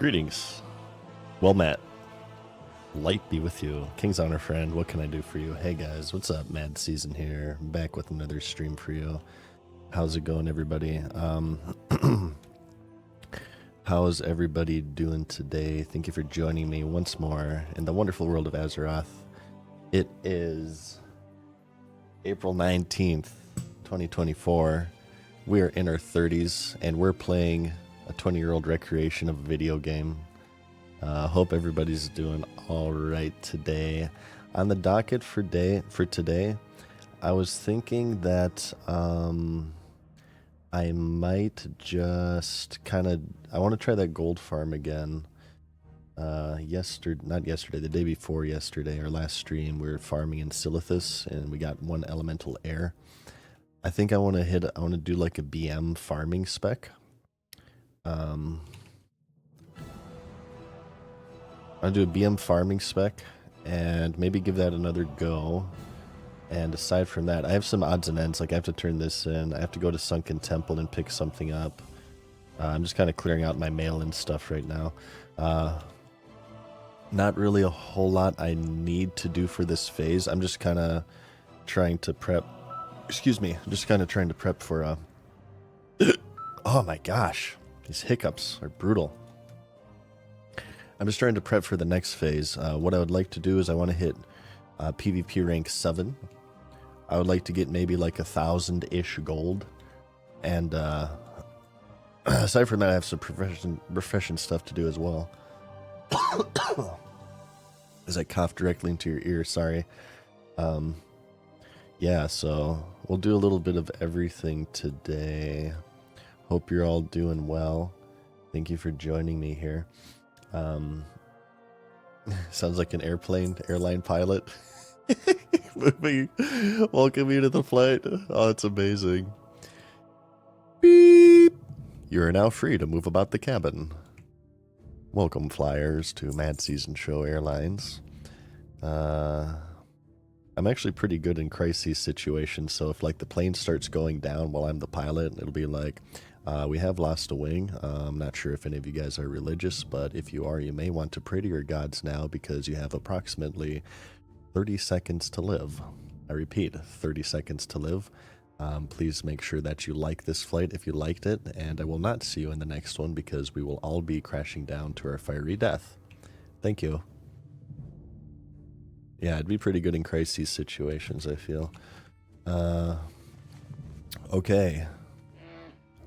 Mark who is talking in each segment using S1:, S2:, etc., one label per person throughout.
S1: Greetings. Well met. Light be with you. King's Honor friend, what can I do for you? Hey guys, what's up? Mad Season here. Back with another stream for you. How's it going, everybody? How's everybody doing today? Thank you for joining me once more in the wonderful world of Azeroth. It is April 19th, 2024. We are in our 30s and we're playing a 20-year-old recreation of a video game. Hope everybody's doing all right today. On the docket for today, I was thinking that I might just I want to try that gold farm again. Not yesterday, the day before yesterday, our last stream, we were farming in Silithus and we got one elemental air. I think I want to do like a BM farming spec. I'll do a BM farming spec and maybe give that another go. And aside from that, I have some odds and ends. Like I have to turn this in. I have to go to Sunken Temple and pick something up. I'm just kind of clearing out my mail and stuff right now. Not really a whole lot I need to do for this phase. I'm just kind of trying to prep. Excuse me. I'm just kind of trying to prep for oh my gosh. These hiccups are brutal. I'm just trying to prep for the next phase. What I would like to do is I want to hit PvP rank 7. I would like to get maybe like 1,000-ish gold. And aside from that, I have some profession stuff to do as well. As I cough directly into your ear, sorry. Yeah, so we'll do a little bit of everything today. Hope you're all doing well. Thank you for joining me here. Sounds like an airline pilot. Welcome you to the flight. Oh, it's amazing. Beep. You are now free to move about the cabin. Welcome, flyers, to MadSeasonShow Airlines. I'm actually pretty good in crisis situations, so if like the plane starts going down while I'm the pilot, it'll be like, we have lost a wing. I'm not sure if any of you guys are religious, but if you are, you may want to pray to your gods now because you have approximately 30 seconds to live. I repeat, 30 seconds to live. Please make sure that you like this flight if you liked it, and I will not see you in the next one because we will all be crashing down to our fiery death. Thank you. Yeah, I'd be pretty good in crisis situations, I feel. Okay.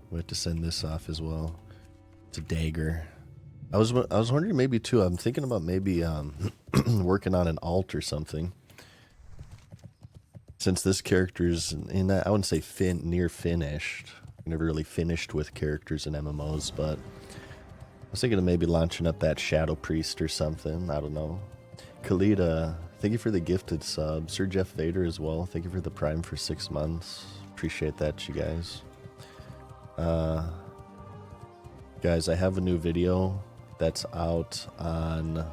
S1: We have to send this off as well. It's a dagger. I was wondering maybe too. I'm thinking about maybe working on an alt or something. Since this character's in that, I wouldn't say near finished. I never really finished with characters in MMOs, but I was thinking of maybe launching up that Shadow Priest or something. I don't know. Khalida, thank you for the gifted sub. Sir Jeff Vader as well. Thank you for the Prime for 6 months. Appreciate that, you guys. Guys, I have a new video that's out on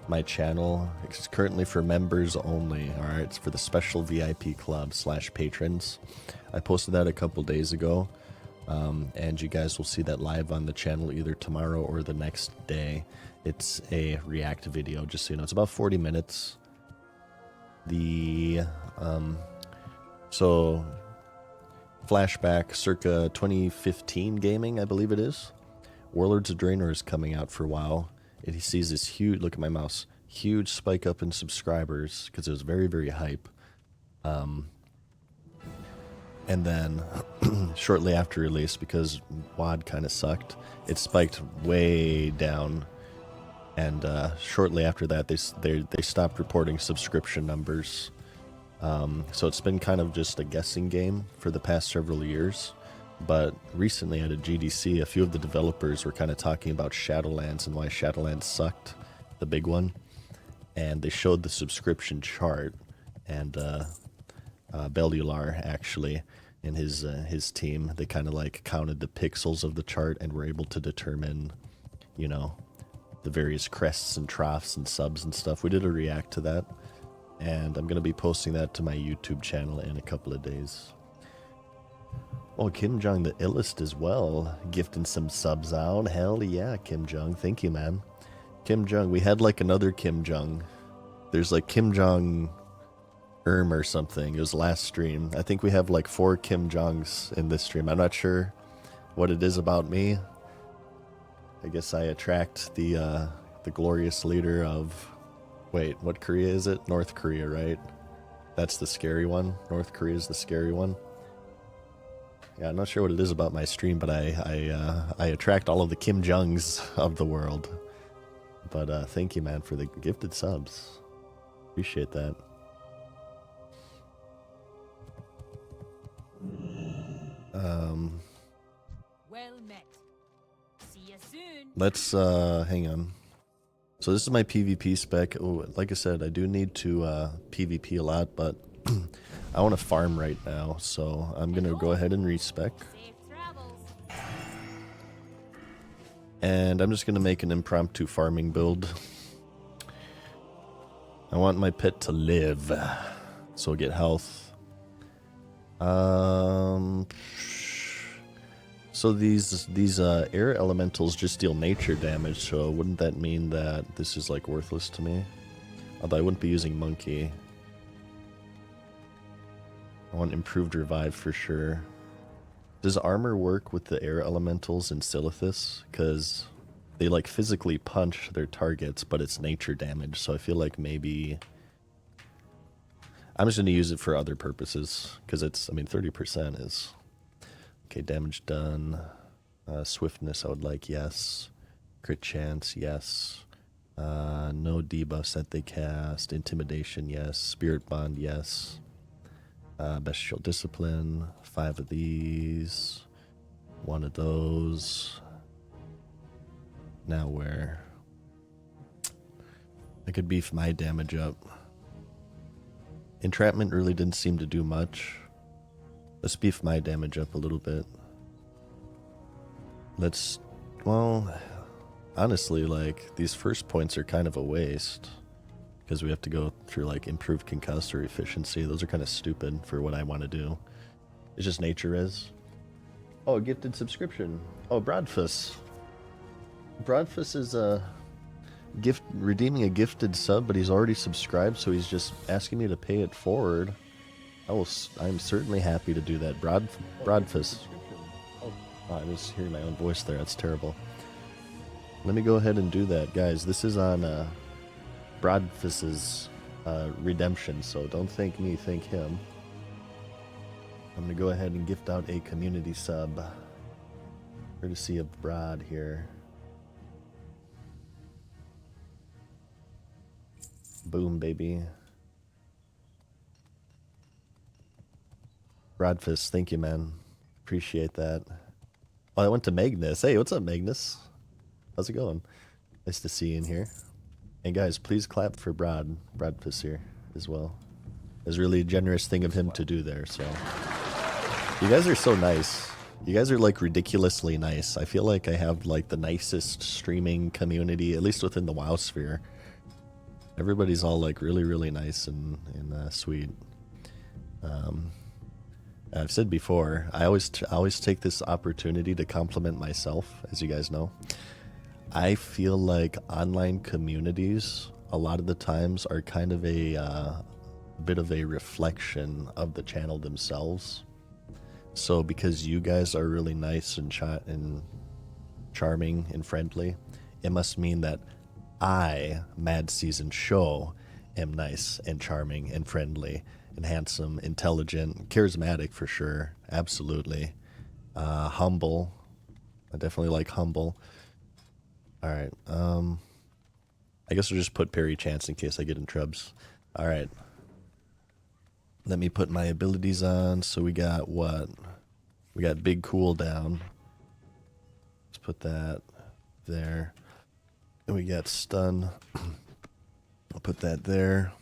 S1: my channel. It's currently for members only. All right, it's for the special VIP club / patrons. I posted that a couple days ago, and you guys will see that live on the channel either tomorrow or the next day. It's a react video, just so you know. It's about 40 minutes. So flashback circa 2015 gaming, I believe it is. Warlords of Draenor is coming out for a while. He sees this huge, look at my mouse, huge spike up in subscribers because it was very, very hype. And then shortly after release, because WoD kind of sucked, it spiked way down. And shortly after that, they stopped reporting subscription numbers. So it's been kind of just a guessing game for the past several years. But recently at a GDC, a few of the developers were kind of talking about Shadowlands and why Shadowlands sucked, the big one. And they showed the subscription chart. And Bellular, actually, and his team, they kind of like counted the pixels of the chart and were able to determine, you know, the various crests and troughs and subs and stuff. We did a react to that. And I'm going to be posting that to my YouTube channel in a couple of days. Oh, Kim Jong the illest as well. Gifting some subs out. Hell yeah, Kim Jong. Thank you, man. Kim Jong. We had like another Kim Jong. There's like Kim Jong or something. It was last stream. I think we have like 4 Kim Jongs in this stream. I'm not sure what it is about me. I guess I attract the glorious leader of... Wait, what Korea is it? North Korea, right? That's the scary one. North Korea is the scary one. Yeah, I'm not sure what it is about my stream, but I attract all of the Kim Jongs of the world. But thank you, man, for the gifted subs. Appreciate that.
S2: Well met. See you soon.
S1: Let's hang on. So this is my PvP spec. Oh, like I said, I do need to PvP a lot, but I want to farm right now, so I'm gonna go ahead and respec.
S2: Safe travels.
S1: And I'm just gonna make an impromptu farming build. I want my pet to live, so get health. So these air elementals just deal nature damage, so wouldn't that mean that this is like worthless to me? Although I wouldn't be using monkey. I want improved revive for sure. Does armor work with the air elementals in Silithus? Because they like physically punch their targets, but it's nature damage, so I feel like maybe... I'm just going to use it for other purposes, because it's, I mean, 30% is... Okay, damage done. Swiftness I would like, yes. Crit chance, yes. No debuffs that they cast. Intimidation, yes. Spirit bond, yes. Bestial discipline, 5 of these. 1 of those. Now where? I could beef my damage up. Entrapment really didn't seem to do much. Let's beef my damage up a little bit. Let's, well, honestly, like, these first points are kind of a waste. Because we have to go through, like, improved concuss or efficiency. Those are kind of stupid for what I want to do. It's just nature is. Oh, gifted subscription. Oh, Broadfuss. Broadfuss is redeeming a gifted sub, but he's already subscribed, so he's just asking me to pay it forward. I'm certainly happy to do that. Broadfuss. Oh, I was hearing my own voice there. That's terrible. Let me go ahead and do that, guys. This is on Broadfuss's redemption, so don't thank me, thank him. I'm gonna go ahead and gift out a community sub, courtesy of Brod here. Boom, baby. Broadfuss, thank you, man. Appreciate that. Oh, I went to Magnus. Hey, what's up, Magnus? How's it going? Nice to see you in here. And guys, please clap for Broadfuss here as well. It was really a generous thing of him to do there, so. You guys are so nice. You guys are like ridiculously nice. I feel like I have like the nicest streaming community, at least within the WoW sphere. Everybody's all like really, really nice and sweet. I've said before, I always take this opportunity to compliment myself, as you guys know. I feel like online communities, a lot of the times, are kind of a bit of a reflection of the channel themselves. So because you guys are really nice and charming and friendly, it must mean that I, MadSeasonShow, am nice and charming and friendly and handsome, intelligent, charismatic for sure, absolutely. Humble. I definitely like humble. Alright, I guess we'll just put parry chance in case I get in trubs. Alright. Let me put my abilities on. So we got what? We got big cooldown. Let's put that there. And we got stun. I'll put that there.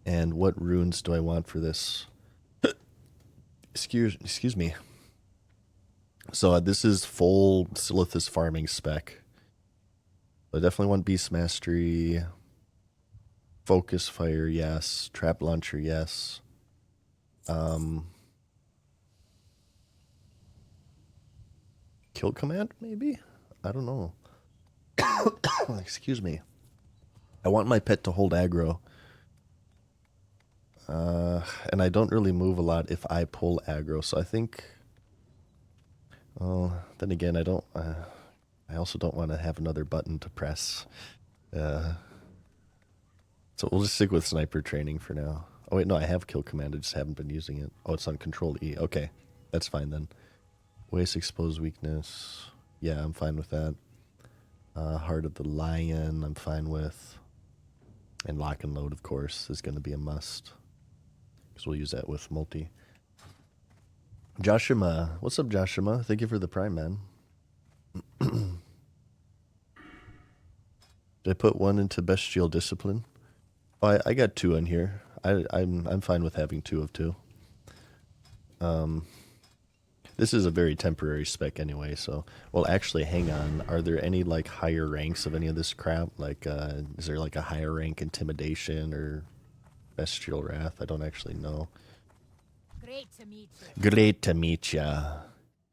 S1: And what runes do I want for this? Excuse me. So this is full Silithus farming spec. I definitely want Beast Mastery. Focus Fire, yes. Trap Launcher, yes. kill command, maybe? I don't know. Excuse me. I want my pet to hold aggro. And I don't really move a lot if I pull aggro, so I think... Well, then again, I don't... I also don't want to have another button to press. So we'll just stick with sniper training for now. Oh wait, no, I have kill command, I just haven't been using it. Oh, it's on Control E. Okay, that's fine then. Waste exposed weakness. Yeah, I'm fine with that. Heart of the Lion, I'm fine with. And lock and load, of course, is going to be a must. Because we'll use that with multi. Joshima. What's up, Joshima? Thank you for the prime, man. Did I put one into bestial discipline? Oh, I got 2 in here. I'm fine with having 2 of 2. This is a very temporary spec anyway, so... Well, actually, hang on. Are there any, like, higher ranks of any of this crap? Like, is there, like, a higher rank Intimidation or Bestial Wrath? I don't actually know.
S2: Great to meet you.
S1: Great to meet ya.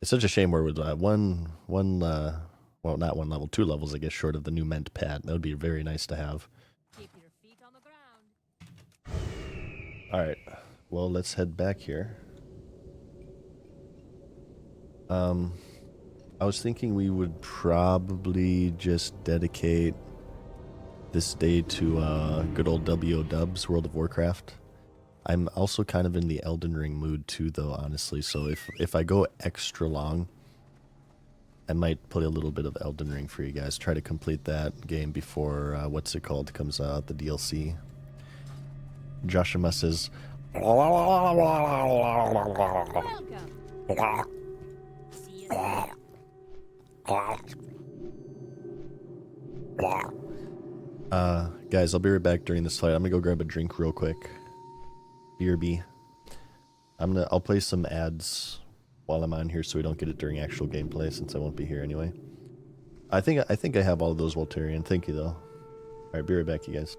S1: It's such a shame we're with well, not 1 level, 2 levels, I guess, short of the new Ment pet. That would be very nice to have.
S2: Keep your feet on the ground.
S1: Alright. Well, let's head back here. I was thinking we would probably just dedicate this day to good old WO Dubs, World of Warcraft. I'm also kind of in the Elden Ring mood too, though, honestly. So if I go extra long, I might put a little bit of Elden Ring for you guys. Try to complete that game before, what's it called, comes out, the DLC. Joshua says...
S2: Welcome. See you soon.
S1: Guys, I'll be right back during this fight. I'm gonna go grab a drink real quick. BRB. I'll play some ads while I'm on here so we don't get it during actual gameplay since I won't be here anyway. I think I have all of those, Walterian. Thank you though. Alright, be right back, you guys.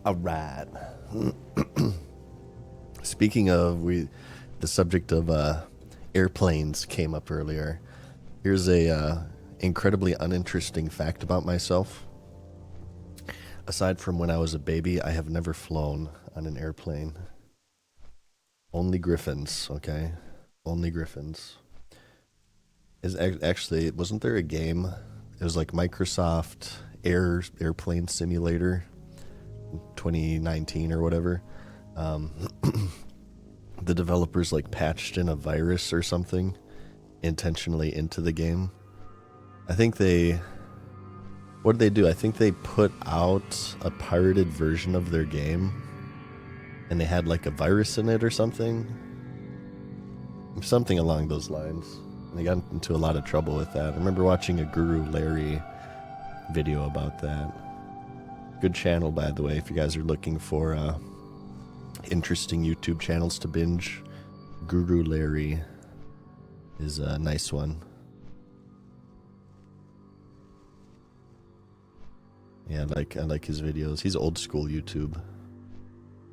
S1: All right. Speaking of, the subject of airplanes came up earlier. Here's a incredibly uninteresting fact about myself. Aside from when I was a baby, I have never flown on an airplane. Only Griffins, okay? Only Griffins. Actually, wasn't there a game? It was like Microsoft Airplane Simulator 2019 or whatever. The developers like patched in a virus or something intentionally into the game. I think what did they do? I think they put out a pirated version of their game and they had like a virus in it or something along those lines, and they got into a lot of trouble with that. I remember watching a Guru Larry video about that. Good channel, by the way, if you guys are looking for interesting YouTube channels to binge. Guru Larry is a nice one. Yeah, I like his videos. He's old school YouTube.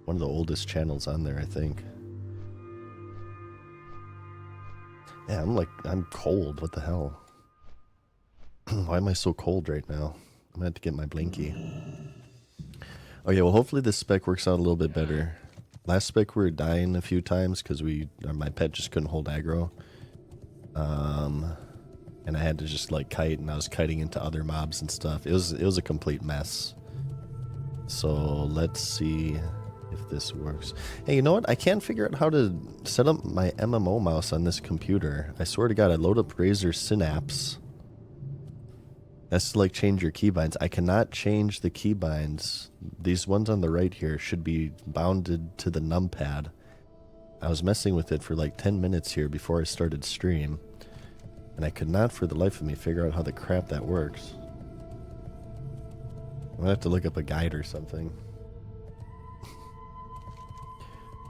S1: One of the oldest channels on there, I think. Yeah, I'm cold. What the hell? Why am I so cold right now? I'm gonna have to get my blinky. Oh yeah, well hopefully this spec works out a little bit better. Last spec we were dying a few times because my pet just couldn't hold aggro. And I had to just like kite, and I was kiting into other mobs and stuff. It was a complete mess. So let's see if this works. Hey, you know what? I can't figure out how to set up my MMO mouse on this computer. I swear to God, I load up Razer Synapse. That's to like change your keybinds. I cannot change the keybinds. These ones on the right here should be bounded to the numpad. I was messing with it for like 10 minutes here before I started stream, and I could not for the life of me figure out how the crap that works. I'm gonna have to look up a guide or something.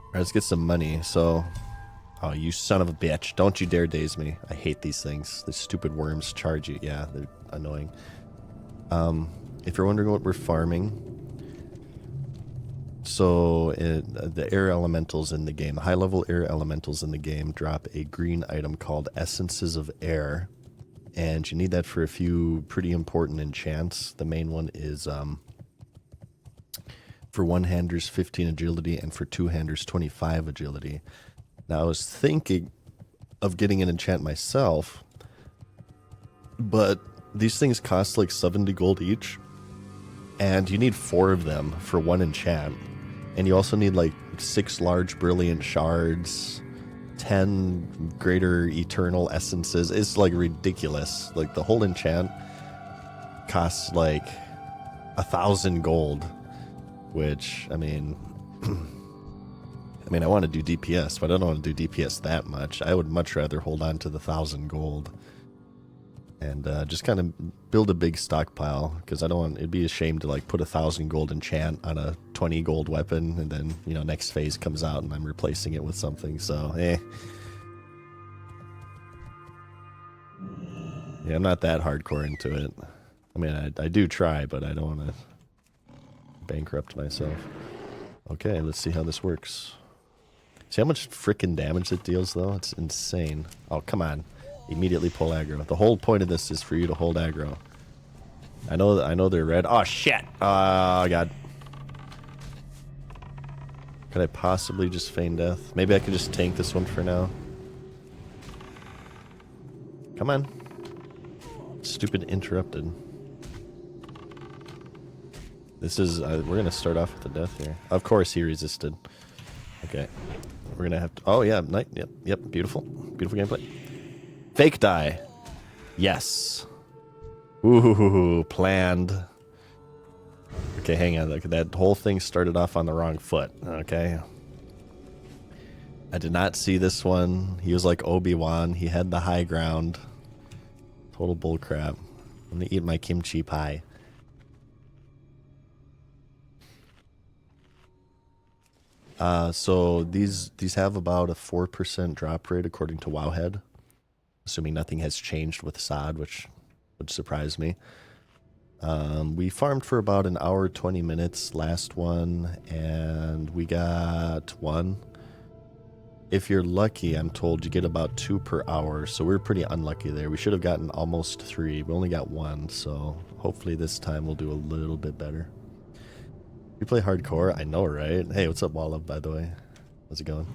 S1: Alright, let's get some money. So, oh, you son of a bitch. Don't you dare daze me. I hate these things. The stupid worms charge you. Yeah, they're annoying. If you're wondering what we're farming, so the air elementals in the game, the high-level air elementals in the game drop a green item called Essences of Air, and you need that for a few pretty important enchants. The main one is for one-handers 15 agility, and for two-handers 25 agility. Now I was thinking of getting an enchant myself, but these things cost like 70 gold each, and you need 4 of them for one enchant. And you also need like 6 large brilliant shards, 10 greater eternal essences. It's like ridiculous. Like the whole enchant costs like 1,000 gold, which, I mean, I want to do DPS, but I don't want to do DPS that much. I would much rather hold on to the 1,000 gold and just kind of build a big stockpile, because I don't want, it'd be a shame to like put 1,000 gold enchant on a 20 gold weapon, and then, you know, next phase comes out and I'm replacing it with something. So yeah, I'm not that hardcore into it. I mean, I do try, but I don't want to bankrupt myself. Okay, let's see how this works. See how much freaking damage it deals, though? It's insane. Oh, come on. Immediately pull aggro. The whole point of this is for you to hold aggro. I know they're red. Oh, shit! Oh, God. Could I possibly just feign death? Maybe I could just tank this one for now. Come on. Stupid interrupted. This is... we're going to start off with the death here. Of course he resisted. Okay. We're going to have to... Oh, yeah. Night. Yep. Beautiful. Beautiful gameplay. Fake die. Yes. Ooh, planned. Okay, hang on. Look, that whole thing started off on the wrong foot. Okay. I did not see this one. He was like Obi-Wan. He had the high ground. Total bullcrap. I'm gonna eat my kimchi pie. So these have about a 4% drop rate according to Wowhead. Assuming nothing has changed with SOD, which would surprise me. We farmed for about an hour, 20 minutes last one, and we got 1. If you're lucky, I'm told you get about 2 per hour, so we're pretty unlucky there. We should have gotten almost 3. We only got 1, so hopefully this time we'll do a little bit better. You play hardcore? I know, right? Hey, what's up, Wallop, by the way? How's it going?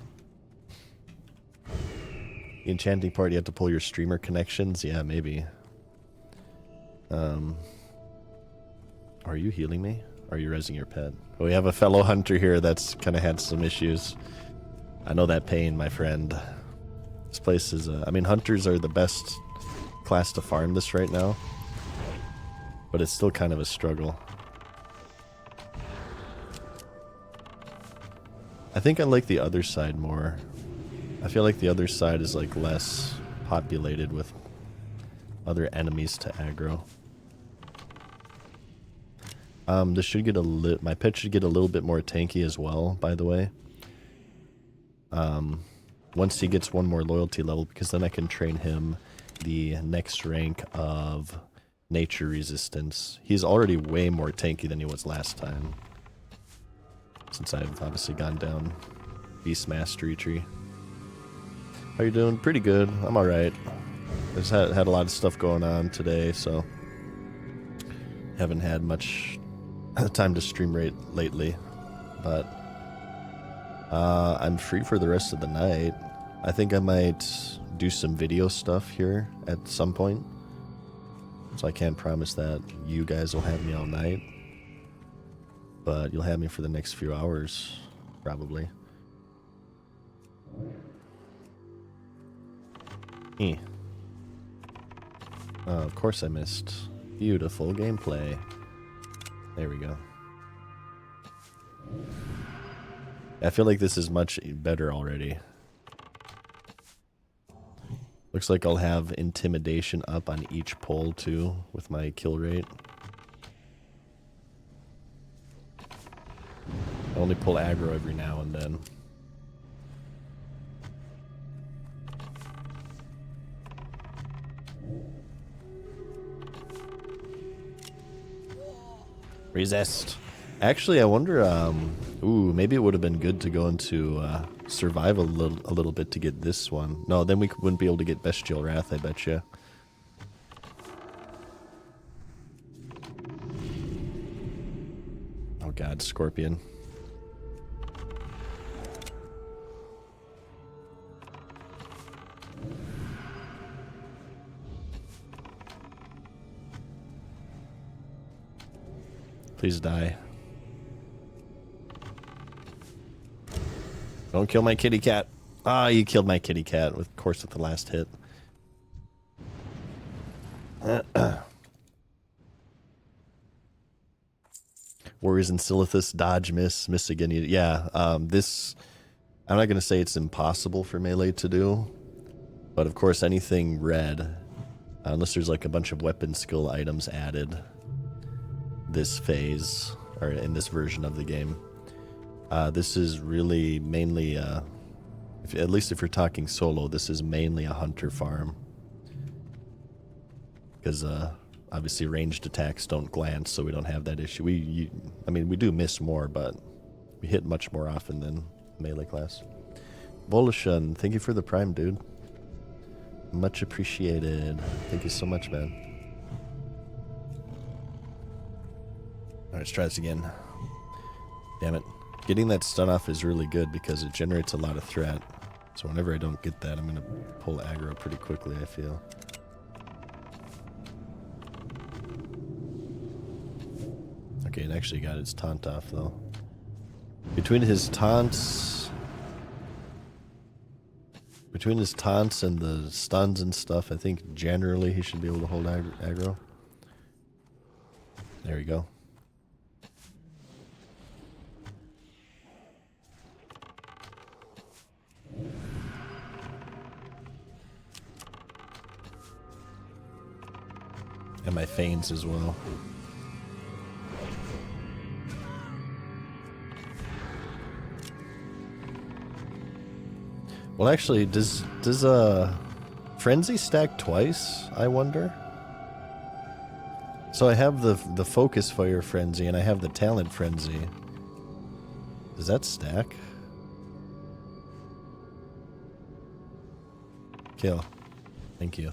S1: The enchanting part, you have to pull your streamer connections? Yeah, maybe. Are you healing me? Or are you rezzing your pet? We have a fellow hunter here that's kind of had some issues. I know that pain, my friend. This place is... I mean, hunters are the best class to farm this right now. But it's still kind of a struggle. I think I like the other side more. I feel like the other side is like less populated with other enemies to aggro. This should get my pet should get a little bit more tanky as well, by the way. Once he gets 1 more loyalty level, because then I can train him the next rank of nature resistance. He's already way more tanky than he was last time. Since I've obviously gone down Beast Mastery tree. How you doing? Pretty good. I'm alright. I just had a lot of stuff going on today, so haven't had much time to stream lately. But I'm free for the rest of the night. I think I might do some video stuff here at some point. So I can't promise that you guys will have me all night. But you'll have me for the next few hours, probably. Oh, of course I missed. Beautiful gameplay. There we go. I feel like this is much better already. Looks like I'll have intimidation up on each pole too with my kill rate. I only pull aggro every now and then. Resist. Actually, I wonder, ooh, maybe it would have been good to go into survival a little bit to get this one. No, then we wouldn't be able to get Bestial Wrath, I bet you. Oh god, Scorpion. Please die. Don't kill my kitty cat. Ah, you killed my kitty cat, of course, with the last hit. Warriors and Silithus, dodge, miss again. Yeah, this... I'm not going to say it's impossible for melee to do, but of course anything red, unless there's like a bunch of weapon skill items added this phase, or in this version of the game. This is really mainly, at least if you're talking solo, this is mainly a hunter farm. Because obviously ranged attacks don't glance, so we don't have that issue. I mean, we do miss more, but we hit much more often than melee class. Voloshan, thank you for the prime, dude. Much appreciated. Thank you so much, man. Alright, let's try this again. Damn it. Getting that stun off is really good because it generates a lot of threat. So whenever I don't get that, I'm going to pull aggro pretty quickly, I feel. Okay, it actually got its taunt off, though. Between his taunts and the stuns and stuff, I think generally he should be able to hold aggro. There we go. And my feigns as well. Well, actually, does Frenzy stack twice, I wonder? So I have the Focus Fire Frenzy and I have the Talent Frenzy. Does that stack? Kill. Thank you.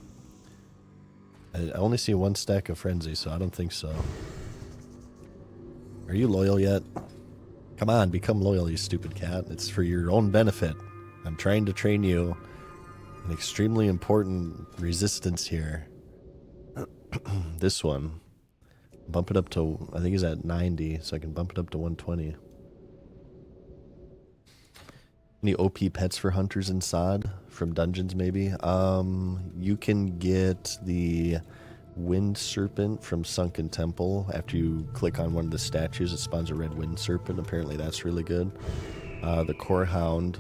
S1: I only see one stack of Frenzy, so I don't think so. Are you loyal yet? Come on, become loyal, you stupid cat. It's for your own benefit. I'm trying to train you an extremely important resistance here. This one. Bump it up to, I think he's at 90, so I can bump it up to 120. Any OP pets for hunters in SOD from dungeons, maybe? You can get the Wind Serpent from Sunken Temple. After you click on one of the statues, it spawns a red Wind Serpent. Apparently that's really good. The Core Hound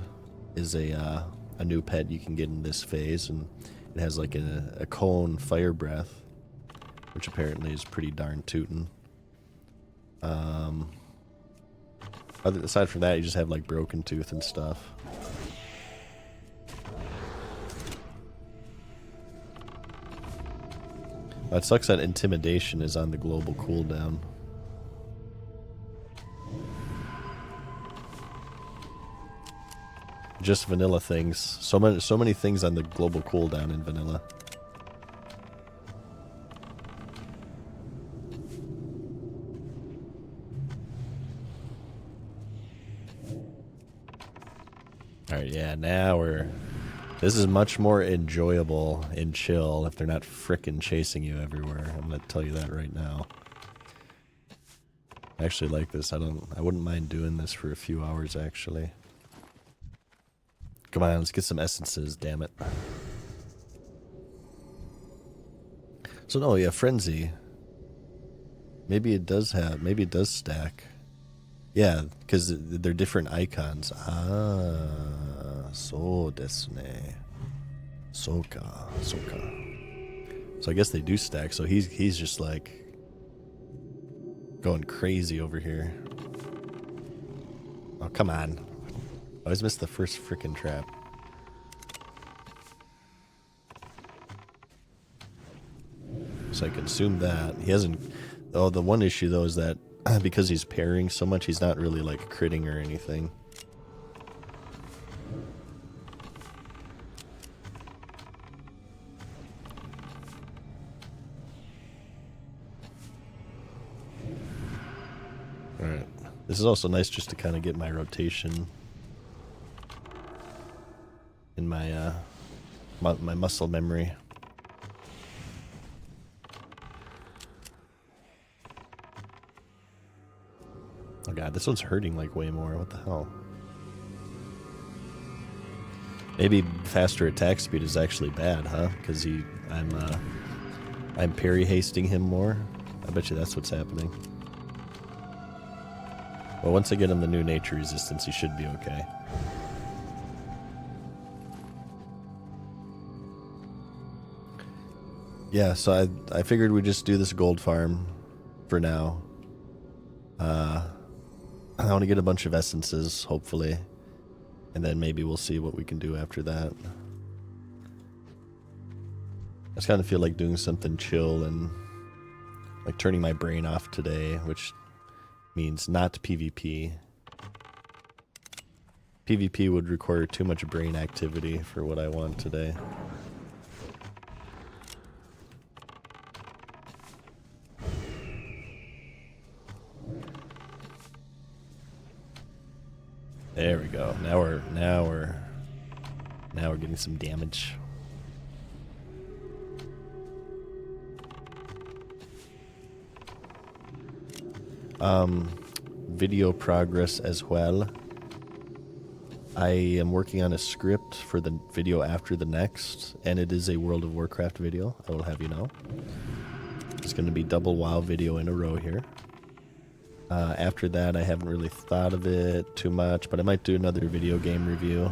S1: is a new pet you can get in this phase, and it has like a cone fire breath, which apparently is pretty darn tootin'. Aside from that, you just have like Broken Tooth and stuff. It sucks that intimidation is on the global cooldown. Just vanilla things. So many things on the global cooldown in vanilla. Alright, yeah, now we're... This is much more enjoyable and chill if they're not frickin' chasing you everywhere. I'm gonna tell you that right now. I actually like this. I wouldn't mind doing this for a few hours, actually. Come on, let's get some essences, damn it. So no, yeah, Frenzy. Maybe it does stack. Yeah, because they're different icons. Ah, so desu ne. Soka. So I guess they do stack. So he's just like going crazy over here. Oh, come on. I always missed the first frickin' trap. So I consumed that. He hasn't... Oh, the one issue, though, is that because he's parrying so much, he's not really, like, critting or anything. Alright. This is also nice just to kind of get my rotation in my my muscle memory. Oh god, this one's hurting like way more. What the hell? Maybe faster attack speed is actually bad, huh? Because I'm parry hasting him more. I bet you that's what's happening. Well, once I get him the new nature resistance, he should be okay. Yeah, so I figured we'd just do this gold farm for now. I want to get a bunch of essences, hopefully. And then maybe we'll see what we can do after that. I just kind of feel like doing something chill and like turning my brain off today, which means not PvP. PvP would require too much brain activity for what I want today. There we go. Now we're getting some damage. Video progress as well. I am working on a script for the video after the next, and it is a World of Warcraft video, I will have you know. It's going to be double WoW video in a row here. After that, I haven't really thought of it too much, but I might do another video game review.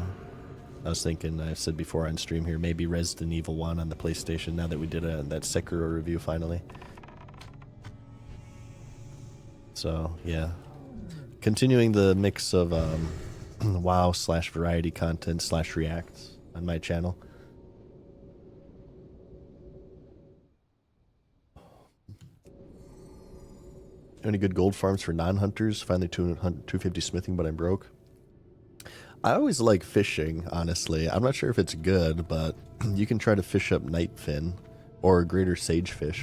S1: I was thinking, I said before on stream here, maybe Resident Evil 1 on the PlayStation, now that we did that Sekiro review finally. So, yeah. Continuing the mix of WoW / variety content / reacts on my channel. Any good gold farms for non-hunters? Finally 250 smithing, but I'm broke. I always like fishing, honestly. I'm not sure if it's good, but you can try to fish up nightfin or greater sagefish.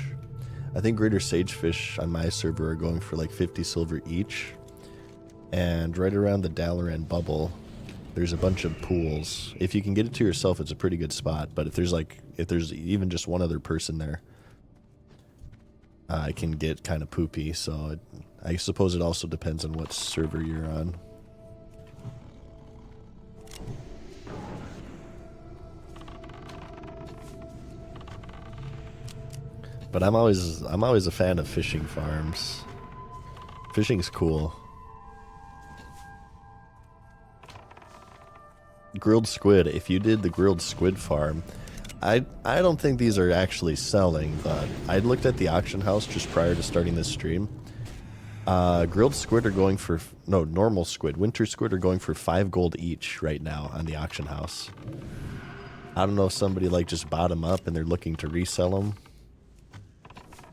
S1: I think greater sagefish on my server are going for like 50 silver each. And right around the Dalaran bubble, there's a bunch of pools. If you can get it to yourself, it's a pretty good spot. But if there's even just one other person there, I can get kind of poopy, so I suppose it also depends on what server you're on. But I'm always a fan of fishing farms. Fishing's cool. Grilled squid. If you did the grilled squid farm, I don't think these are actually selling, but I looked at the auction house just prior to starting this stream. Grilled squid are going for... No, normal squid. Winter squid are going for 5 gold each right now on the auction house. I don't know if somebody like just bought them up and they're looking to resell them.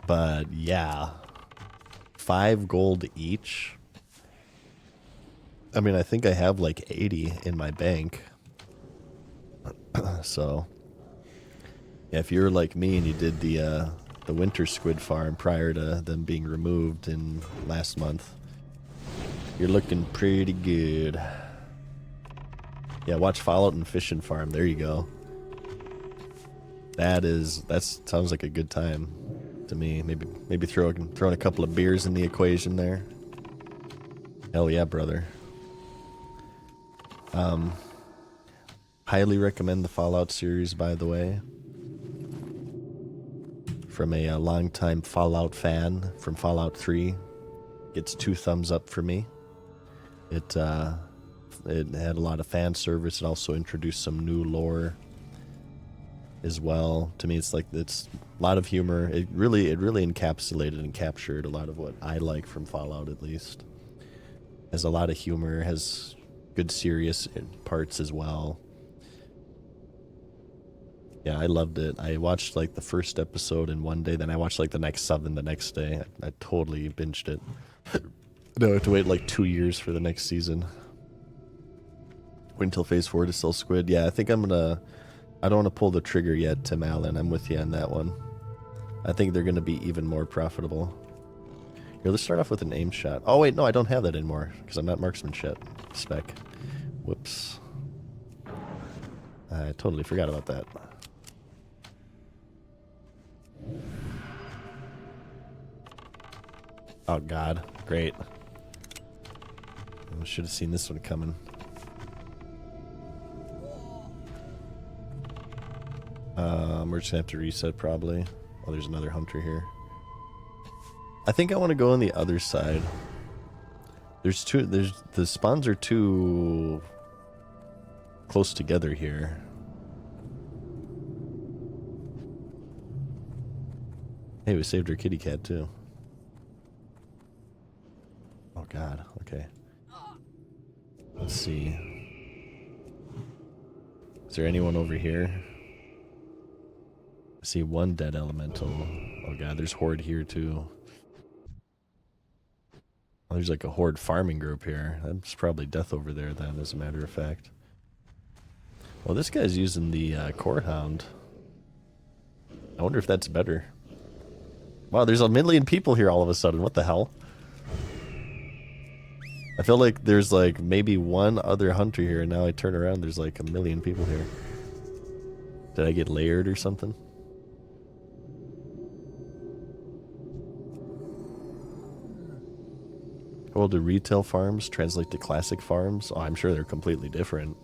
S1: But yeah, 5 gold each. I mean, I think I have like 80 in my bank. So, yeah, if you're like me and you did the winter squid farm prior to them being removed in last month, you're looking pretty good. Yeah, watch Fallout and Fishing Farm. There you go. That sounds like a good time to me. Maybe throwing a couple of beers in the equation there. Hell yeah, brother. Highly recommend the Fallout series, by the way. From a longtime Fallout fan from Fallout 3. Gets 2 thumbs up for me. It had a lot of fan service. It also introduced some new lore as well. To me, it's a lot of humor. It really encapsulated and captured a lot of what I like from Fallout, at least. Has a lot of humor, has good serious parts as well. Yeah, I loved it. I watched like the first episode in one day, then I watched like the next 7 the next day. I totally binged it. No, I have to wait like 2 years for the next season. Wait until phase 4 to sell squid. Yeah, I think I don't want to pull the trigger yet, Tim Allen. I'm with you on that one. I think they're going to be even more profitable. Here, let's start off with an aim shot. Oh, wait, no, I don't have that anymore because I'm not marksmanship spec. Whoops. I totally forgot about that. Oh, God. Great. I should have seen this one coming. We're just going to have to reset probably. Oh, there's another hunter here. I think I want to go on the other side. The spawns are too close together here. Hey, we saved our kitty cat too. Oh God, okay. Let's see. Is there anyone over here? I see one dead elemental. Oh God, there's horde here too. Oh, there's like a horde farming group here. That's probably death over there then, as a matter of fact. Well, this guy's using the core hound. I wonder if that's better. Wow, there's a million people here all of a sudden. What the hell? I feel like there's like maybe one other hunter here, and now I turn around, there's like a million people here. Did I get layered or something? Well, do retail farms translate to classic farms? Oh, I'm sure they're completely different.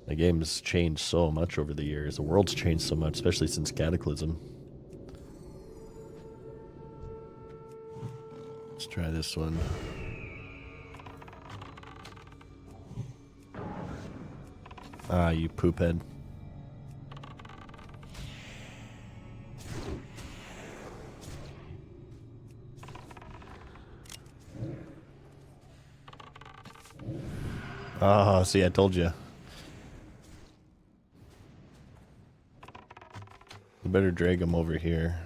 S1: The game's changed so much over the years. The world's changed so much, especially since Cataclysm. Let's try this one. Ah, you poophead. Oh, see, I told you. You better drag him over here,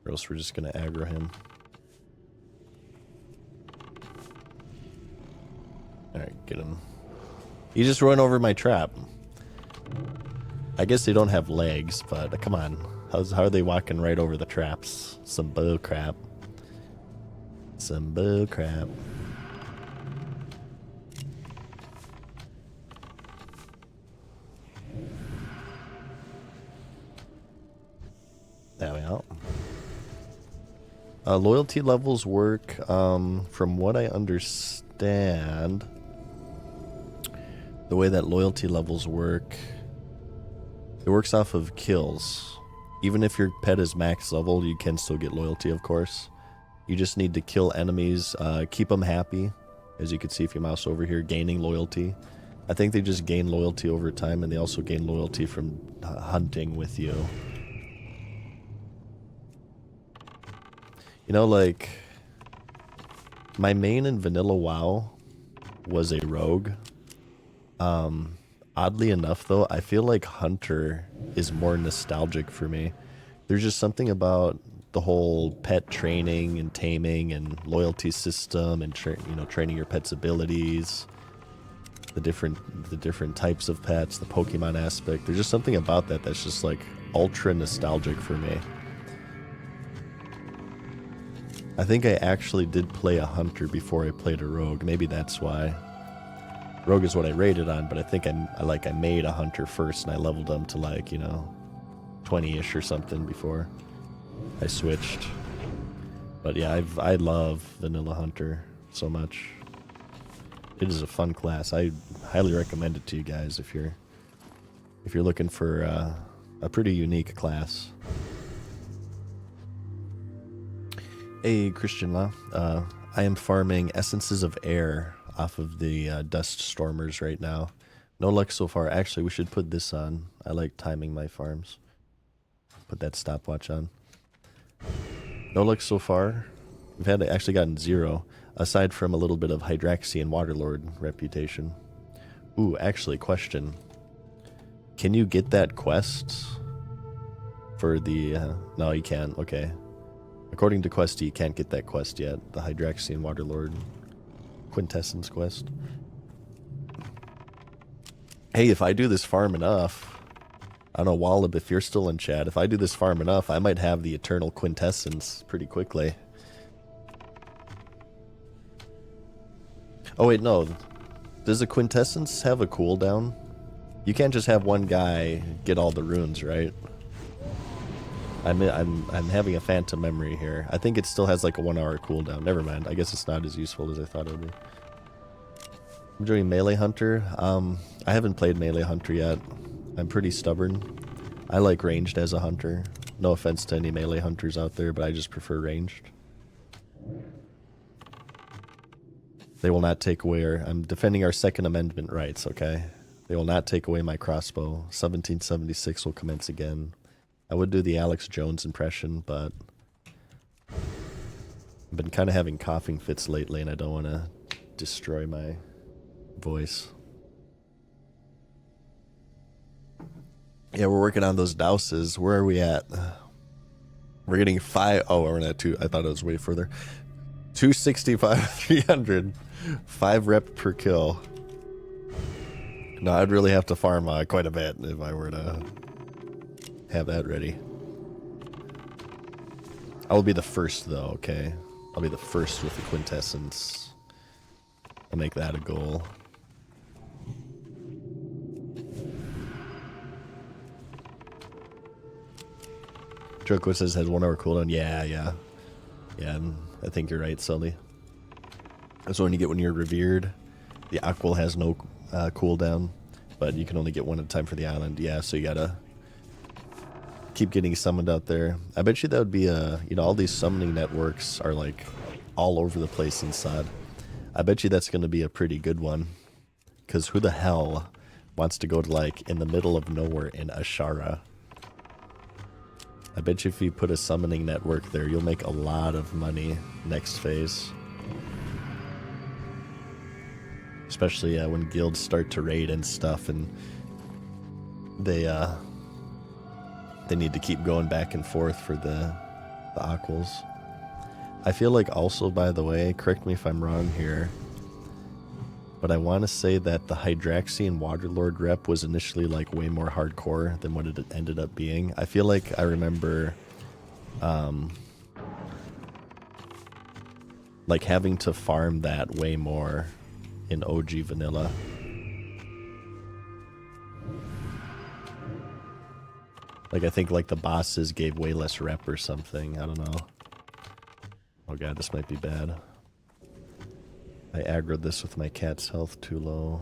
S1: or else we're just gonna aggro him. Alright, get him. You just run over my trap. I guess they don't have legs, but come on. How are they walking right over the traps? Some bull crap. Some bull crap. There we go. Loyalty levels work, from what I understand, the way that loyalty levels work, it works off of kills. Even if your pet is max level, you can still get loyalty, of course. You just need to kill enemies, keep them happy. As you can see if you mouse over here, gaining loyalty. I think they just gain loyalty over time, and they also gain loyalty from hunting with you. You know, like, my main in vanilla WoW was a rogue. Oddly enough, though, I feel like Hunter is more nostalgic for me. There's just something about the whole pet training and taming and loyalty system and training your pet's abilities, the different types of pets, the Pokemon aspect. There's just something about that that's just like ultra nostalgic for me. I think I actually did play a hunter before I played a rogue. Maybe that's why. Rogue is what I rated on, but I think I made a hunter first and I leveled him to like, 20-ish or something before I switched. But yeah, I love Vanilla Hunter so much. It is a fun class. I highly recommend it to you guys if you're looking for a pretty unique class. Hey, Christian Law. I am farming Essences of Air off of the Dust Stormers right now. No luck so far. Actually, we should put this on. I like timing my farms. Put that stopwatch on. No luck so far. We've actually gotten 0, aside from a little bit of Hydraxian Waterlord reputation. Ooh, actually, question. Can you get that quest for the... no, you can't. Okay. According to Questy, you can't get that quest yet. The Hydraxian Waterlord Quintessence quest. Hey, if I do this farm enough... I don't know, Wallab, if you're still in chat, if I do this farm enough, I might have the Eternal Quintessence pretty quickly. Oh wait, no. Does a Quintessence have a cooldown? You can't just have one guy get all the runes, right? I'm having a phantom memory here. I think it still has like a 1-hour cooldown. Never mind. I guess it's not as useful as I thought it would be. I'm doing Melee Hunter. I haven't played Melee Hunter yet. I'm pretty stubborn. I like ranged as a hunter. No offense to any melee hunters out there, but I just prefer ranged. They will not take away I'm defending our Second Amendment rights, okay? They will not take away my crossbow. 1776 will commence again. I would do the Alex Jones impression, but I've been kind of having coughing fits lately, and I don't want to destroy my voice. Yeah, we're working on those douses. Where are we at? We're getting 5. Oh, we're at 2. I thought it was way further. 265, 300. 5 rep per kill. No, I'd really have to farm quite a bit if I were to have that ready. I will be the first, though, okay? I'll be the first with the Quintessence. I'll make that a goal. Joko says has 1 hour cooldown. Yeah, I think you're right, Sully. That's when you get when you're revered. The Aquil has no cooldown, but you can only get 1 at a time for the island. Yeah, so you gotta keep getting summoned out there. I bet you that would be all these summoning networks are like all over the place inside. I bet you that's gonna be a pretty good one, because who the hell wants to go to like in the middle of nowhere in Ashara? I bet you if you put a summoning network there, you'll make a lot of money next phase. Especially when guilds start to raid and stuff, and they need to keep going back and forth for the Aquils. I feel like also, by the way, correct me if I'm wrong here, but I want to say that the Hydraxian Waterlord rep was initially like way more hardcore than what it ended up being. I feel like I remember like having to farm that way more in OG vanilla. Like I think like the bosses gave way less rep or something. I don't know. Oh god, this might be bad. I aggroed this with my cat's health too low.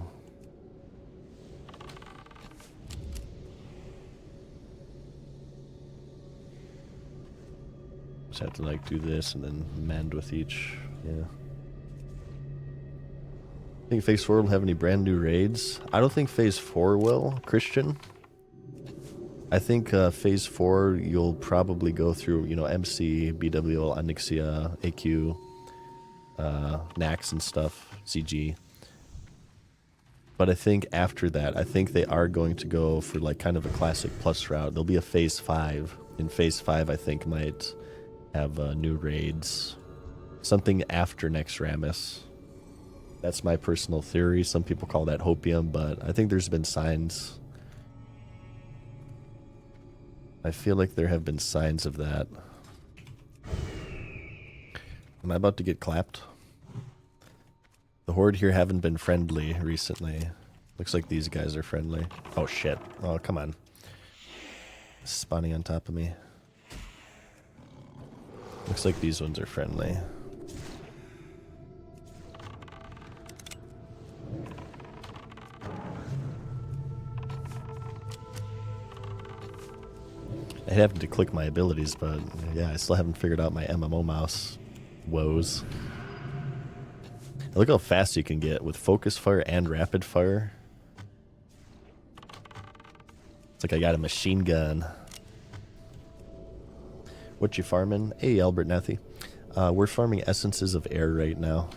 S1: Just have to like do this and then mend with each. Yeah. Think Phase 4 will have any brand new raids? I don't think Phase 4 will, Christian. I think Phase 4 you'll probably go through, MC, BWL, Onyxia, AQ, Nax and stuff, CG. But I think after that, I think they are going to go for like kind of a classic plus route. There'll be a phase 5. In phase 5, I think might have new raids. Something after next Rammus. That's my personal theory. Some people call that hopium, but I think there's been signs. I feel like there have been signs of that. Am I about to get clapped? The Horde here haven't been friendly recently. Looks like these guys are friendly. Oh shit. Oh, come on. Spawning on top of me. Looks like these ones are friendly. I have to click my abilities, but yeah, I still haven't figured out my MMO mouse woes. Look how fast you can get with focus fire and rapid fire. It's like I got a machine gun. What you farming? Hey, Albert Nathy. We're farming Essences of Air right now.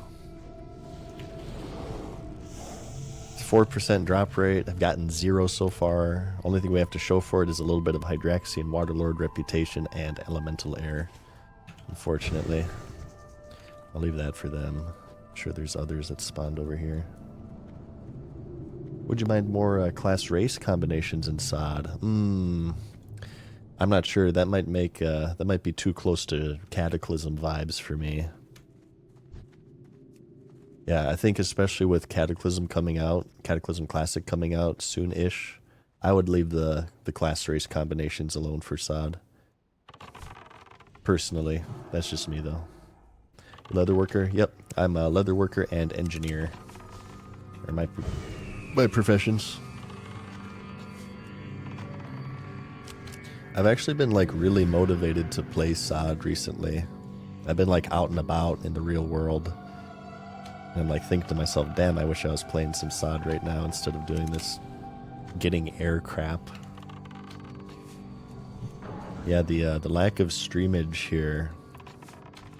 S1: 4% drop rate. I've gotten 0 so far. Only thing we have to show for it is a little bit of Hydraxian Waterlord reputation and Elemental Air. Unfortunately. I'll leave that for them. I'm sure there's others that spawned over here. Would you mind more class race combinations in SOD? I'm not sure. That might make that might be too close to Cataclysm vibes for me. Yeah, I think especially with Cataclysm coming out, Cataclysm Classic coming out soon-ish, I would leave the class race combinations alone for SOD. Personally, that's just me though. Leatherworker, yep, I'm a leatherworker and engineer. Are my professions. I've actually been like really motivated to play SOD recently. I've been like out and about in the real world. And I'm like thinking to myself, damn, I wish I was playing some SOD right now instead of doing this getting air crap. Yeah, the lack of streamage here,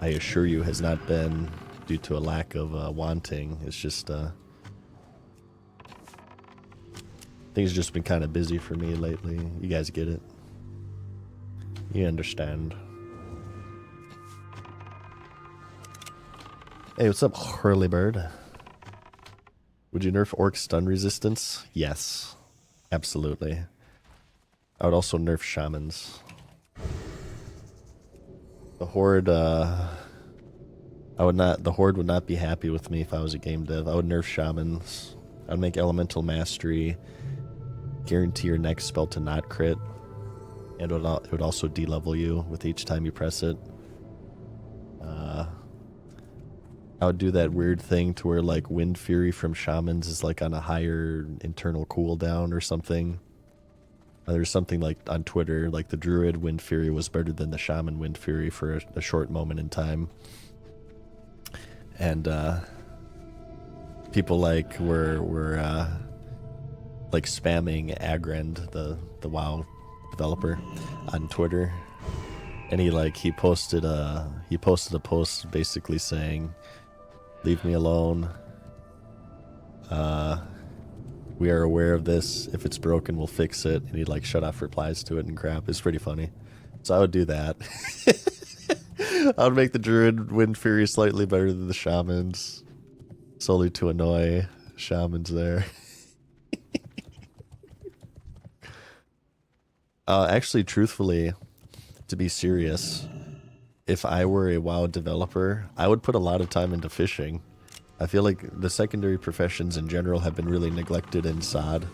S1: I assure you, has not been due to a lack of wanting. It's just things have just been kind of busy for me lately. You guys get it. You understand. Hey, what's up, Hurlybird? Would you nerf Orc stun resistance? Yes. Absolutely. I would also nerf Shamans. The Horde, the Horde would not be happy with me if I was a game dev. I would nerf Shamans. I would make Elemental Mastery. Guarantee your next spell to not crit. And it would also de-level you with each time you press it. I would do that weird thing to where like Wind Fury from Shamans is like on a higher internal cooldown or something. There's something like on Twitter, like the Druid Wind Fury was better than the Shaman Wind Fury for a short moment in time. And people like were like spamming Agrand, the WoW developer, on Twitter. And he posted a post basically saying, "Leave me alone. We are aware of this. If it's broken, we'll fix it." And he'd like shut off replies to it and crap. It's pretty funny. So I would do that. I would make the Druid Wind Fury slightly better than the Shamans, solely to annoy Shamans there. Actually, truthfully, to be serious, if I were a WoW developer, I would put a lot of time into fishing. I feel like the secondary professions in general have been really neglected in SOD,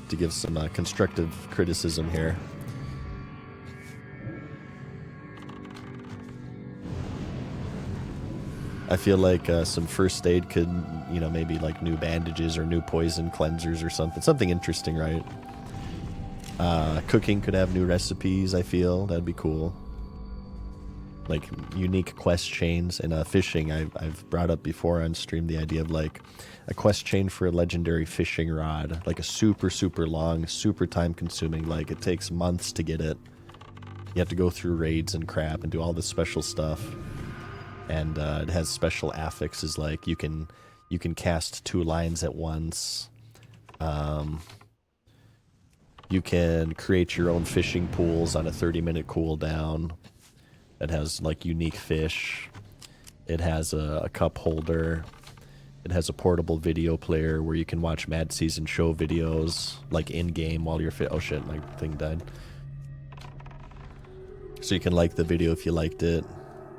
S1: to give some constructive criticism here. I feel like some first aid could, you know, maybe like new bandages or new poison cleansers or something. Something interesting, right? Cooking could have new recipes, I feel. That'd be cool. Like unique quest chains. And fishing, I've brought up before on stream the idea of like a quest chain for a legendary fishing rod. Like a super, super long, super time consuming. Like it takes months to get it. You have to go through raids and crap and do all this special stuff. And it has special affixes like you can cast 2 lines at once. You can create your own fishing pools on a 30-minute cooldown that has like unique fish. It has a cup holder. It has a portable video player where you can watch MadSeasonShow videos like in-game while you're oh shit, my thing died. So you can like the video if you liked it.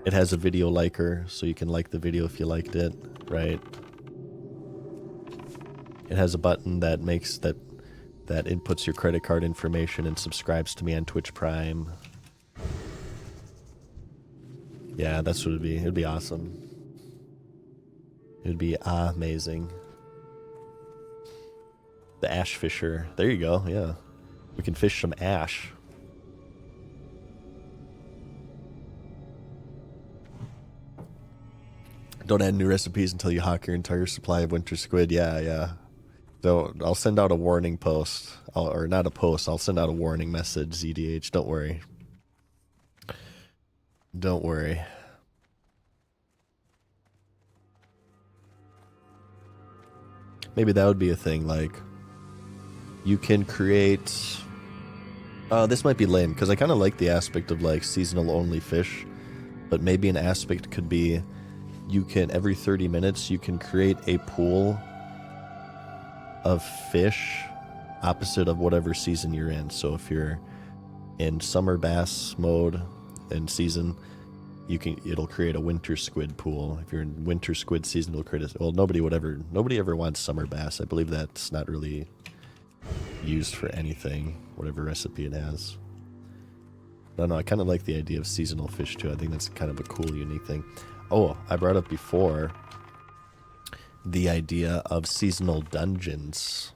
S1: It has a video liker, so you can like the video if you liked it, right? It has a button that makes that inputs your credit card information and subscribes to me on Twitch Prime. Yeah, that's what it'd be. It'd be awesome. It'd be amazing. The Ash Fisher. There you go, yeah. We can fish some ash. Don't add new recipes until you hawk your entire supply of winter squid. Yeah, yeah. So I'll send out a warning post. Or not a post, I'll send out a warning message, ZDH. Don't worry. Don't worry. Maybe that would be a thing, like, you can create... this might be lame, because I kind of like the aspect of, like, seasonal only fish. But maybe an aspect could be, you can, every 30 minutes, you can create a pool of fish opposite of whatever season you're in. So if you're in summer bass mode and season, it'll create a winter squid pool. If you're in winter squid season, it'll create a, well, nobody ever wants summer bass. I believe that's not really used for anything, whatever recipe it has. I don't know, I kind of like the idea of seasonal fish too. I think that's kind of a cool, unique thing. Oh, I brought up before the idea of seasonal dungeons.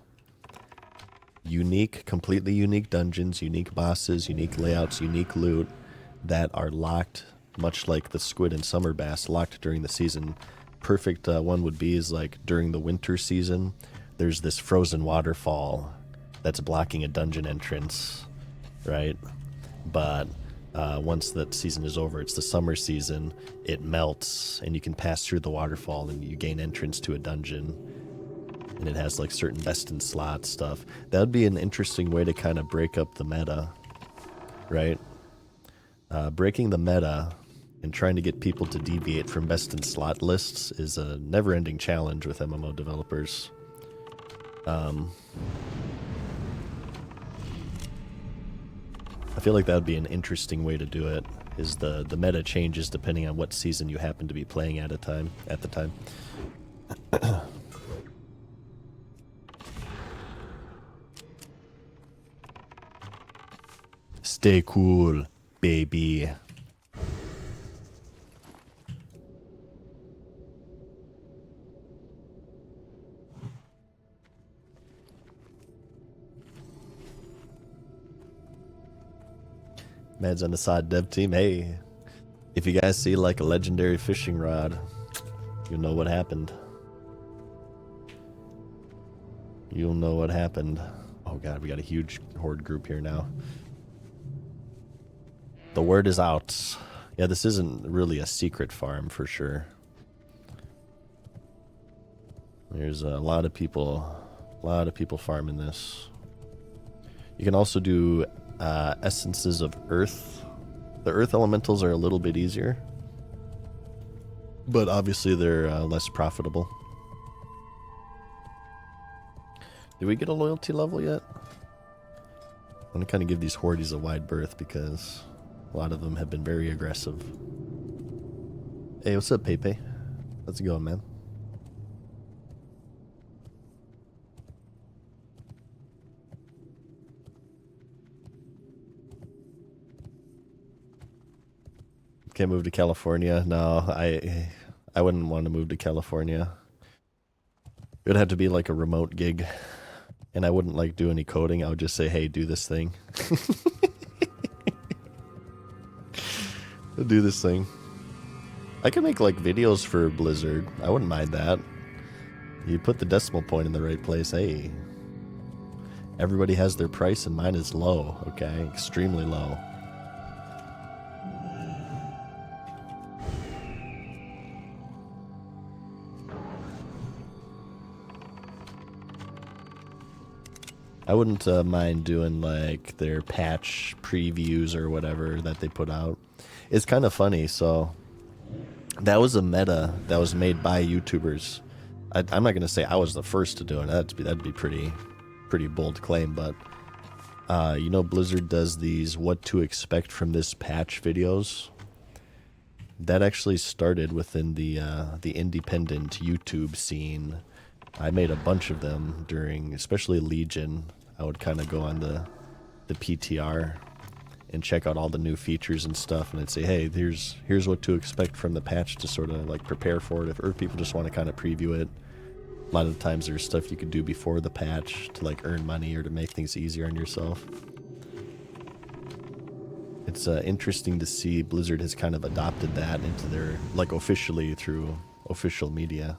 S1: Unique, completely unique dungeons, unique bosses, unique layouts, unique loot that are locked, much like the squid and summer bass, locked during the season. Perfect one would be is like during the winter season, there's this frozen waterfall that's blocking a dungeon entrance, right? But once that season is over, it's the summer season, it melts and you can pass through the waterfall and you gain entrance to a dungeon. And it has like certain best in slot stuff. That would be an interesting way to kind of break up the meta, right? Breaking the meta and trying to get people to deviate from best in slot lists is a never-ending challenge with MMO developers. I feel like that would be an interesting way to do it, is the meta changes depending on what season you happen to be playing at the time. Stay cool, baby. Mad's on the side dev team. Hey, if you guys see like a legendary fishing rod, you'll know what happened. You'll know what happened. Oh god, we got a huge horde group here now. The word is out. Yeah, this isn't really a secret farm for sure. There's a lot of people farming this. You can also do essences of earth. The earth elementals are a little bit easier, but obviously they're less profitable. Did we get a loyalty level yet? I'm gonna kind of give these hordes a wide berth because a lot of them have been very aggressive. Hey, what's up, Pepe? How's it going, man? Can't move to California. No, I wouldn't want to move to California. It would have to be like a remote gig, and I wouldn't like do any coding. I would just say, "Hey, do this thing." Do this thing. I could make like videos for Blizzard. I wouldn't mind that. You put the decimal point in the right place. Hey, everybody has their price, and mine is low. Okay, extremely low. I wouldn't mind doing like their patch previews or whatever that they put out. It's kind of funny. So that was a meta that was made by YouTubers. I'm not gonna say I was the first to do it. That'd be pretty bold claim, but you know, Blizzard does these what to expect from this patch videos. That actually started within the independent YouTube scene. I made a bunch of them during, especially Legion. I would kind of go on the PTR and check out all the new features and stuff, and I'd say, hey, here's what to expect from the patch to sort of like prepare for it. Or people just want to kind of preview it. A lot of the times there's stuff you could do before the patch to like earn money or to make things easier on yourself. It's interesting to see Blizzard has kind of adopted that into their, like, officially through official media.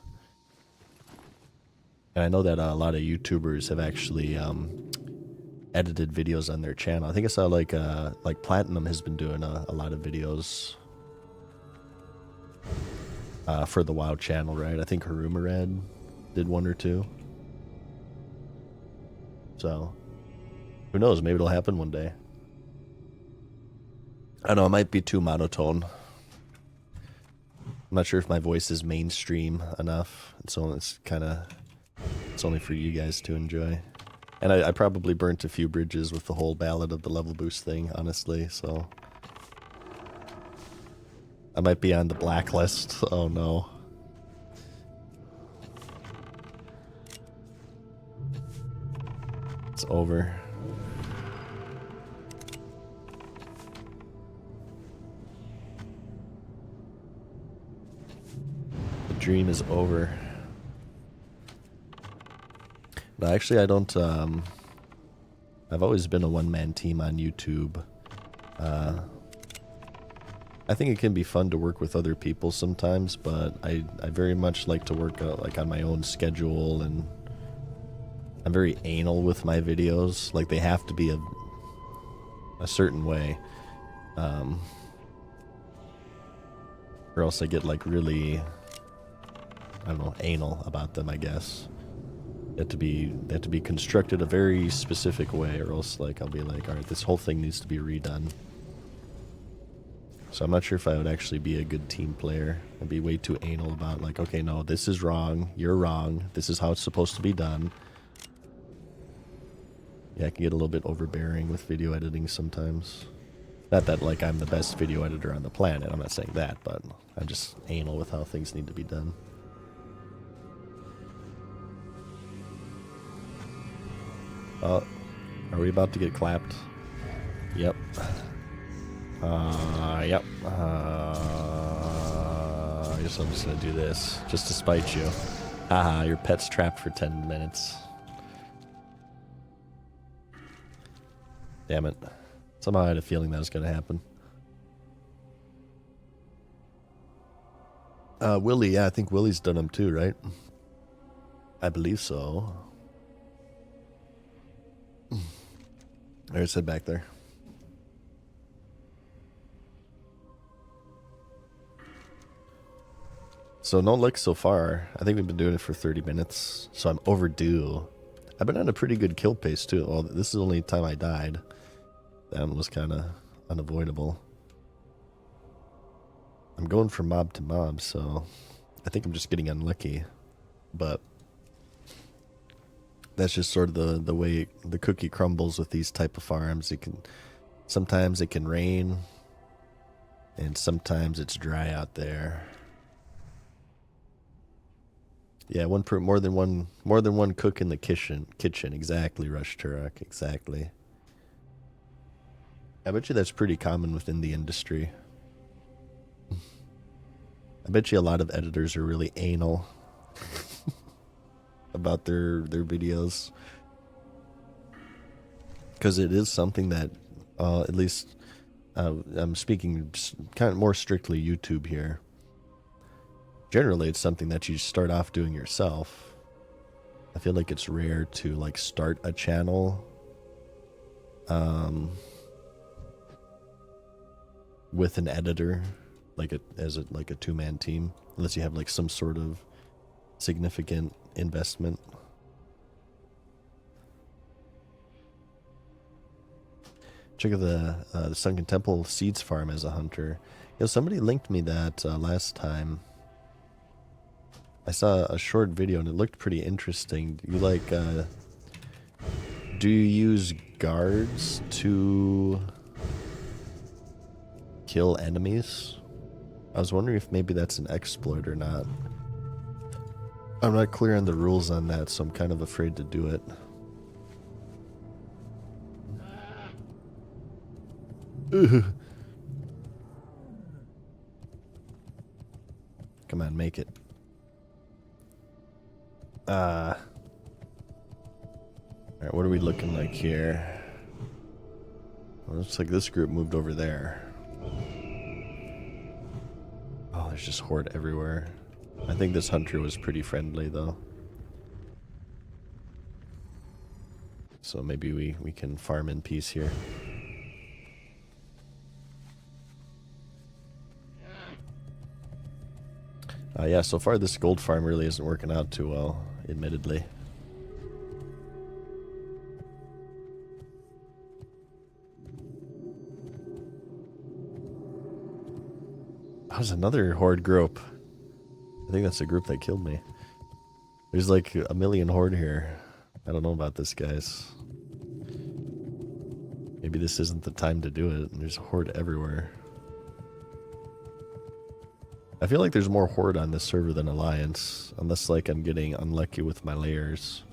S1: And I know that a lot of YouTubers have actually edited videos on their channel. I think I saw like Platinum has been doing a lot of videos for the WoW channel, right? I think Harumarad did one or two. So who knows? Maybe it'll happen one day. I don't know, it might be too monotone. I'm not sure if my voice is mainstream enough. So it's only for you guys to enjoy. And I probably burnt a few bridges with the whole Ballad of the Level Boost thing, honestly, so I might be on the blacklist. Oh no. It's over. The dream is over. No, actually, I don't, I've always been a one-man team on YouTube. I think it can be fun to work with other people sometimes, but I very much like to work like on my own schedule, and I'm very anal with my videos. Like, they have to be a certain way, or else I get like really, I don't know, anal about them, I guess. They have to be constructed a very specific way, or else like I'll be like, all right, this whole thing needs to be redone. So I'm not sure if I would actually be a good team player. I'd be way too anal about like, okay, no, this is wrong, you're wrong, this is how it's supposed to be done. Yeah, I can get a little bit overbearing with video editing sometimes. Not that like I'm the best video editor on the planet, I'm not saying that, but I'm just anal with how things need to be done. Are we about to get clapped? Yep. Yep. I guess I'm just gonna do this, just to spite you. Haha, your pet's trapped for 10 minutes. Damn it. Somehow I had a feeling that was gonna happen. Willie, yeah, I think Willie's done them too, right? I believe so. There's head back there. So no luck so far. I think we've been doing it for 30 minutes, so I'm overdue. I've been on a pretty good kill pace too. Well, this is the only time I died. That one was kind of unavoidable. I'm going from mob to mob, so I think I'm just getting unlucky. But that's just sort of the way the cookie crumbles with these type of farms. Sometimes it can rain, and sometimes it's dry out there. Yeah, more than one cook in the kitchen. Exactly, Rush Turok, exactly. I bet you that's pretty common within the industry. I bet you a lot of editors are really anal about their videos, because it is something that, at least, I'm speaking kind of more strictly YouTube here. Generally, it's something that you start off doing yourself. I feel like it's rare to like start a channel with an editor, like as a two-man team, unless you have like some sort of significant investment. Check out the Sunken Temple Seeds Farm as a hunter. You know, somebody linked me that last time. I saw a short video and it looked pretty interesting. You like, do you use guards to kill enemies? I was wondering if maybe that's an exploit or not. I'm not clear on the rules on that, so I'm kind of afraid to do it. Come on, make it. Alright, what are we looking like here? Well, looks like this group moved over there. Oh, there's just horde everywhere. I think this hunter was pretty friendly, though. So maybe we can farm in peace here. Yeah, so far this gold farm really isn't working out too well, admittedly. That was another horde group. I think that's the group that killed me. There's like a million horde here. I don't know about this, guys. Maybe this isn't the time to do it. There's a horde everywhere. I feel like there's more horde on this server than Alliance, unless like I'm getting unlucky with my layers.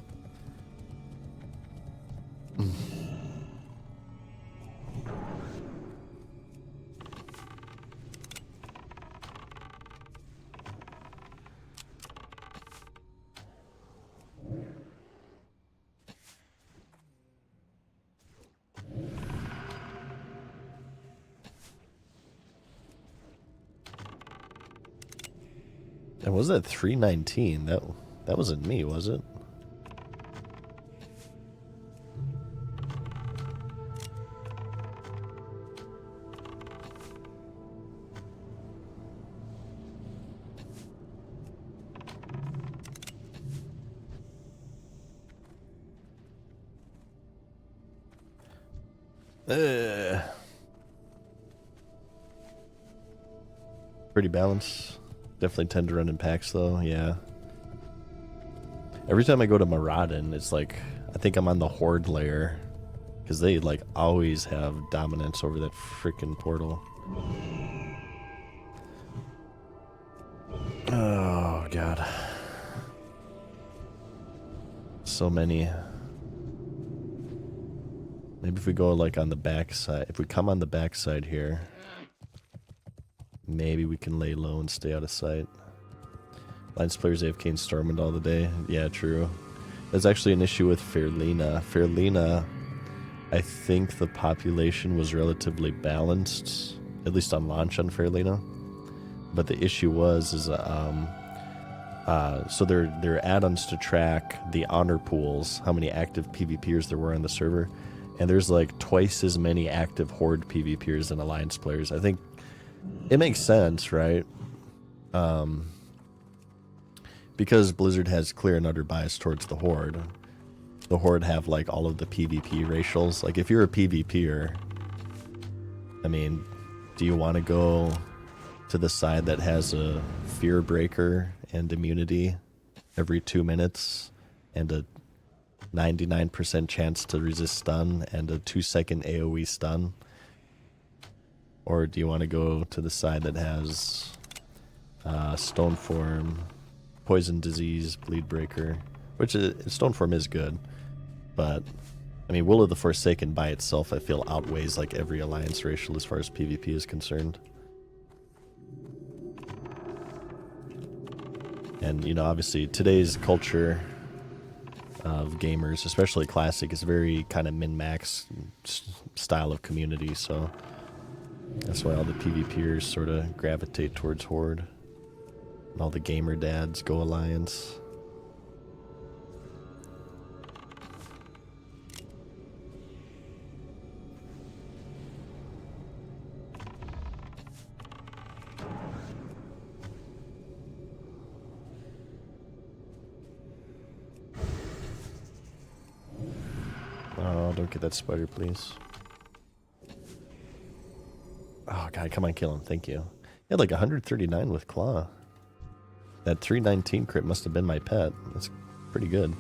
S1: And was that 319? That wasn't me, was it? Pretty balanced. Definitely tend to run in packs though, yeah. Every time I go to Maradin, it's like, I think I'm on the horde layer. Because they like always have dominance over that freaking portal. Oh god. So many. Maybe if we go like on the back side, if we come on the back side here, maybe we can lay low and stay out of sight. Alliance players AFK and Stormwind all the day. Yeah, true. That's actually an issue with Fairlina. Fairlina, I think the population was relatively balanced, at least on launch on Fairlina. But the issue was, so there are add-ons to track the honor pools, how many active PvPers there were on the server. And there's like twice as many active horde PvPers than Alliance players. I think it makes sense, right? Because Blizzard has clear and utter bias towards the horde. The horde have like all of the PvP racials. Like if you're a PvPer, I mean, do you want to go to the side that has a fear breaker and immunity every 2 minutes and a 99% chance to resist stun and a 2-second AoE stun? Or do you want to go to the side that has Stoneform, Poison Disease, Bleed Breaker, which Stoneform is good, but I mean, Will of the Forsaken by itself I feel outweighs like every Alliance racial as far as PvP is concerned. And you know, obviously today's culture of gamers, especially Classic, is very kind of min-max style of community, so that's why all the PvPers sort of gravitate towards Horde. And all the gamer dads go Alliance. Oh, don't get that spider, please. Oh, God, come on, kill him. Thank you. He had like 139 with Claw. That 319 crit must have been my pet. That's pretty good.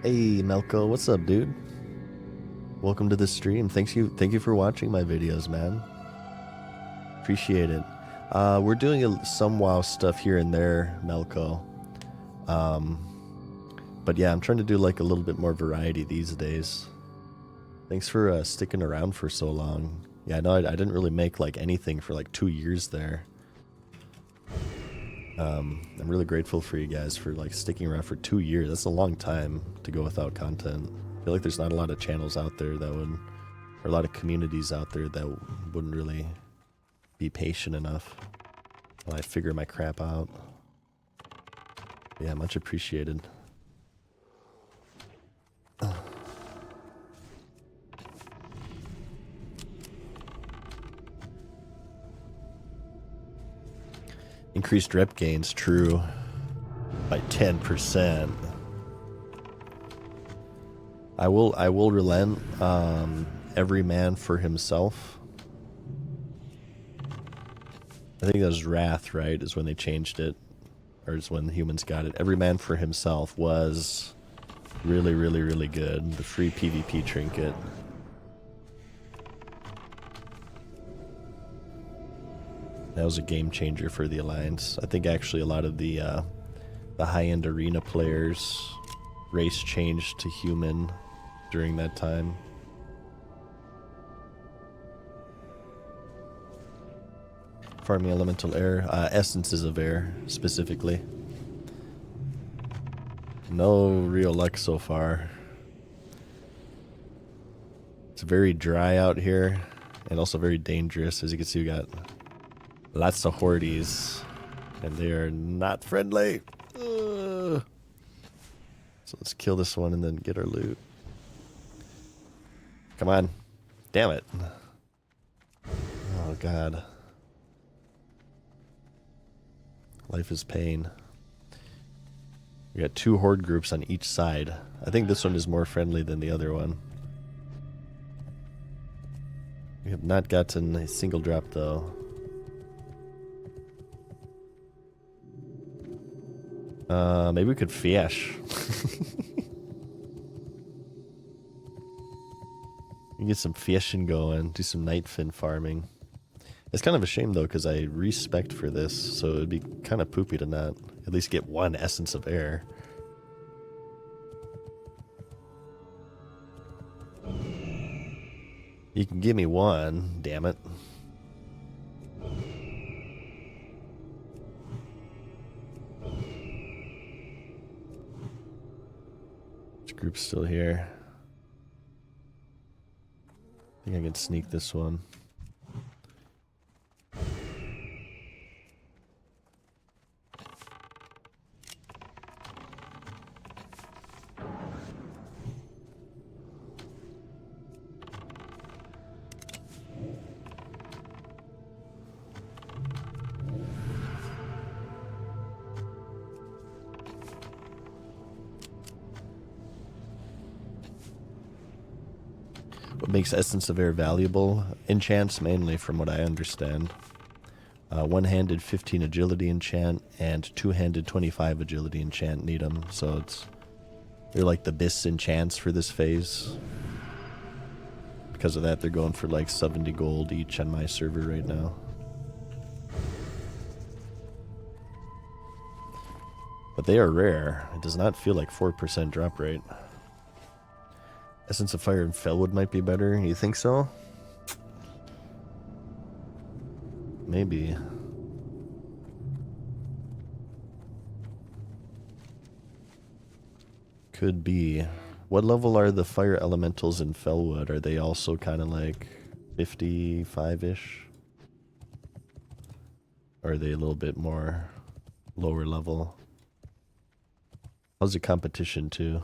S1: Hey, Melko, what's up, dude? Welcome to the stream. Thank you for watching my videos, man. Appreciate it. We're doing some WoW stuff here and there, Melko. But yeah, I'm trying to do like a little bit more variety these days. Thanks for sticking around for so long. Yeah, I know I didn't really make like anything for like 2 years there. I'm really grateful for you guys for like sticking around for 2 years. That's a long time to go without content. I feel like there's not a lot of channels out there that would, or a lot of communities out there that wouldn't really be patient enough while I figure my crap out. Yeah, much appreciated. Increased rep gains, true, by 10%. I will relent. Every man for himself. I think that was Wrath, right? Is when they changed it, or is when the humans got it. Every man for himself was really, really, really good. The free PvP trinket. That was a game changer for the Alliance. I think actually a lot of the high-end arena players race changed to human during that time. Farming elemental air, essences of air specifically. No real luck so far. It's very dry out here and also very dangerous. As you can see, we got lots of hordes, and they are not friendly. So let's kill this one and then get our loot. Come on. Damn it. Oh, God. Life is pain. We got 2 horde groups on each side. I think this one is more friendly than the other one. We have not gotten a single drop, though. Maybe we could fish. We can get some fishing going, do some night fin farming. It's kind of a shame though, because I respect for this, so it'd be kind of poopy to not at least get 1 essence of air. You can give me 1, damn it. This group's still here. I think I can sneak this one. What makes Essence of Air valuable? Enchants mainly, from what I understand. One-handed 15 agility enchant and two-handed 25 agility enchant need them, so they're like the best enchants for this phase. Because of that, they're going for like 70 gold each on my server right now. But they are rare. It does not feel like 4% drop rate. Essence of Fire and Fellwood might be better. You think so? Maybe. Could be. What level are the fire elementals in Fellwood? Are they also kind of like 55-ish? Or are they a little bit more lower level? How's the competition too?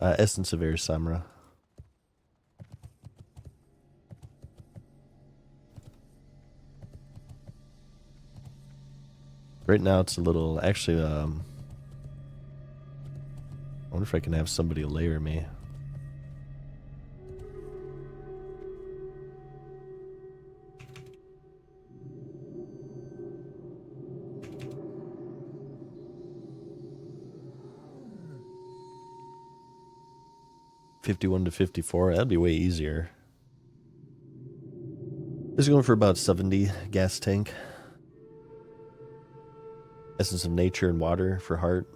S1: Essence of Air Samra. Right now it's a little... Actually, I wonder if I can have somebody layer me. 51 to 54. That'd be way easier. This is going for about 70 gas tank. Essence of Nature and Water for Heart.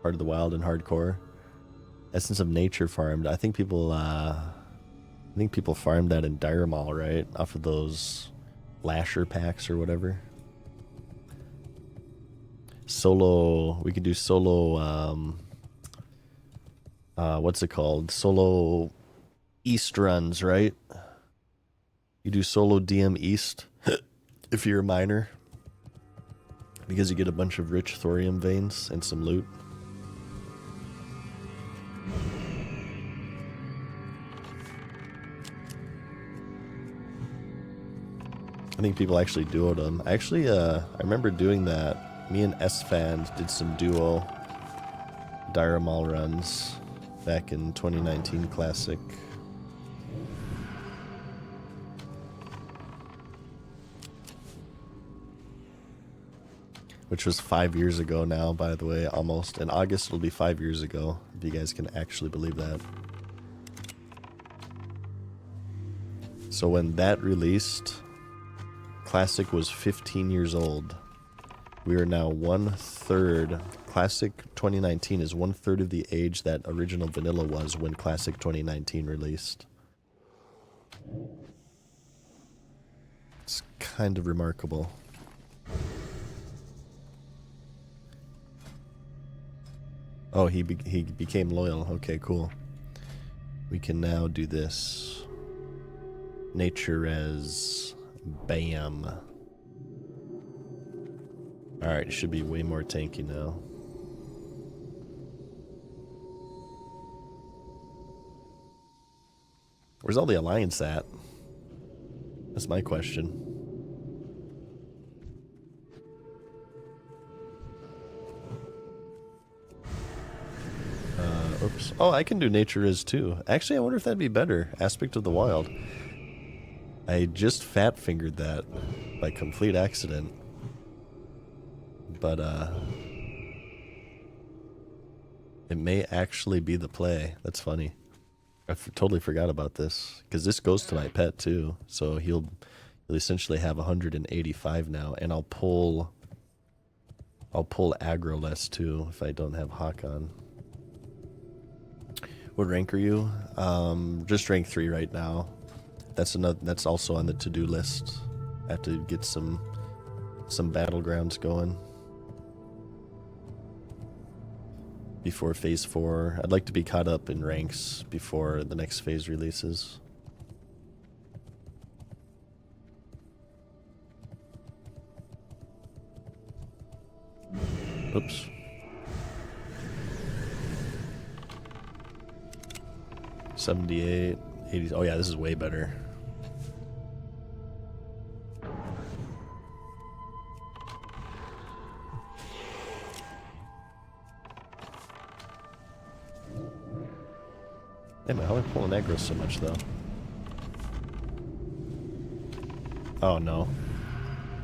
S1: Heart of the Wild and Hardcore. Essence of Nature farmed. I think people farmed that in Dire Maul, right? Off of those Lasher packs or whatever. Solo, we could do solo, what's it called? Solo East runs, right? You do solo DM East if you're a miner. Because you get a bunch of rich thorium veins and some loot. I think people actually duoed them. Actually, I remember doing that. Me and S-Fan did some duo Dire Maul runs back in 2019 Classic. Which was 5 years ago now, by the way, almost. In August, it'll be 5 years ago, if you guys can actually believe that. So when that released, Classic was 15 years old. We are now 1/3. Classic 2019 is 1/3 of the age that original Vanilla was when Classic 2019 released. It's kind of remarkable. Oh, he became loyal. Okay, cool. We can now do this. Nature as bam. Alright, should be way more tanky now. Where's all the alliance at? That's my question. Oops. Oh, I can do nature as too. Actually, I wonder if that'd be better. Aspect of the Wild. I just fat fingered that by complete accident. But it may actually be the play. That's funny. I totally forgot about this because this goes to my pet too. So he'll essentially have 185 now, and I'll pull aggro less too if I don't have Hawk on. What rank are you? Just rank 3 right now. That's also on the to-do list. I have to get some battlegrounds going before phase 4. I'd like to be caught up in ranks before the next phase releases. Oops. $78, $80. Oh yeah, this is way better. Damn it, how am I pulling aggro so much though? Oh no.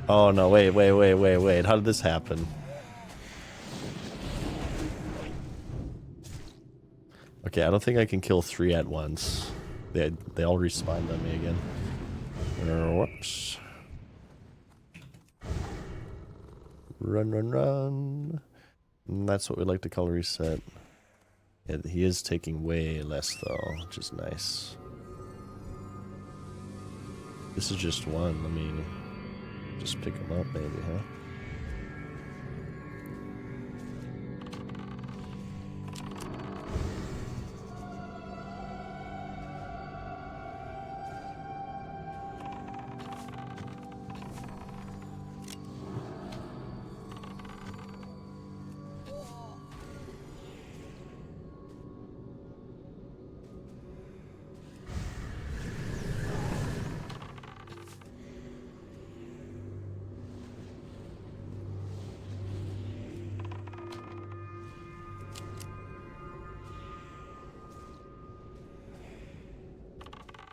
S1: Oh no, wait. How did this happen? Okay, I don't think I can kill 3 at once. They all respawned on me again. Whoops. Run. And that's what we like to call a reset. Yeah, he is taking way less though, which is nice. This is just one. Let me just pick him up maybe, huh?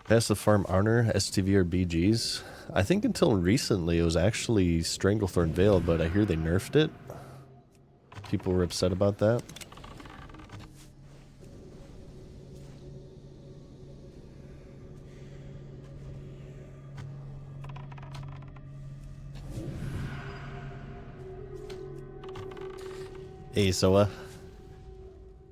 S1: Passive farm Arnor, STV, or BGs? I think until recently it was actually Stranglethorn Veil, but I hear they nerfed it. People were upset about that. ASOA.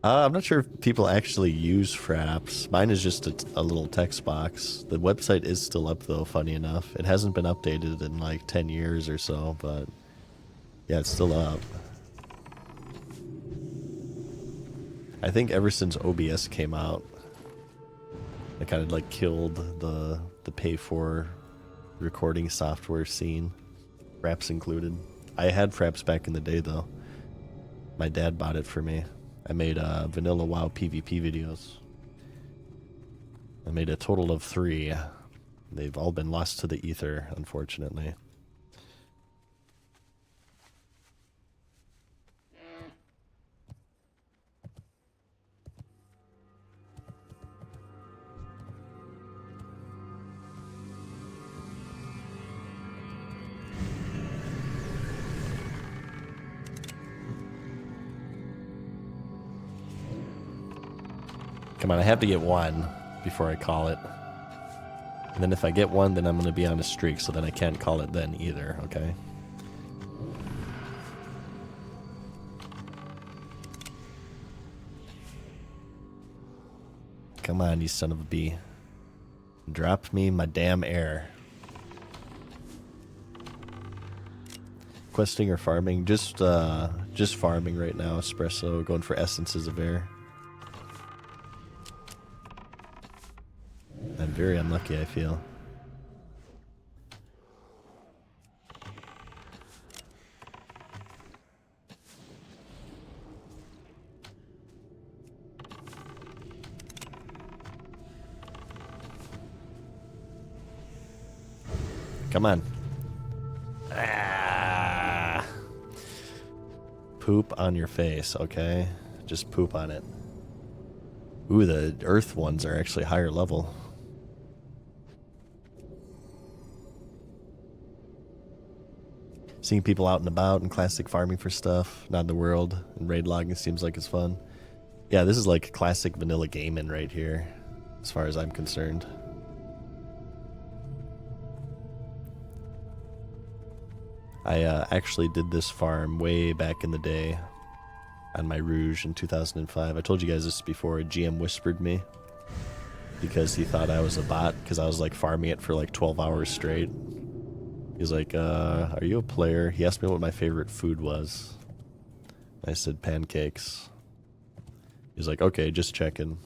S1: I'm not sure if people actually use Fraps. Mine is just a little text box. The website is still up though, funny enough. It hasn't been updated in like 10 years or so, but yeah, it's still up. I think ever since OBS came out, it kind of like killed the pay for recording software scene, Fraps included. I had Fraps back in the day though. My dad bought it for me. I made vanilla WoW PvP videos. I made a total of 3. They've all been lost to the ether, unfortunately. Come on, I have to get 1 before I call it. And then if I get 1, then I'm going to be on a streak, so then I can't call it then either, okay? Come on, you son of a bee. Drop me my damn air. Questing or farming? Just farming right now, espresso, going for essences of air. I'm very unlucky, I feel. Come on. Ah. Poop on your face, okay? Just poop on it. Ooh, the earth ones are actually higher level. Seeing people out and about and classic farming for stuff, not in the world, and raid logging seems like it's fun. Yeah, this is like classic vanilla gaming right here, as far as I'm concerned. I actually did this farm way back in the day on my Rouge in 2005. I told you guys this before. A GM whispered me because he thought I was a bot because I was like farming it for like 12 hours straight. He's like, are you a player? He asked me what my favorite food was. I said pancakes. He's like, okay, just checking.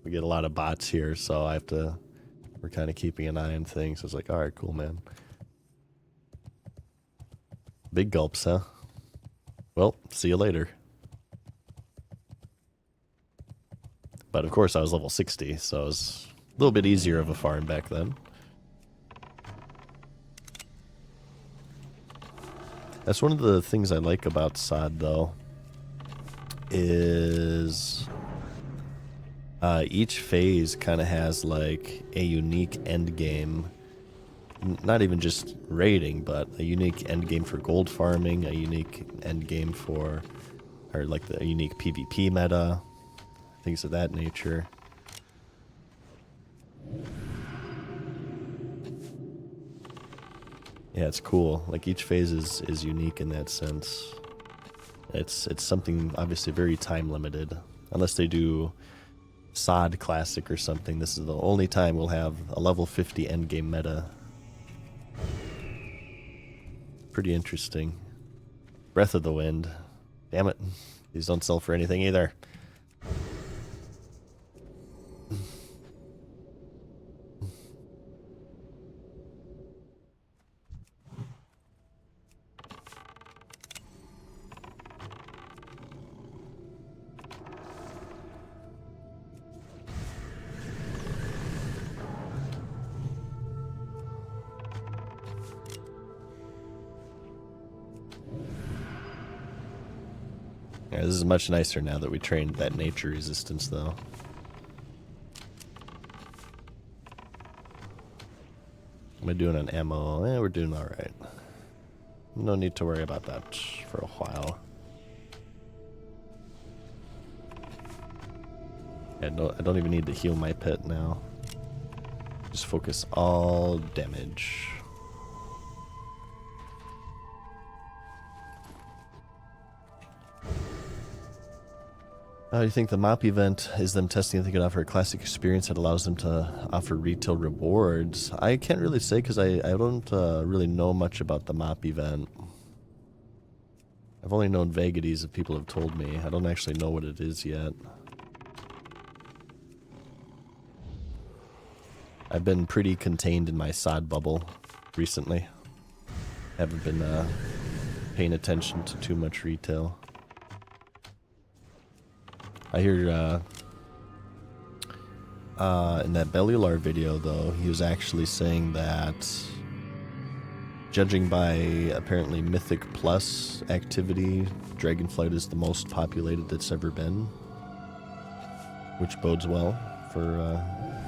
S1: We get a lot of bots here, so we're kind of keeping an eye on things. I was like, all right, cool, man. Big gulps, huh? Well, see you later. But of course I was level 60, so it was a little bit easier of a farm back then. That's one of the things I like about SOD, though, is each phase kind of has like a unique end game. Not even just raiding, but a unique end game for gold farming, a unique end game for, or like the unique PvP meta, things of that nature. Yeah, it's cool. Like each phase is unique in that sense. It's something obviously very time limited. Unless they do SOD Classic or something, this is the only time we'll have a level 50 endgame meta. Pretty interesting. Breath of the Wind. Damn it. These don't sell for anything either. Yeah, this is much nicer now that we trained that nature resistance, though. Am I doing an ammo? We're doing alright. No need to worry about that for a while. Yeah, I don't even need to heal my pet now. Just focus all damage. You think the mop event is them testing if they can offer a classic experience that allows them to offer retail rewards? I can't really say because I don't really know much about the mop event. I've only known vagaries if people have told me. I don't actually know what it is yet. I've been pretty contained in my sod bubble recently. Haven't been paying attention to too much retail. I hear in that Bellular video, though, he was actually saying that judging by apparently Mythic Plus activity, Dragonflight is the most populated it's ever been, which bodes well for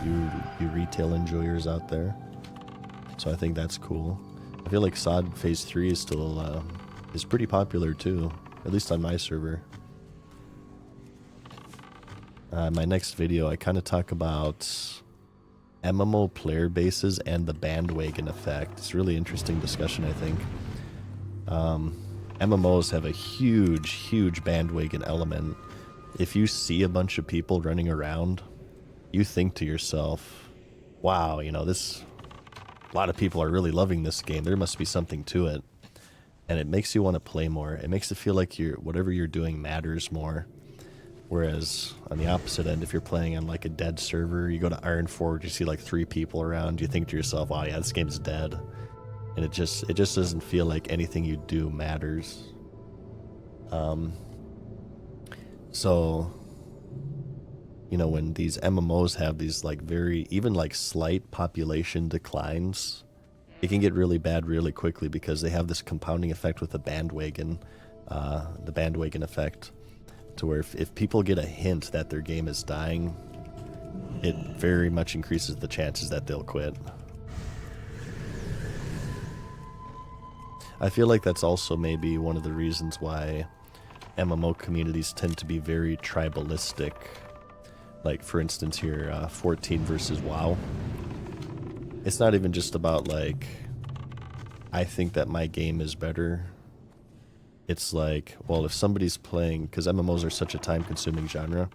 S1: you retail enjoyers out there. So I think that's cool. I feel like SOD Phase 3 is still is pretty popular too, at least on my server. My next video, I kind of talk about MMO player bases and the bandwagon effect. It's a really interesting discussion, I think. MMOs have a huge bandwagon element. If you see a bunch of people running around, you think to yourself, wow, you know, a lot of people are really loving this game. There must be something to it. And it makes you want to play more. It makes it feel like whatever you're doing matters more. Whereas on the opposite end, if you're playing on like a dead server, you go to Iron Forge, you see like 3 people around, you think to yourself, oh yeah, this game's dead. And it just doesn't feel like anything you do matters. So, you know, when these MMOs have these like even like slight population declines, it can get really bad really quickly because they have this compounding effect with the bandwagon effect. To where if people get a hint that their game is dying, it very much increases the chances that they'll quit. I feel like that's also maybe one of the reasons why MMO communities tend to be very tribalistic. Like, for instance here, 14 versus WoW. It's not even just about, like, I think that my game is better. It's like, well, if somebody's playing, because MMOs are such a time-consuming genre,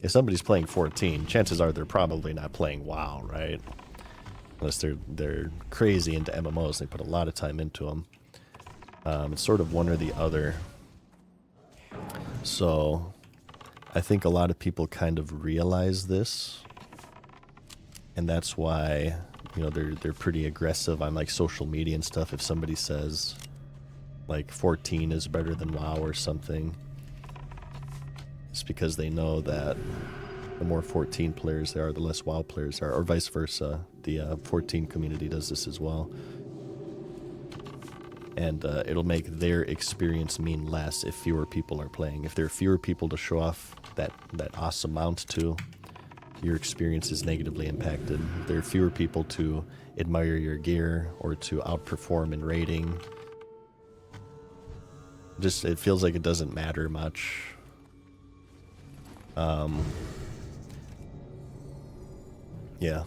S1: if somebody's playing 14, chances are they're probably not playing WoW, right? Unless they're crazy into MMOs, they put a lot of time into them. It's sort of one or the other. So, I think a lot of people kind of realize this, and that's why, you know, they're pretty aggressive on like social media and stuff. If somebody says like 14 is better than WoW or something, it's because they know that the more 14 players there are, the less WoW players there are, or vice versa. The 14 community does this as well. And it'll make their experience mean less if fewer people are playing. If there are fewer people to show off that awesome mount to, your experience is negatively impacted. If there are fewer people to admire your gear or to outperform in rating, just it feels like it doesn't matter much. Yeah.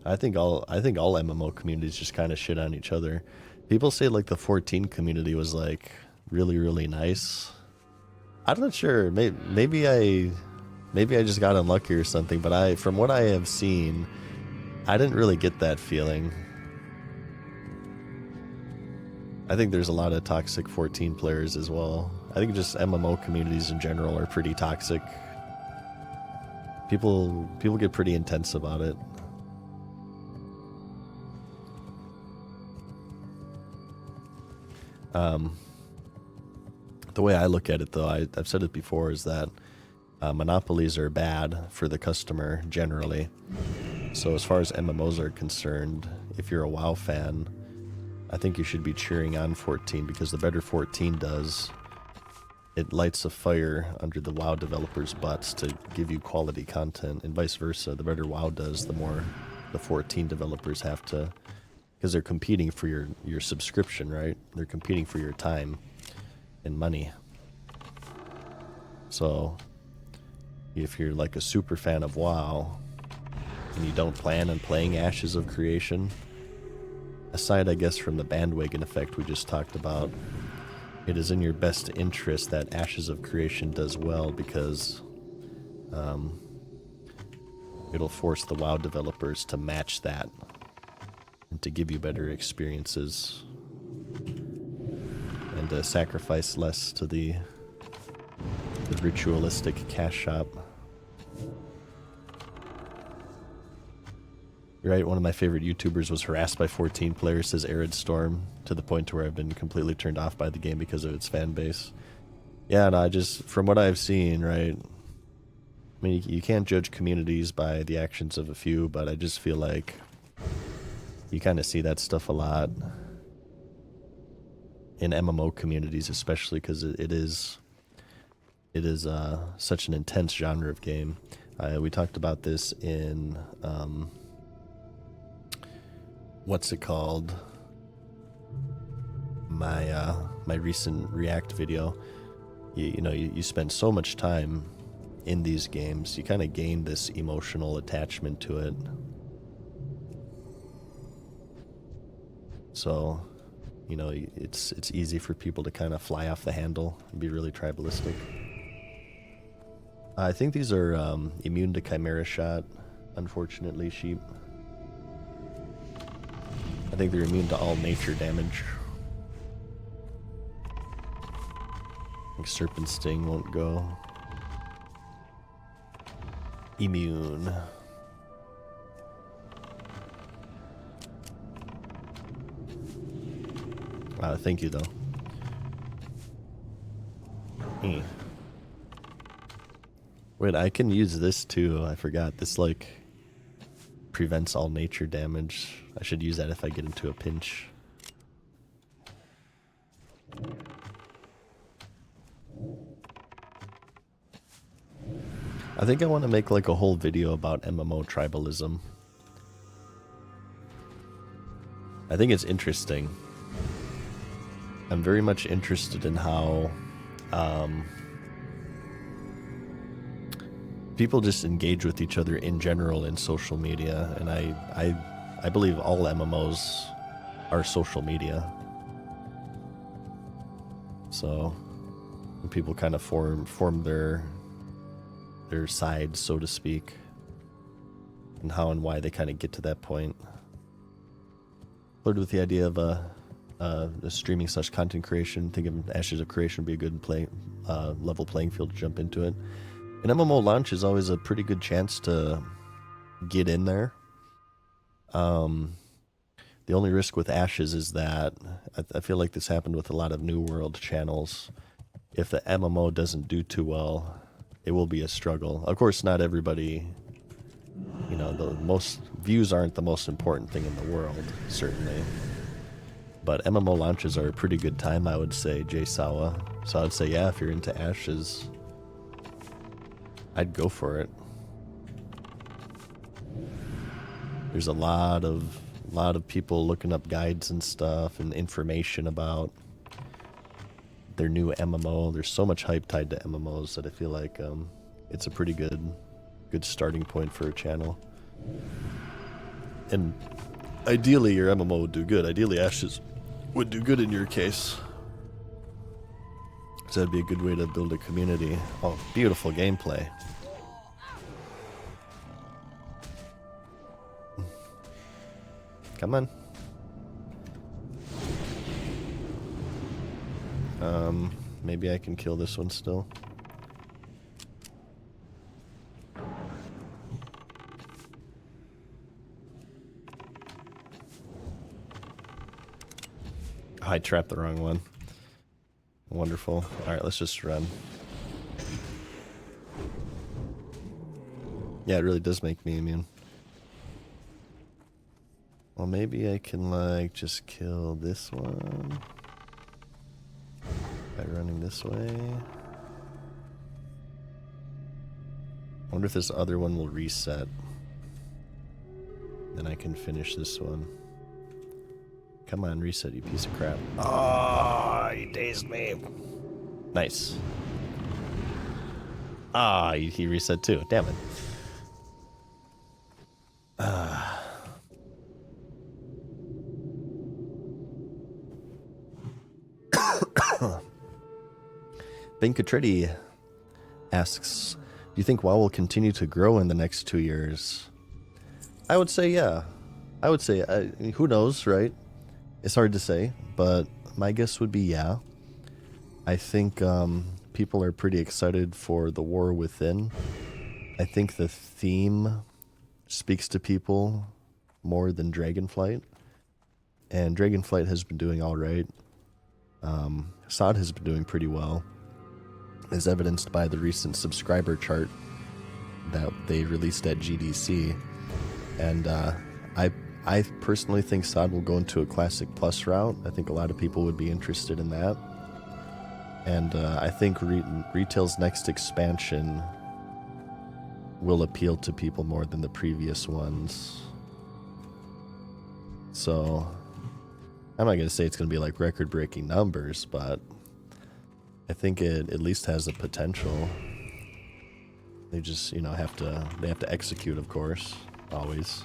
S1: I think all MMO communities just kind of shit on each other. People say like the 14 community was like really nice. I'm not sure. Maybe I just got unlucky or something. But from what I have seen, I didn't really get that feeling. I think there's a lot of toxic 14 players as well. I think just MMO communities in general are pretty toxic. People get pretty intense about it. The way I look at it, though, I've said it before, is that monopolies are bad for the customer generally. So as far as MMOs are concerned, if you're a WoW fan, I think you should be cheering on 14, because the better 14 does, it lights a fire under the WoW developers' butts to give you quality content, and vice versa. The better WoW does, the more the 14 developers have to, because they're competing for your subscription, right? They're competing for your time and money. So if you're like a super fan of WoW, and you don't plan on playing Ashes of Creation, aside, I guess, from the bandwagon effect we just talked about, it is in your best interest that Ashes of Creation does well, because it'll force the WoW developers to match that and to give you better experiences and to sacrifice less to the ritualistic cash shop. You're right, one of my favorite YouTubers was harassed by 14 players, says Arid Storm, to the point to where I've been completely turned off by the game because of its fan base. Yeah, and I just, from what I've seen, right, I mean, you can't judge communities by the actions of a few, but I just feel like you kind of see that stuff a lot in MMO communities, especially because it is such an intense genre of game. We talked about this in what's it called? My recent React video. You spend so much time in these games, you kind of gain this emotional attachment to it. So, it's easy for people to kind of fly off the handle and be really tribalistic. I think these are immune to Chimera Shot, unfortunately, sheep. I think they're immune to all nature damage. I think Serpent Sting won't go. Immune. Thank you, though. Wait, I can use this too. I forgot. This, like, prevents all nature damage. I should use that if I get into a pinch. I think I want to make, like, a whole video about MMO tribalism. I think it's interesting. I'm very much interested in how people just engage with each other in general in social media, and I believe all MMOs are social media. So when people kind of form their sides, so to speak, and how and why they kind of get to that point. Flirted with the idea of a streaming / content creation. Think of Ashes of Creation would be a good level playing field to jump into it. An MMO launch is always a pretty good chance to get in there. The only risk with Ashes is that I feel like this happened with a lot of New World channels. If the MMO doesn't do too well, it will be a struggle. Of course, not everybody, the most views aren't the most important thing in the world, certainly. But MMO launches are a pretty good time, I would say, Jay Sawa. So I would say, yeah, if you're into Ashes, I'd go for it. There's a lot of people looking up guides and stuff and information about their new MMO. There's so much hype tied to MMOs that I feel like it's a pretty good starting point for a channel. And ideally, your MMO would do good. Ideally, Ashes would do good in your case. So that'd be a good way to build a community. Oh, beautiful gameplay. Come on. Maybe I can kill this one still. Oh, I trapped the wrong one. Wonderful. Alright, let's just run. Yeah, it really does make me immune. Well, maybe I can, like, just kill this one by running this way. I wonder if this other one will reset. Then I can finish this one. Come on, reset, you piece of crap. Oh, you dazed me. Nice. Ah, he reset too. Damn it. Ben Catretti asks, do you think WoW will continue to grow in the next 2 years? I would say yeah. I would say, who knows, right? It's hard to say, but my guess would be yeah. I think people are pretty excited for the war within. I think the theme speaks to people more than Dragonflight. And Dragonflight has been doing all right. Sod has been doing pretty well, as evidenced by the recent subscriber chart that they released at GDC. And I personally think Sod will go into a Classic Plus route. I think a lot of people would be interested in that. And I think Retail's next expansion will appeal to people more than the previous ones. So I'm not going to say it's going to be like record-breaking numbers, but I think it at least has a potential. They just, you know, have to execute, of course, always.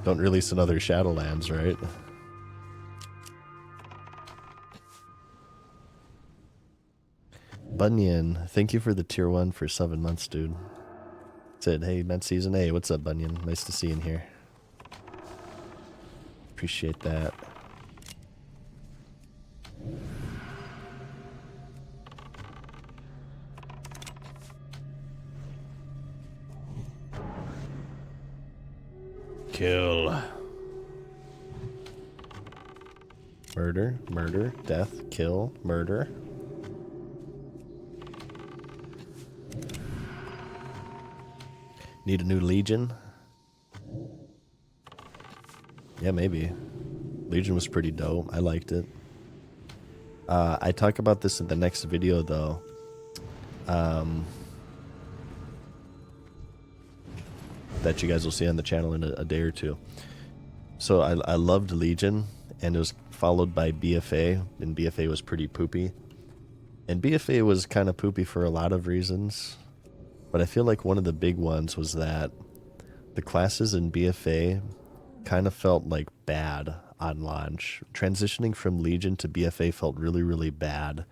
S1: Don't release another Shadowlands, right? Bunyan, thank you for the tier 1 for 7 months, dude. Said, hey, MadSeason, hey, what's up, Bunyan? Nice to see you in here. Appreciate that. Kill. Murder, murder, death, kill, murder. Need a new Legion? Yeah, maybe. Legion was pretty dope. I liked it. I talk about this in the next video, though. That you guys will see on the channel in a day or two. So I loved Legion, and it was followed by BFA, and BFA was pretty poopy. And BFA was kind of poopy for a lot of reasons, but I feel like one of the big ones was that the classes in BFA kind of felt like bad on launch. Transitioning from Legion to BFA felt really, really bad.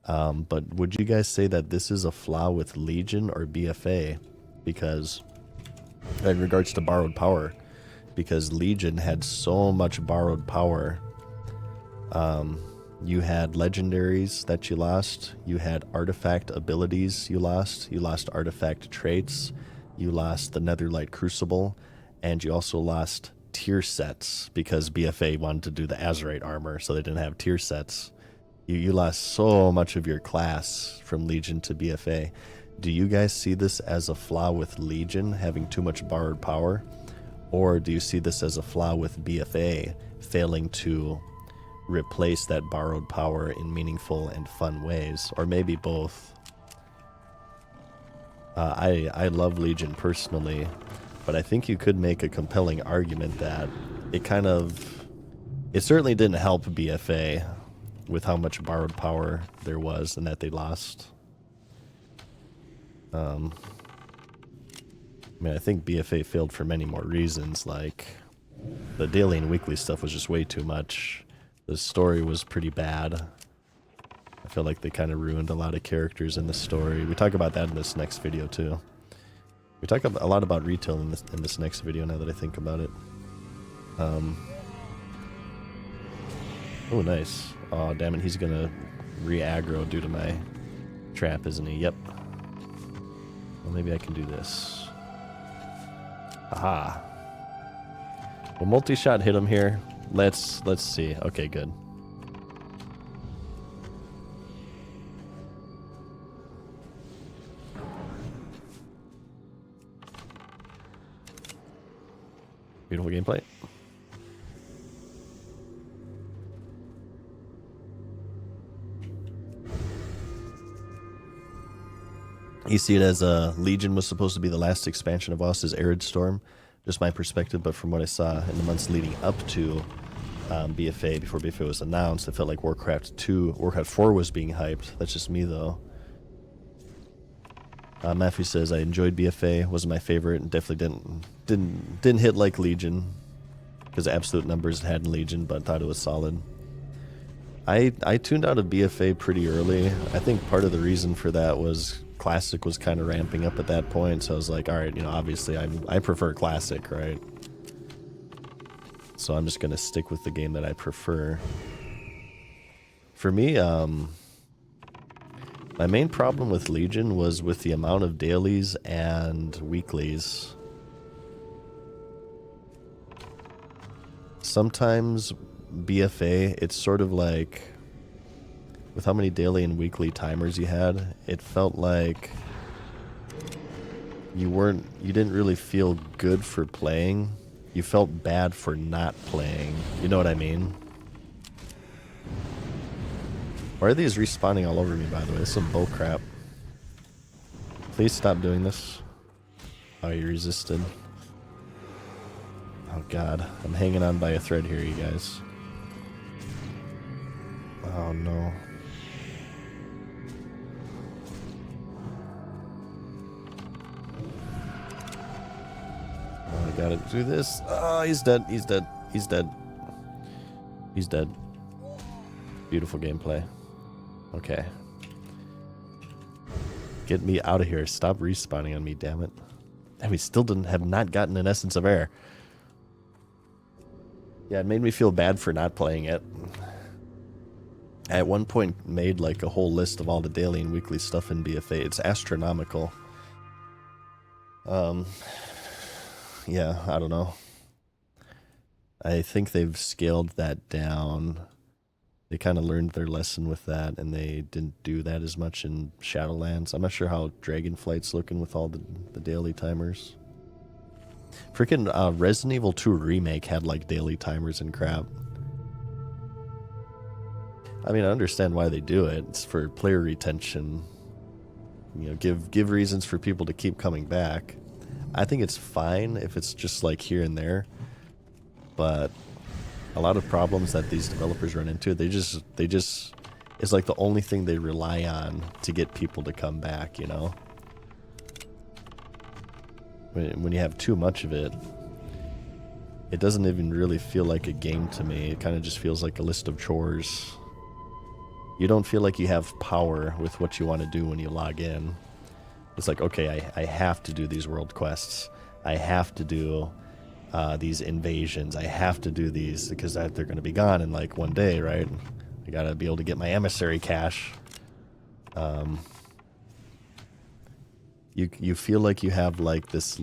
S1: But would you guys say that this is a flaw with Legion or BFA? Because in regards to borrowed power, because Legion had so much borrowed power. You had legendaries that you lost, you had artifact abilities you lost artifact traits, you lost the Netherlight Crucible, and you also lost tier sets because BFA wanted to do the Azerite armor, so they didn't have tier sets. You lost so much of your class from Legion to BFA. Do you guys see this as a flaw with Legion having too much borrowed power? Or do you see this as a flaw with BFA failing to replace that borrowed power in meaningful and fun ways? Or maybe both. I love Legion personally, but I think you could make a compelling argument that it certainly didn't help BFA with how much borrowed power there was and that they lost. I mean, I think BFA failed for many more reasons, like the daily and weekly stuff was just way too much. The story was pretty bad. I feel like they kind of ruined a lot of characters in the story. We talk about that in this next video, too. We talk a lot about retail in this next video, now that I think about it. Oh, nice. Oh, damn it, he's gonna re-aggro due to my trap, isn't he? Yep. Well, maybe I can do this. Aha. Will multi-shot hit him here? Let's see. Okay, good. Beautiful gameplay. You see it as Legion was supposed to be the last expansion of Os's Arid Storm. Just my perspective, but from what I saw in the months leading up to BFA, before BFA was announced, it felt like Warcraft 4 was being hyped. That's just me, though. Matthew says, I enjoyed BFA, wasn't my favorite, and definitely didn't hit like Legion, because absolute numbers it had in Legion, but thought it was solid. I tuned out of BFA pretty early. I think part of the reason for that was Classic was kind of ramping up at that point, so I was like, all right, you know, obviously I prefer Classic, right? So I'm just gonna stick with the game that I prefer. For me, my main problem with Legion was with the amount of dailies and weeklies. Sometimes BFA, it's sort of like, with how many daily and weekly timers you had, it felt like you didn't really feel good for playing. You felt bad for not playing. You know what I mean? Why are these respawning all over me, by the way? This is some bull crap. Please stop doing this. Oh, you resisted. Oh god, I'm hanging on by a thread here, you guys. Oh no. Oh, I gotta do this. Oh, he's dead, he's dead, he's dead. He's dead. Beautiful gameplay. Okay. Get me out of here. Stop respawning on me, damn it. And we still have not gotten an Essence of Air. Yeah, it made me feel bad for not playing it. I at one point made like a whole list of all the daily and weekly stuff in BFA. It's astronomical. Yeah, I don't know. I think they've scaled that down. They kind of learned their lesson with that, and they didn't do that as much in Shadowlands. I'm not sure how Dragonflight's looking with all the daily timers. Freaking Resident Evil 2 Remake had like daily timers and crap. I mean, I understand why they do it. It's for player retention. You know, give reasons for people to keep coming back. I think it's fine if it's just like here and there. But a lot of problems that these developers run into, they just it's like the only thing they rely on to get people to come back, you know? When you have too much of it, it doesn't even really feel like a game to me. It kind of just feels like a list of chores. You don't feel like you have power with what you want to do when you log in. It's like, okay, I have to do these world quests. I have to do these invasions. I have to do these because they're going to be gone in like one day, right? I got to be able to get my emissary cash. You feel like you have like this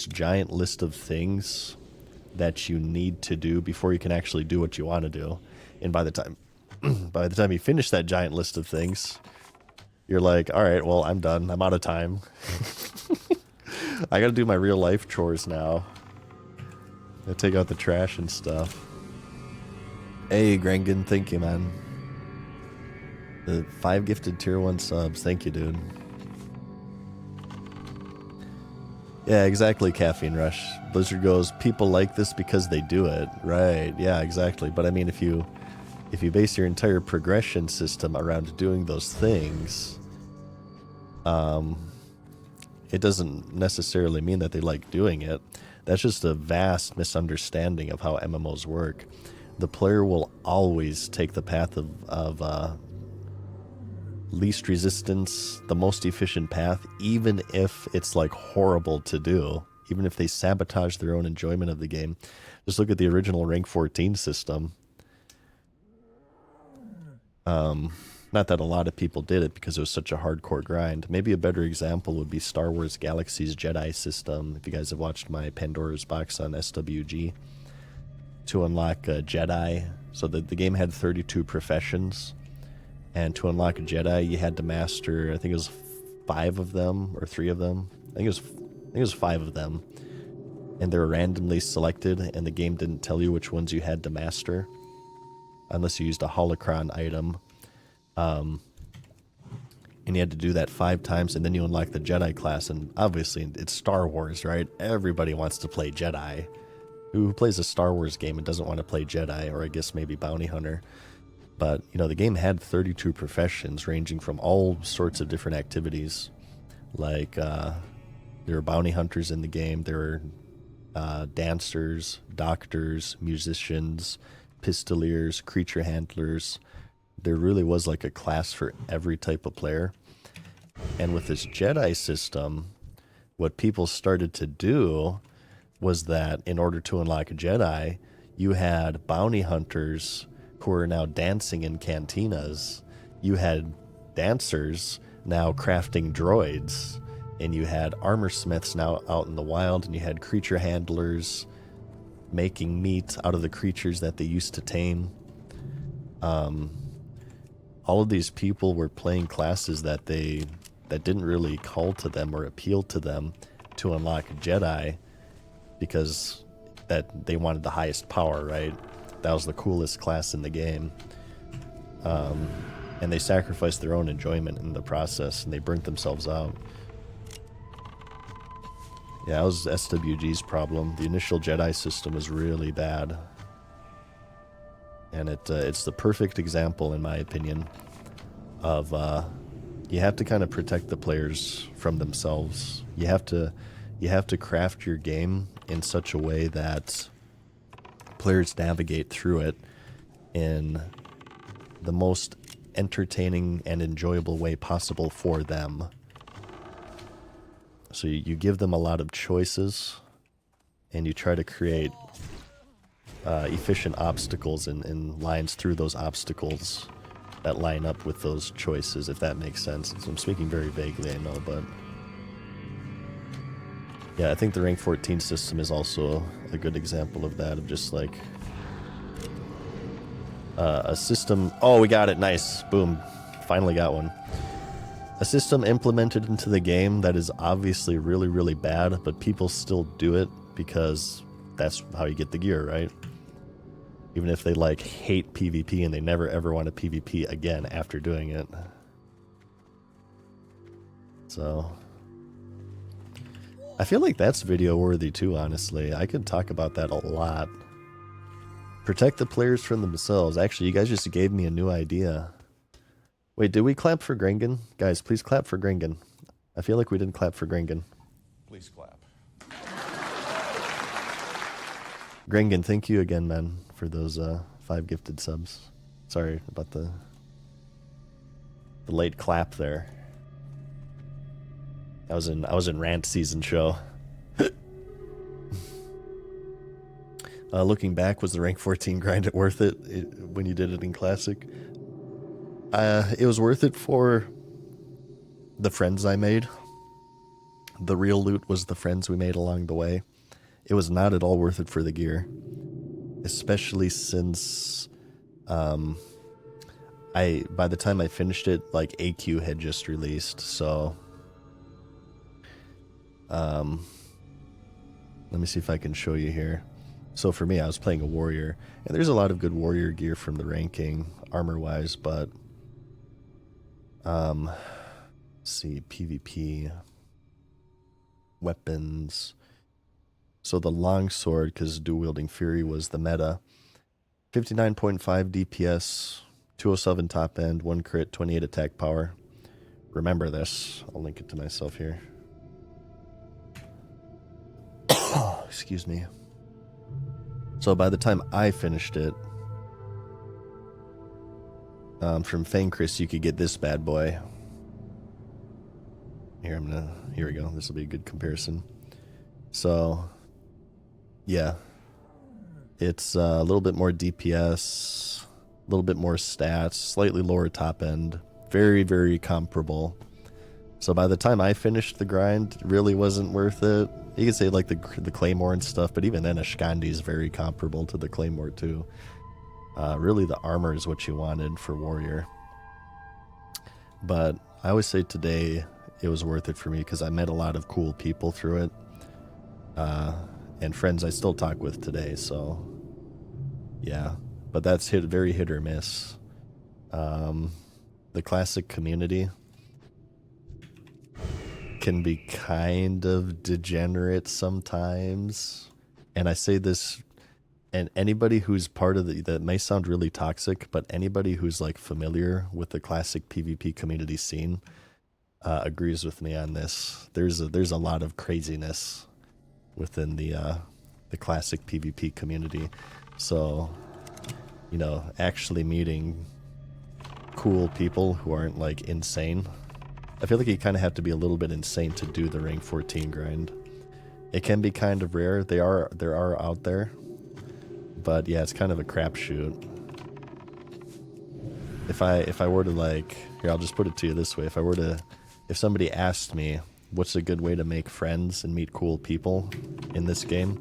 S1: giant list of things that you need to do before you can actually do what you want to do. And by the time you finish that giant list of things, you're like, all right, well, I'm done. I'm out of time. I got to do my real life chores now. I take out the trash and stuff. Hey, Grengan, thank you, man. The 5 gifted tier 1 subs. Thank you, dude. Yeah, exactly, Caffeine Rush. Blizzard goes, people like this because they do it. Right, yeah, exactly. But I mean, if you base your entire progression system around doing those things, it doesn't necessarily mean that they like doing it. That's just a vast misunderstanding of how MMOs work. The player will always take the path of least resistance, the most efficient path, even if it's like horrible to do, even if they sabotage their own enjoyment of the game. Just look at the original rank 14 system. Not that a lot of people did it because it was such a hardcore grind. Maybe a better example would be Star Wars Galaxies Jedi system. If you guys have watched my Pandora's Box on SWG, to unlock a Jedi, so the game had 32 professions, and to unlock a Jedi, you had to master, I think it was 5 of them or 3 of them. I think it was 5 of them, and they were randomly selected, and the game didn't tell you which ones you had to master unless you used a holocron item. And you had to do that 5 times, and then you unlock the Jedi class. And obviously, it's Star Wars, right? Everybody wants to play Jedi. Who plays a Star Wars game and doesn't want to play Jedi, or I guess maybe Bounty Hunter? But, you know, the game had 32 professions ranging from all sorts of different activities. Like, there were bounty hunters in the game. There were dancers, doctors, musicians, pistoliers, creature handlers, there really was like a class for every type of player. And with this Jedi system, what people started to do was that in order to unlock a Jedi, you had bounty hunters who are now dancing in cantinas. You had dancers now crafting droids. And you had armor smiths now out in the wild. And you had creature handlers making meat out of the creatures that they used to tame. All of these people were playing classes that didn't really call to them or appeal to them to unlock Jedi, because that they wanted the highest power, right? That was the coolest class in the game. And they sacrificed their own enjoyment in the process, and they burnt themselves out. Yeah, that was SWG's problem. The initial Jedi system was really bad. And it's the perfect example, in my opinion, of you have to kind of protect the players from themselves. You have to craft your game in such a way that players navigate through it in the most entertaining and enjoyable way possible for them. So you give them a lot of choices, and you try to create efficient obstacles and lines through those obstacles that line up with those choices, if that makes sense. So I'm speaking very vaguely, I know, but yeah, I think the rank 14 system is also a good example of that, of just like a system. Oh, we got it. Nice. Boom. Finally got one. A system implemented into the game that is obviously really, really bad, but people still do it because that's how you get the gear, right? Even if they like hate PvP and they never ever want to PvP again after doing it. So I feel like that's video worthy too, honestly. I could talk about that a lot. Protect the players from themselves. Actually, you guys just gave me a new idea. Wait, did we clap for Grengan? Guys, please clap for Grengan. I feel like we didn't clap for Grengan.
S3: Please clap.
S1: Grengan, thank you again, man, for those 5 gifted subs. Sorry about the late clap there. I was in Rant Season Show. Looking back, was the rank 14 grind worth it when you did it in Classic? It was worth it for the friends I made. The real loot was the friends we made along the way. It was not at all worth it for the gear. Especially since by the time I finished it, like AQ had just released, so let me see if I can show you here. So for me, I was playing a warrior, and there's a lot of good warrior gear from the ranking, armor-wise, but let's see, PvP, weapons. So the longsword, because dual-wielding fury was the meta, 59.5 DPS, 207 top end, 1 crit, 28 attack power. Remember this. I'll link it to myself here. Excuse me. So by the time I finished it, from Fangchris, you could get this bad boy. Here we go. This will be a good comparison. So, yeah, it's a little bit more DPS, a little bit more stats, slightly lower top end, very, very comparable. So by the time I finished the grind, it really wasn't worth it. You could say like the Claymore and stuff, but even then Ashkandi is very comparable to the Claymore too. Really the armor is what you wanted for Warrior. But I always say today it was worth it for me because I met a lot of cool people through it. And friends I still talk with today, so yeah. But that's very hit or miss. The Classic community can be kind of degenerate sometimes. And I say this, and anybody who's part of that may sound really toxic, but anybody who's like familiar with the Classic PvP community scene agrees with me on this. There's a lot of craziness within the Classic PvP community. So, you know, actually meeting cool people who aren't like insane. I feel like you kind of have to be a little bit insane to do the rank 14 grind. It can be kind of rare. There are out there, but yeah, it's kind of a crapshoot. If I were to like, here, I'll just put it to you this way: if somebody asked me what's a good way to make friends and meet cool people in this game,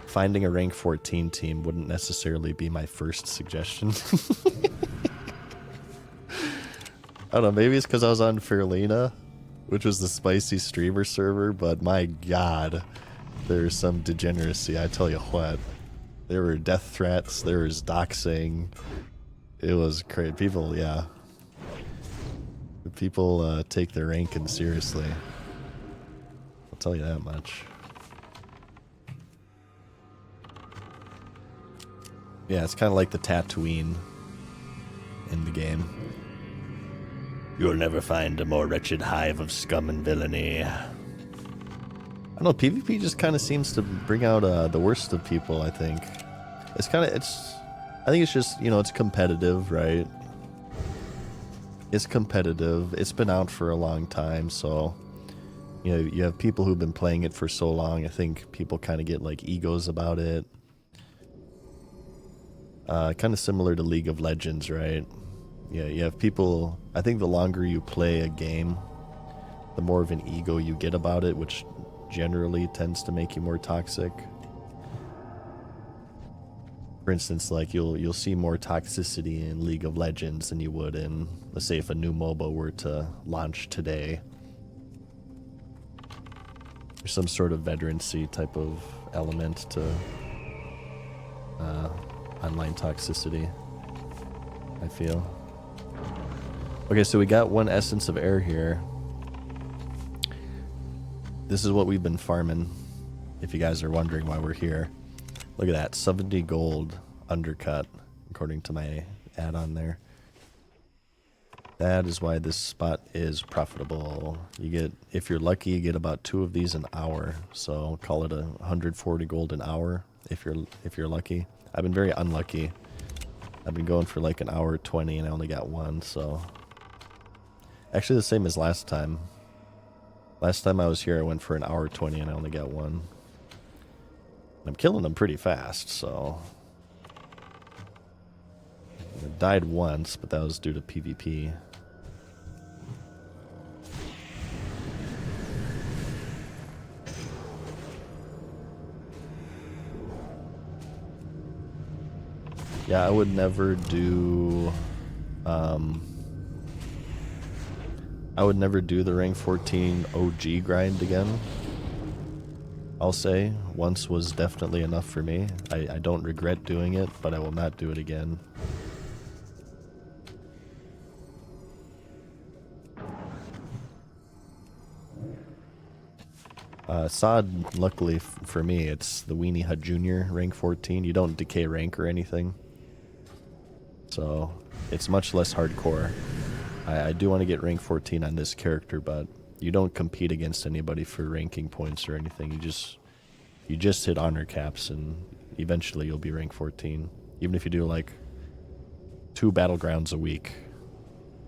S1: finding a rank 14 team wouldn't necessarily be my first suggestion. I don't know, maybe it's because I was on Fairlena, which was the spicy streamer server, but my god, there's some degeneracy, I tell you what. There were death threats, there was doxing. It was crazy. People, yeah. People take their ranking seriously. I'll tell you that much. Yeah, it's kind of like the Tatooine in the game. You'll never find a more wretched hive of scum and villainy. I don't know, PvP just kind of seems to bring out the worst of people, I think. I think it's just, you know, it's competitive, right? It's competitive. It's been out for a long time, so, you know, you have people who've been playing it for so long. I think people kind of get, like, egos about it. Kind of similar to League of Legends, right? Yeah, you have people, I think the longer you play a game, the more of an ego you get about it, which generally tends to make you more toxic. For instance, like you'll see more toxicity in League of Legends than you would in, let's say, if a new MOBA were to launch today. There's some sort of veterancy type of element to online toxicity, I feel. Okay, so we got one Essence of Air here. This is what we've been farming, if you guys are wondering why we're here. Look at that, 70 gold undercut, according to my add-on there. That is why this spot is profitable. You get, if you're lucky, you get about 2 of these an hour. So call it 140 gold an hour if you're lucky. I've been very unlucky. I've been going for like an hour 20 and I only got 1, so. Actually the same as last time. Last time I was here I went for an hour 20 and I only got 1. I'm killing them pretty fast, so. I died once, but that was due to PvP. Yeah, I would never do the rank 14 OG grind again. I'll say once was definitely enough for me. I don't regret doing it, but I will not do it again. Sod, luckily for me, it's the Weenie Hut Jr. rank 14. You don't decay rank or anything. So it's much less hardcore. I do want to get rank 14 on this character, but you don't compete against anybody for ranking points or anything. You just hit honor caps and eventually you'll be rank 14. Even if you do like 2 battlegrounds a week.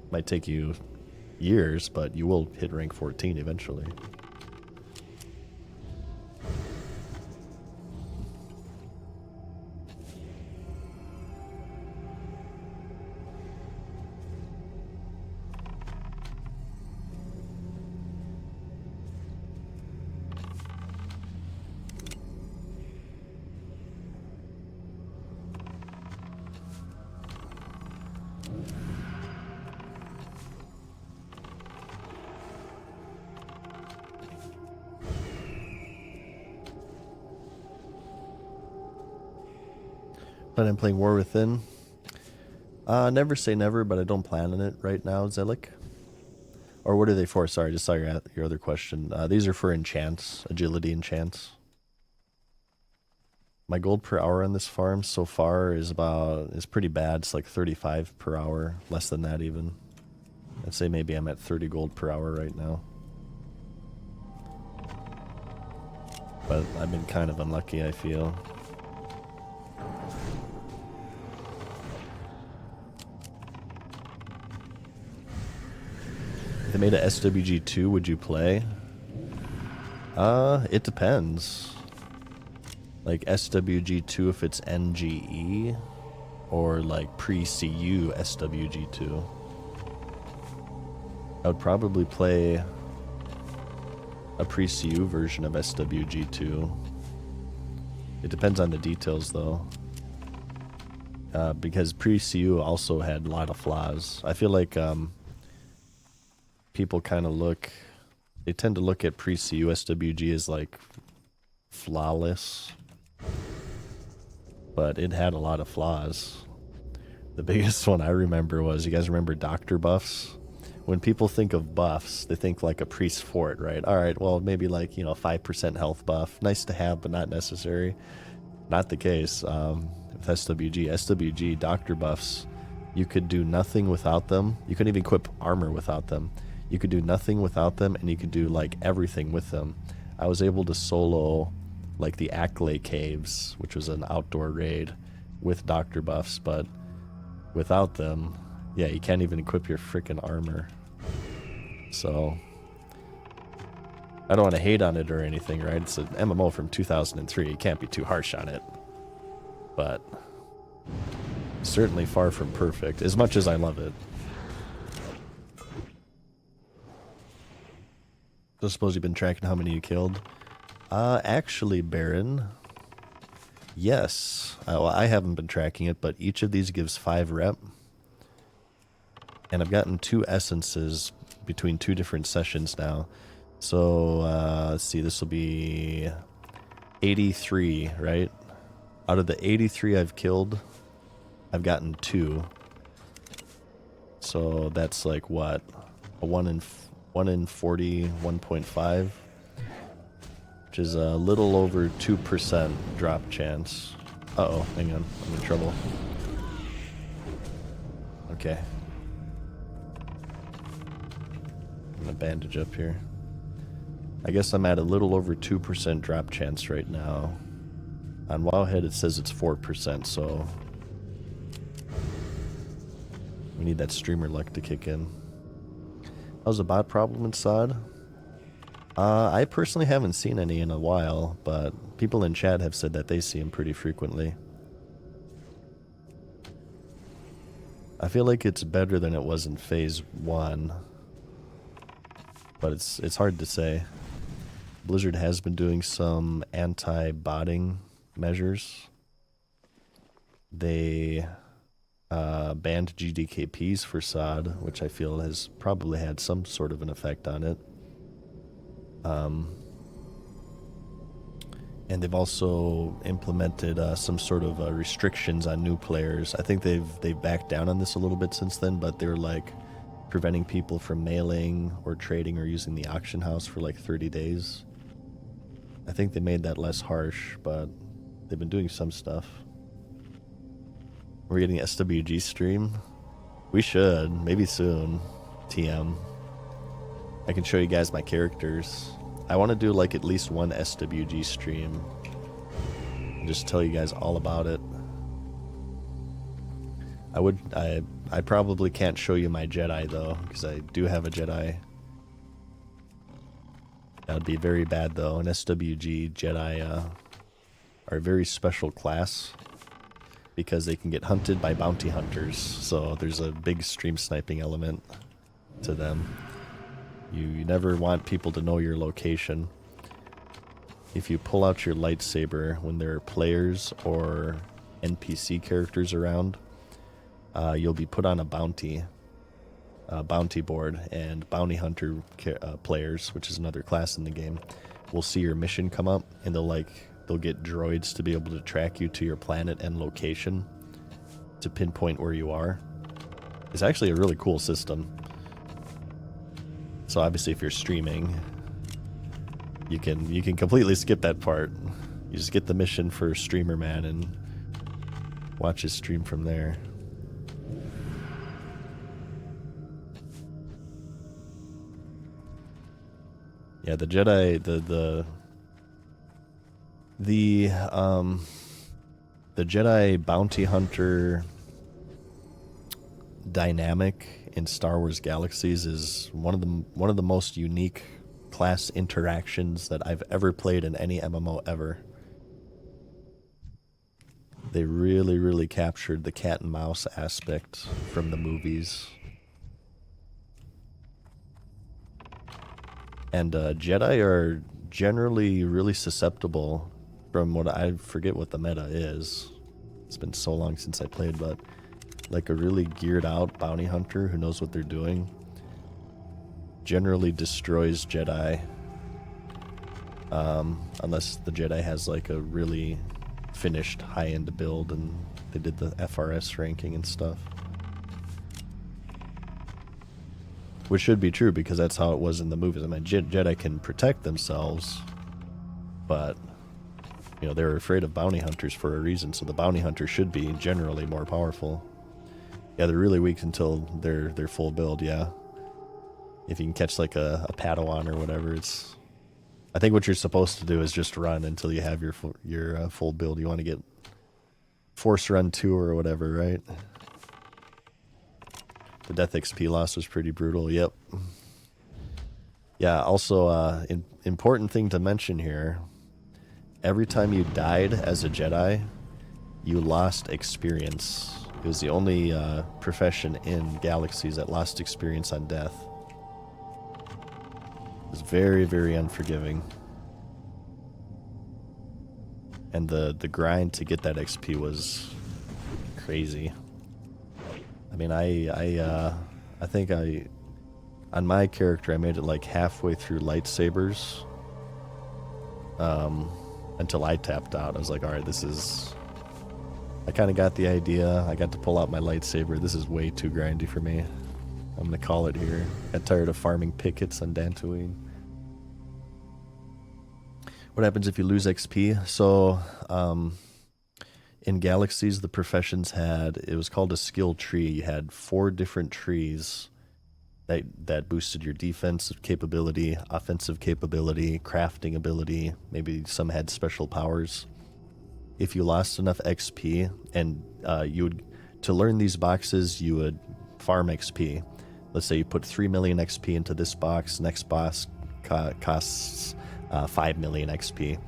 S1: Might take you years, but you will hit rank 14 eventually. Plan on playing War Within? Never say never, but I don't plan on it right now, Zelik. Or what are they for? Sorry, just saw your other question. These are for enchants, agility enchants. My gold per hour on this farm so far is pretty bad. It's like 35 per hour, less than that even. I'd say maybe I'm at 30 gold per hour right now. But I've been kind of unlucky, I feel. they made a SWG2, would you play? It depends. Like SWG2 if it's NGE, or like pre-CU SWG2. I would probably play a pre-CU version of SWG2. It depends on the details though. Because pre-CU also had a lot of flaws. I feel like people kind of they tend to look at pre-CU SWG as like flawless, but it had a lot of flaws. The biggest one I remember was, you guys remember doctor buffs? When people think of buffs, they think like a priest fort, right? All right, well, maybe like, 5% health buff. Nice to have, but not necessary. Not the case with SWG. SWG doctor buffs, you could do nothing without them. You couldn't even equip armor without them. You could do nothing without them, and you could do like everything with them. I was able to solo like the Acklay Caves, which was an outdoor raid with doctor buffs, but without them, yeah, you can't even equip your freaking armor. So I don't want to hate on it or anything, right? It's an MMO from 2003. You can't be too harsh on it. But certainly far from perfect, as much as I love it. So I suppose you've been tracking how many you killed? Actually, Baron, yes. Well, I haven't been tracking it, but each of these gives 5 rep. And I've gotten 2 essences between 2 different sessions now. So, let's see, this will be 83, right? Out of the 83 I've killed, I've gotten 2. So that's like what? A 1 in 40, 1.5, which is a little over 2% drop chance. Uh-oh, hang on, I'm in trouble. Okay. I'm gonna bandage up here. I guess I'm at a little over 2% drop chance right now. On Wowhead it says it's 4%, so we need that streamer luck to kick in. How's the bot problem in SOD? I personally haven't seen any in a while, but people in chat have said that they see them pretty frequently. I feel like it's better than it was in Phase 1, but it's hard to say. Blizzard has been doing some anti-botting measures. They banned GDKPs for SOD, which I feel has probably had some sort of an effect on it. And they've also implemented some sort of restrictions on new players. I think they've backed down on this a little bit since then, but they're like preventing people from mailing or trading or using the auction house for like 30 days. I think they made that less harsh, but they've been doing some stuff. We're getting SWG stream. We should, maybe soon. TM. I can show you guys my characters. I want to do like at least one SWG stream and just tell you guys all about it. I probably can't show you my Jedi though, because I do have a Jedi. That would be very bad though. An SWG Jedi are a very special class because they can get hunted by bounty hunters. So there's a big stream sniping element to them. You never want people to know your location. If you pull out your lightsaber when there are players or NPC characters around, you'll be put on a bounty board, and bounty hunter players, which is another class in the game, will see your mission come up, and they'll get droids to be able to track you to your planet and location to pinpoint where you are. It's actually a really cool system. So obviously if you're streaming, you can completely skip that part. You just get the mission for Streamer Man and watch his stream from there. Yeah, the Jedi, the Jedi bounty hunter dynamic in Star Wars Galaxies is one of the most unique class interactions that I've ever played in any MMO ever. They really, really captured the cat and mouse aspect from the movies. And Jedi are generally really susceptible from what I forget what the meta is. It's been so long since I played, but like a really geared out bounty hunter who knows what they're doing generally destroys Jedi. Unless the Jedi has like a really finished high-end build and they did the FRS ranking and stuff. Which should be true because that's how it was in the movies. I mean, Jedi can protect themselves, but you know, they're afraid of bounty hunters for a reason, so the bounty hunter should be generally more powerful. Yeah, they're really weak until they're full build, yeah. If you can catch like a Padawan or whatever, it's... I think what you're supposed to do is just run until you have your full build. You want to get Force Run 2 or whatever, right? The death XP loss was pretty brutal, yep. Yeah, also, important thing to mention here. Every time you died as a Jedi, you lost experience. It was the only profession in Galaxies that lost experience on death. It was very, very unforgiving. And the grind to get that XP was crazy. I mean, I think on my character, I made it like halfway through lightsabers. Until I tapped out. I was like, alright, this is... I kind of got the idea. I got to pull out my lightsaber. This is way too grindy for me. I'm going to call it here. Got tired of farming pickets on Dantooine. What happens if you lose XP? So, in Galaxies, the professions had... It was called a skill tree. You had 4 different trees that boosted your defensive capability, offensive capability, crafting ability. Maybe some had special powers. If you lost enough XP, and you would, to learn these boxes, you would farm XP. Let's say you put 3 million XP into this box. Next box costs 5 million XP.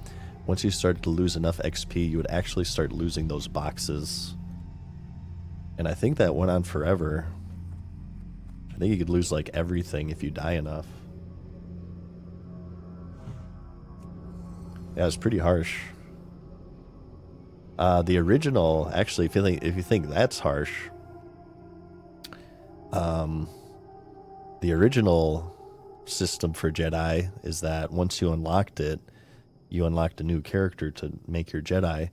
S1: Once you start to lose enough XP, you would actually start losing those boxes. And I think that went on forever. I think you could lose like everything if you die enough. Yeah, it's pretty harsh. The original, actually, if you think that's harsh, the original system for Jedi is that once you unlocked it, you unlocked a new character to make your Jedi,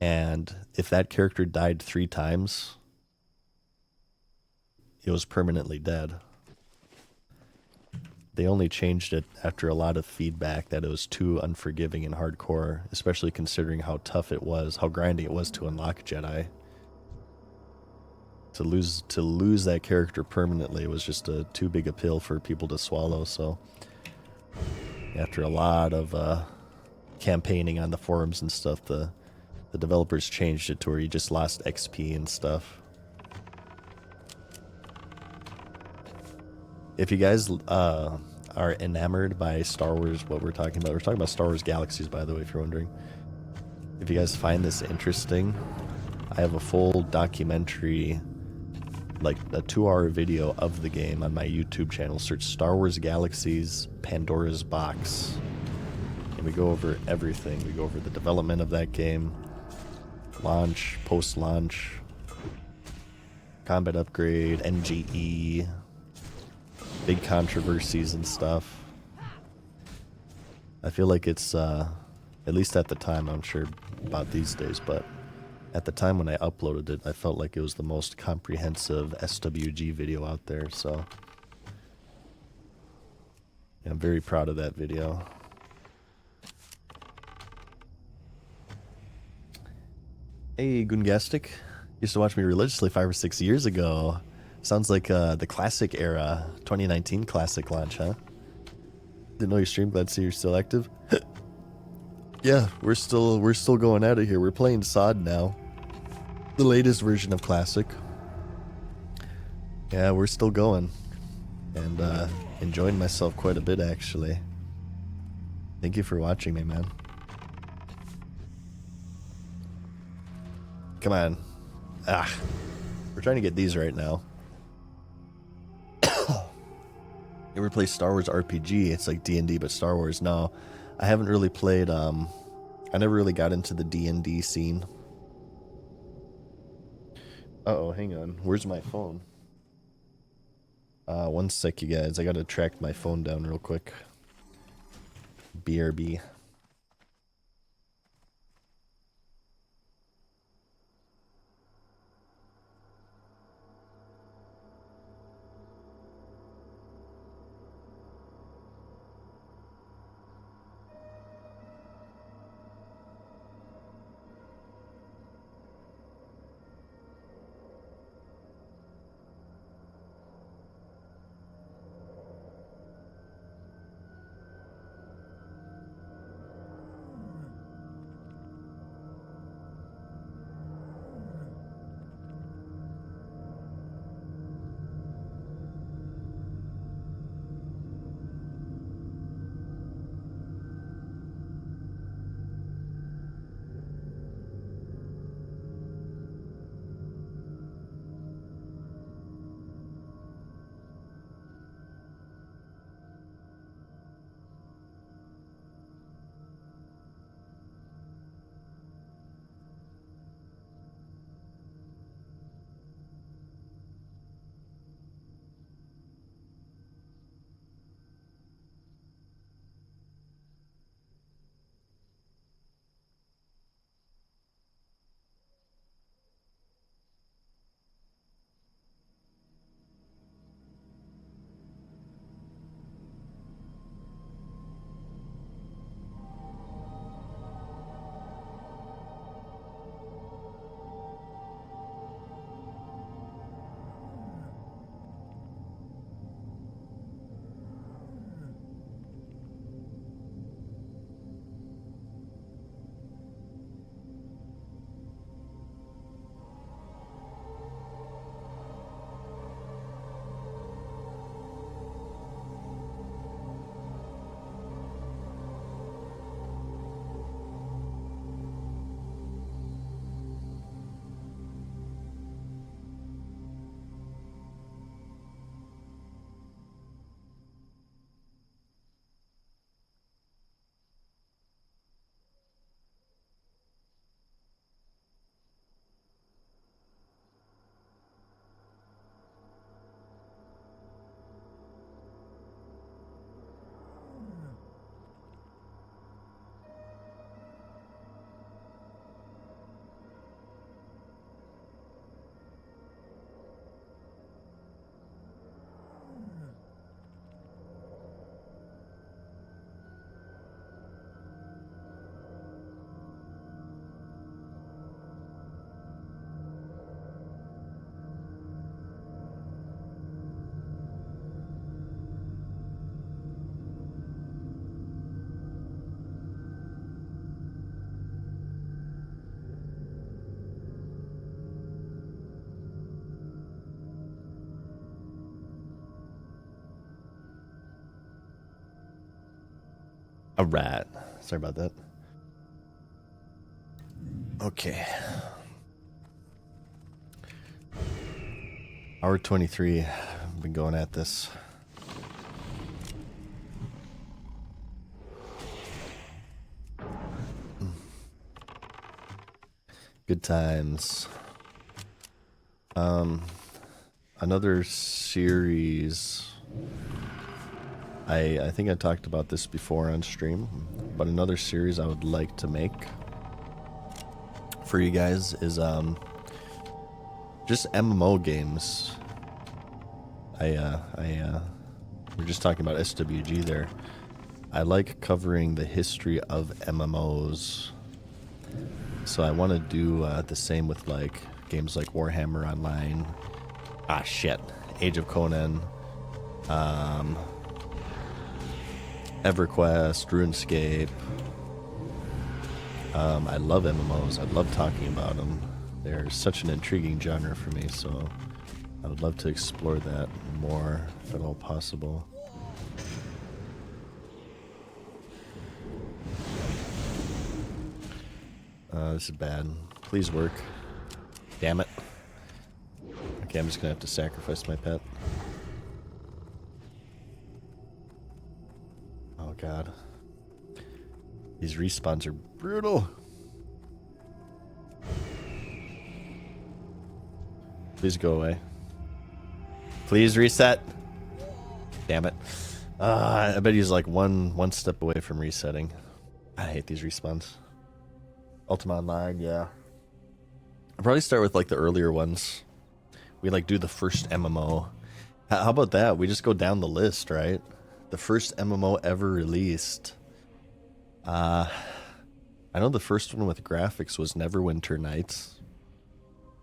S1: and if that character died 3 times, it was permanently dead. They only changed it after a lot of feedback that it was too unforgiving and hardcore, especially considering how tough it was, how grinding it was to unlock Jedi. To lose that character permanently was just too big a pill for people to swallow. So after a lot of campaigning on the forums and stuff, the developers changed it to where you just lost XP and stuff. If you guys are enamored by Star Wars, what we're talking about Star Wars Galaxies, by the way, if you're wondering. If you guys find this interesting, I have a full documentary, like a 2-hour video of the game on my YouTube channel. Search Star Wars Galaxies Pandora's Box. And we go over everything. We go over the development of that game, launch, post-launch, combat upgrade, NGE, big controversies and stuff. I feel like it's, at least at the time, I'm sure about these days, but at the time when I uploaded it, I felt like it was the most comprehensive SWG video out there, so yeah, I'm very proud of that video. Hey, Gungastic. Used to watch me religiously 5 or 6 years ago. Sounds like the classic era, 2019 classic launch, huh? Didn't know you streamed. Glad to see you're still active. Yeah, we're still going at it here. We're playing SOD now, the latest version of classic. Yeah, we're still going. And enjoying myself quite a bit, actually. Thank you for watching me, man. Come on. Ah, we're trying to get these right now. You ever play Star Wars RPG? It's like D&D, but Star Wars. No, I haven't really played. I never really got into the D&D scene. Uh-oh, hang on. Where's my phone? One sec, you guys. I gotta track my phone down real quick. BRB. A rat. Sorry about that. Okay. Hour 23. I've been going at this. Good times. Another series. I think I talked about this before on stream, but another series I would like to make for you guys is just MMO games. We're just talking about SWG there. I like covering the history of MMOs, so I want to do the same with like games like Warhammer Online. Age of Conan. EverQuest, RuneScape. I love MMOs. I love talking about them. They're such an intriguing genre for me. So I would love to explore that more, if at all possible. This is bad. Please work. Damn it. Okay, I'm just gonna have to sacrifice my pet. Oh god. These respawns are brutal. Please go away. Please reset. Damn it. I bet he's like one step away from resetting. I hate these respawns. Ultima Online, yeah. I'll probably start with like the earlier ones. We like do the first MMO. How about that? We just go down the list, right? The first MMO ever released. I know the first one with graphics was Neverwinter Nights.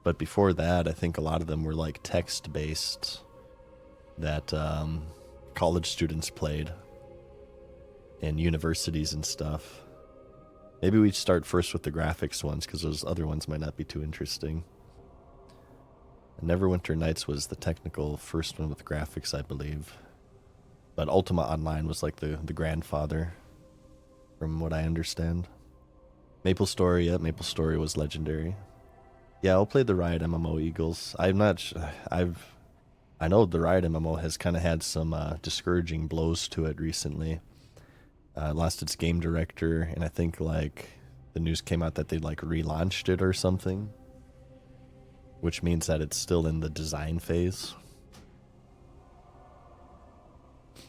S1: But before that, I think a lot of them were like text-based that college students played in universities and stuff. Maybe we start first with the graphics ones, because those other ones might not be too interesting. Neverwinter Nights was the technical first one with graphics, I believe. But Ultima Online was like the grandfather, from what I understand. Maple Story, yeah, Maple Story was legendary. Yeah, I'll play the Riot MMO Eagles. I'm not. I know the Riot MMO has kind of had some discouraging blows to it recently. Lost its game director, and I think like the news came out that they like relaunched it or something, which means that it's still in the design phase.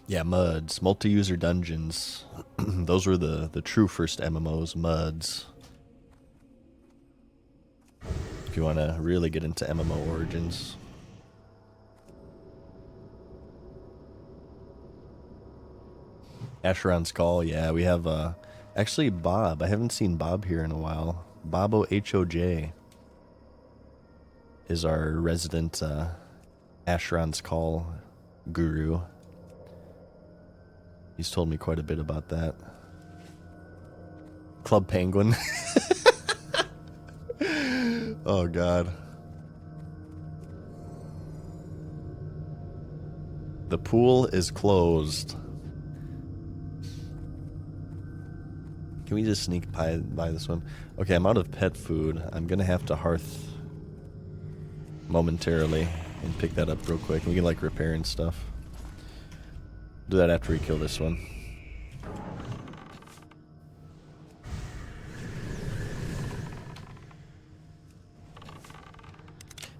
S1: Yeah, MUDs, multi-user dungeons. Those were the true first MMOs, MUDs. If you want to really get into MMO origins. Asheron's Call, yeah, we have actually Bob. I haven't seen Bob here in a while. Bobo HOJ is our resident Asheron's Call guru. He's told me quite a bit about that. Club Penguin. Oh god. The pool is closed. Can we just sneak by this one? Okay, I'm out of pet food. I'm gonna have to hearth momentarily and pick that up real quick. We can like repair and stuff. Do that after we kill this one.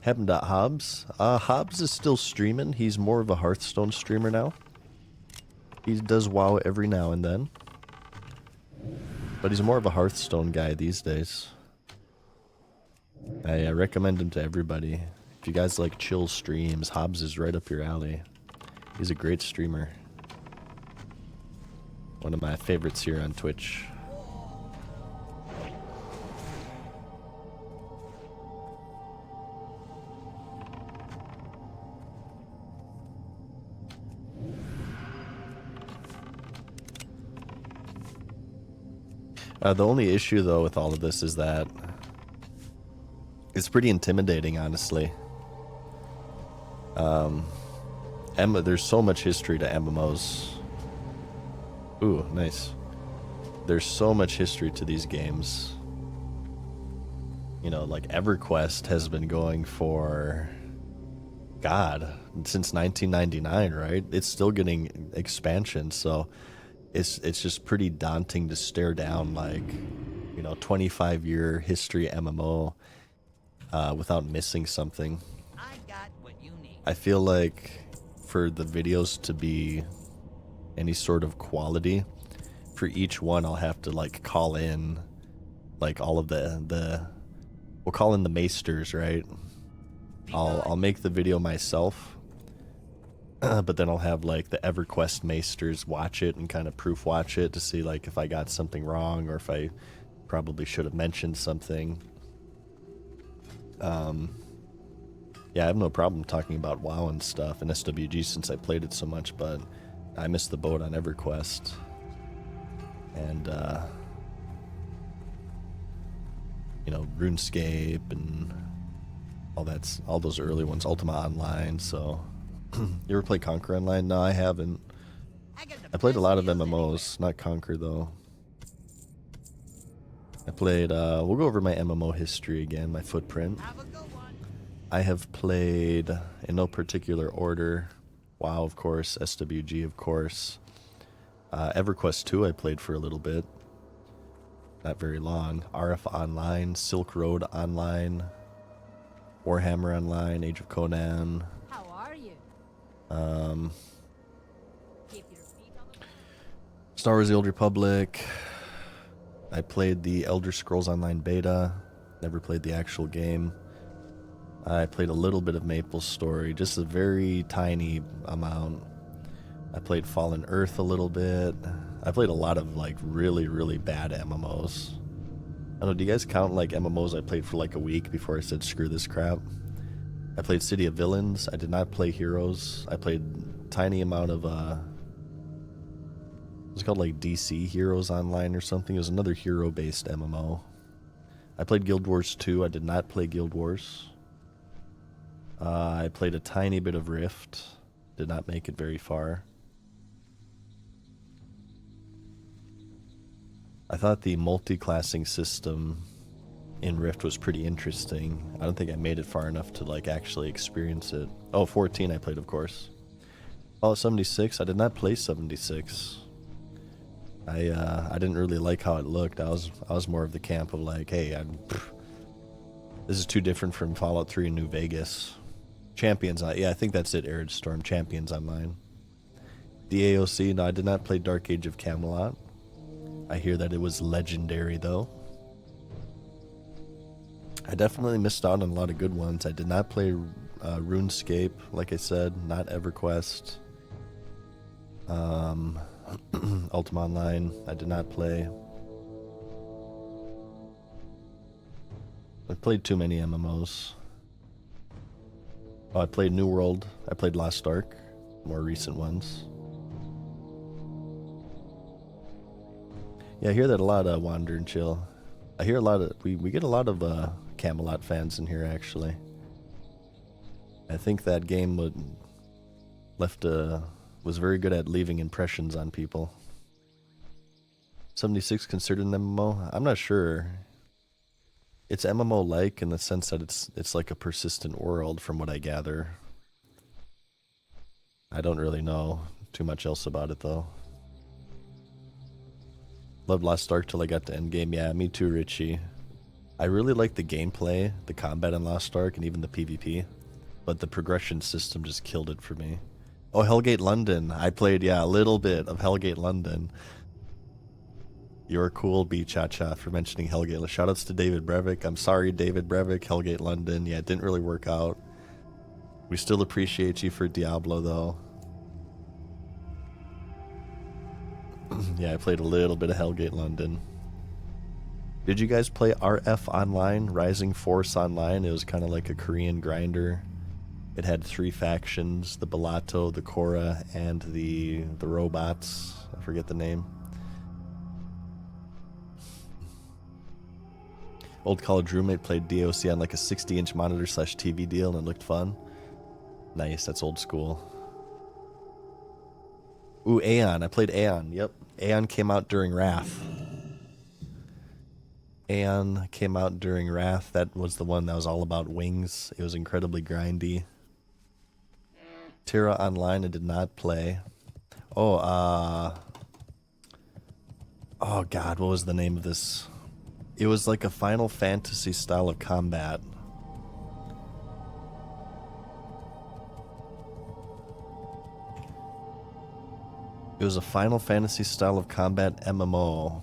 S1: Hobbs. Hobbs is still streaming. He's more of a Hearthstone streamer now. He does WoW every now and then. But he's more of a Hearthstone guy these days. I recommend him to everybody. If you guys like chill streams, Hobbs is right up your alley. He's a great streamer. One of my favorites here on Twitch. The only issue, though, with all of this is that it's pretty intimidating, honestly. There's so much history to MMOs. Ooh, nice. There's so much history to these games. You know, like EverQuest has been going for, God, since 1999, right? It's still getting expansions, so it's just pretty daunting to stare down like, you know, 25-year history MMO without missing something.
S3: I got what you need.
S1: I feel like for the videos to be any sort of quality, for each one I'll have to like call in like all of the we'll call in the maesters, right? I'll make the video myself. But then I'll have like the EverQuest maesters watch it and kind of proof watch it to see like if I got something wrong or if I probably should have mentioned something. Yeah, I have no problem talking about WoW and stuff and SWG since I played it so much, but I missed the boat on EverQuest. And you know, RuneScape and all those early ones, Ultima Online. So, you ever play Conquer Online? No, I haven't. I played a lot of MMOs, not Conquer though. I played. We'll go over my MMO history again, my footprint. I have played in no particular order. WoW, of course. SWG, of course. EverQuest 2 I played for a little bit. Not very long. RF Online, Silk Road Online, Warhammer Online, Age of Conan.
S2: How are you? Keep your feet on the ground.
S1: Star Wars: The Old Republic. I played the Elder Scrolls Online beta. Never played the actual game. I played a little bit of MapleStory, just a very tiny amount. I played Fallen Earth a little bit. I played a lot of like really, really bad MMOs. I don't know, do you guys count like MMOs I played for like a week before I said screw this crap? I played City of Villains. I did not play Heroes. I played a tiny amount of it was called like DC Heroes Online or something. It was another hero-based MMO. I played Guild Wars 2. I did not play Guild Wars. I played a tiny bit of Rift. Did not make it very far. I thought the multi-classing system in Rift was pretty interesting. I don't think I made it far enough to like actually experience it. Oh, 14 I played, of course. Fallout 76, I did not play 76. I didn't really like how it looked. I was more of the camp of like, hey, this is too different from Fallout 3 and New Vegas. Champions, yeah, I think that's it, Arid Storm. Champions Online. The AOC, no, I did not play Dark Age of Camelot. I hear that it was legendary, though. I definitely missed out on a lot of good ones. I did not play RuneScape, like I said, not EverQuest. Ultima Online, I did not play. I played too many MMOs. Oh, I played New World. I played Lost Ark, more recent ones. Yeah, I hear that a lot of Wander and Chill. I hear a lot of we get a lot of Camelot fans in here actually. I think that game was very good at leaving impressions on people. 76 considered an MMO? I'm not sure. It's MMO-like in the sense that it's like a persistent world from what I gather. I don't really know too much else about it though. Loved Lost Ark till I got to endgame. Yeah, me too, Richie. I really like the gameplay, the combat in Lost Ark, and even the PvP. But the progression system just killed it for me. Oh, Hellgate London. I played, yeah, a little bit of Hellgate London. You're cool, B-Cha-Cha, for mentioning Hellgate. Shoutouts to David Brevik. I'm sorry, David Brevik, Hellgate London. Yeah, it didn't really work out. We still appreciate you for Diablo, though. Yeah, I played a little bit of Hellgate London. Did you guys play RF Online, Rising Force Online? It was kind of like a Korean grinder. It had 3 factions, the Balato, the Korra, and the robots. I forget the name. Old college roommate played DOC on like a 60-inch monitor / TV deal, and it looked fun. Nice, that's old school. Ooh, Aeon. I played Aeon. Yep. Aeon came out during Wrath. Aeon came out during Wrath. That was the one that was all about wings. It was incredibly grindy. Terra Online I did not play. Oh, oh god, what was the name of this? It was like a Final Fantasy style of combat. It was a Final Fantasy style of combat MMO.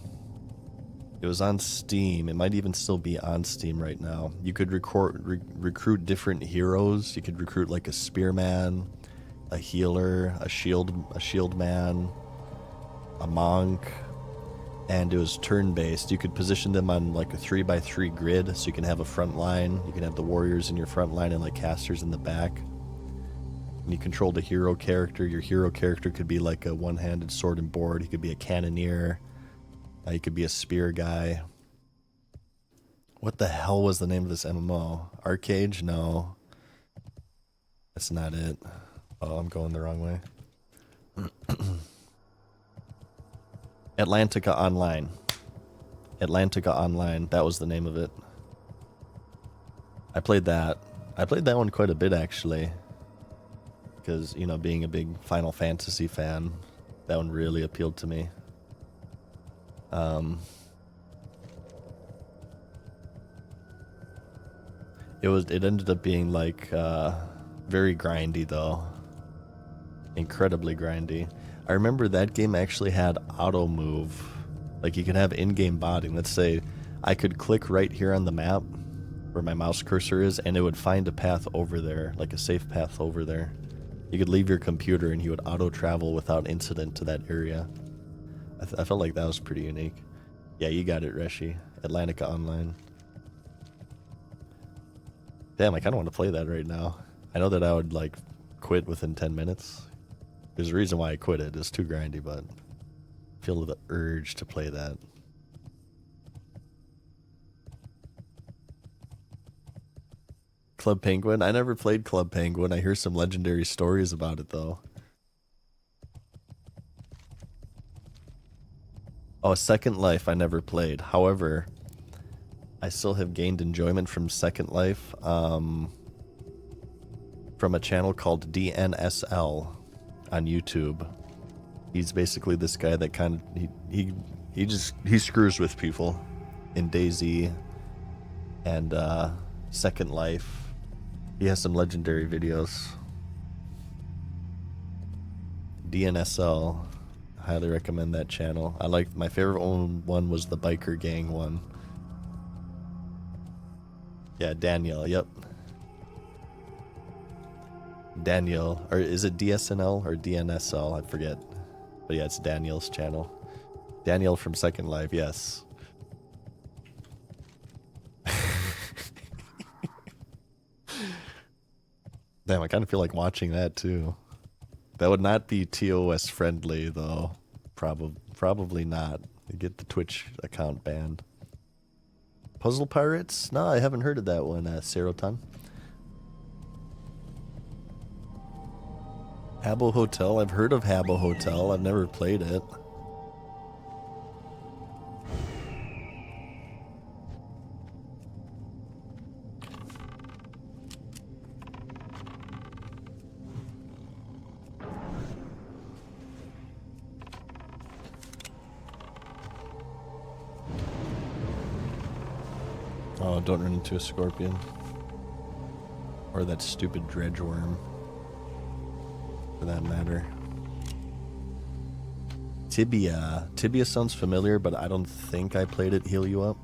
S1: It was on Steam. It might even still be on Steam right now. You could recruit different heroes. You could recruit like a spearman, a healer, a shield man, a monk, and it was turn-based. You could position them on like a 3x3 grid, so you can have a front line. You can have the warriors in your front line and like casters in the back. And you controlled a hero character. Your hero character could be like a one-handed sword and board. He could be a cannoneer. He could be a spear guy. What the hell was the name of this MMO? Arcade? No. That's not it. Oh, I'm going the wrong way. Atlantica Online. Atlantica Online. That was the name of it. I played that. I played that one quite a bit, actually. Because, you know, being a big Final Fantasy fan, that one really appealed to me. It ended up being like very grindy though. Incredibly grindy. I remember that game actually had auto move. Like you could have in-game botting. Let's say I could click right here on the map where my mouse cursor is and it would find a path over there, like a safe path over there. You could leave your computer and he would auto travel without incident to that area. I felt like that was pretty unique. Yeah, you got it, Reshi. Atlantica Online. Damn, I kind of want to play that right now. I know that I would, like, quit within 10 minutes. There's a reason why I quit it. It's too grindy, but I feel the urge to play that. Club Penguin? I never played Club Penguin. I hear some legendary stories about it, though. Oh, Second Life I never played. However, I still have gained enjoyment from Second Life from a channel called DNSL on YouTube. He's basically this guy that kind of he screws with people in DayZ and Second Life. He has some legendary videos. DNSL, highly recommend that channel. I like my favorite one was the biker gang one. Yeah, Daniel, yep. Daniel, or is it DSNL or DNSL? I forget. But yeah, it's Daniel's channel. Daniel from Second Life, yes. Damn, I kind of feel like watching that too. That would not be TOS friendly though. Probably not. You get the Twitch account banned. Puzzle Pirates? No, I haven't heard of that one, Serotan. Habbo Hotel? I've heard of Habbo Hotel. I've never played it. Oh, don't run into a scorpion. Or that stupid dredge worm. For that matter. Tibia. Tibia sounds familiar, but I don't think I played it. Heal you up.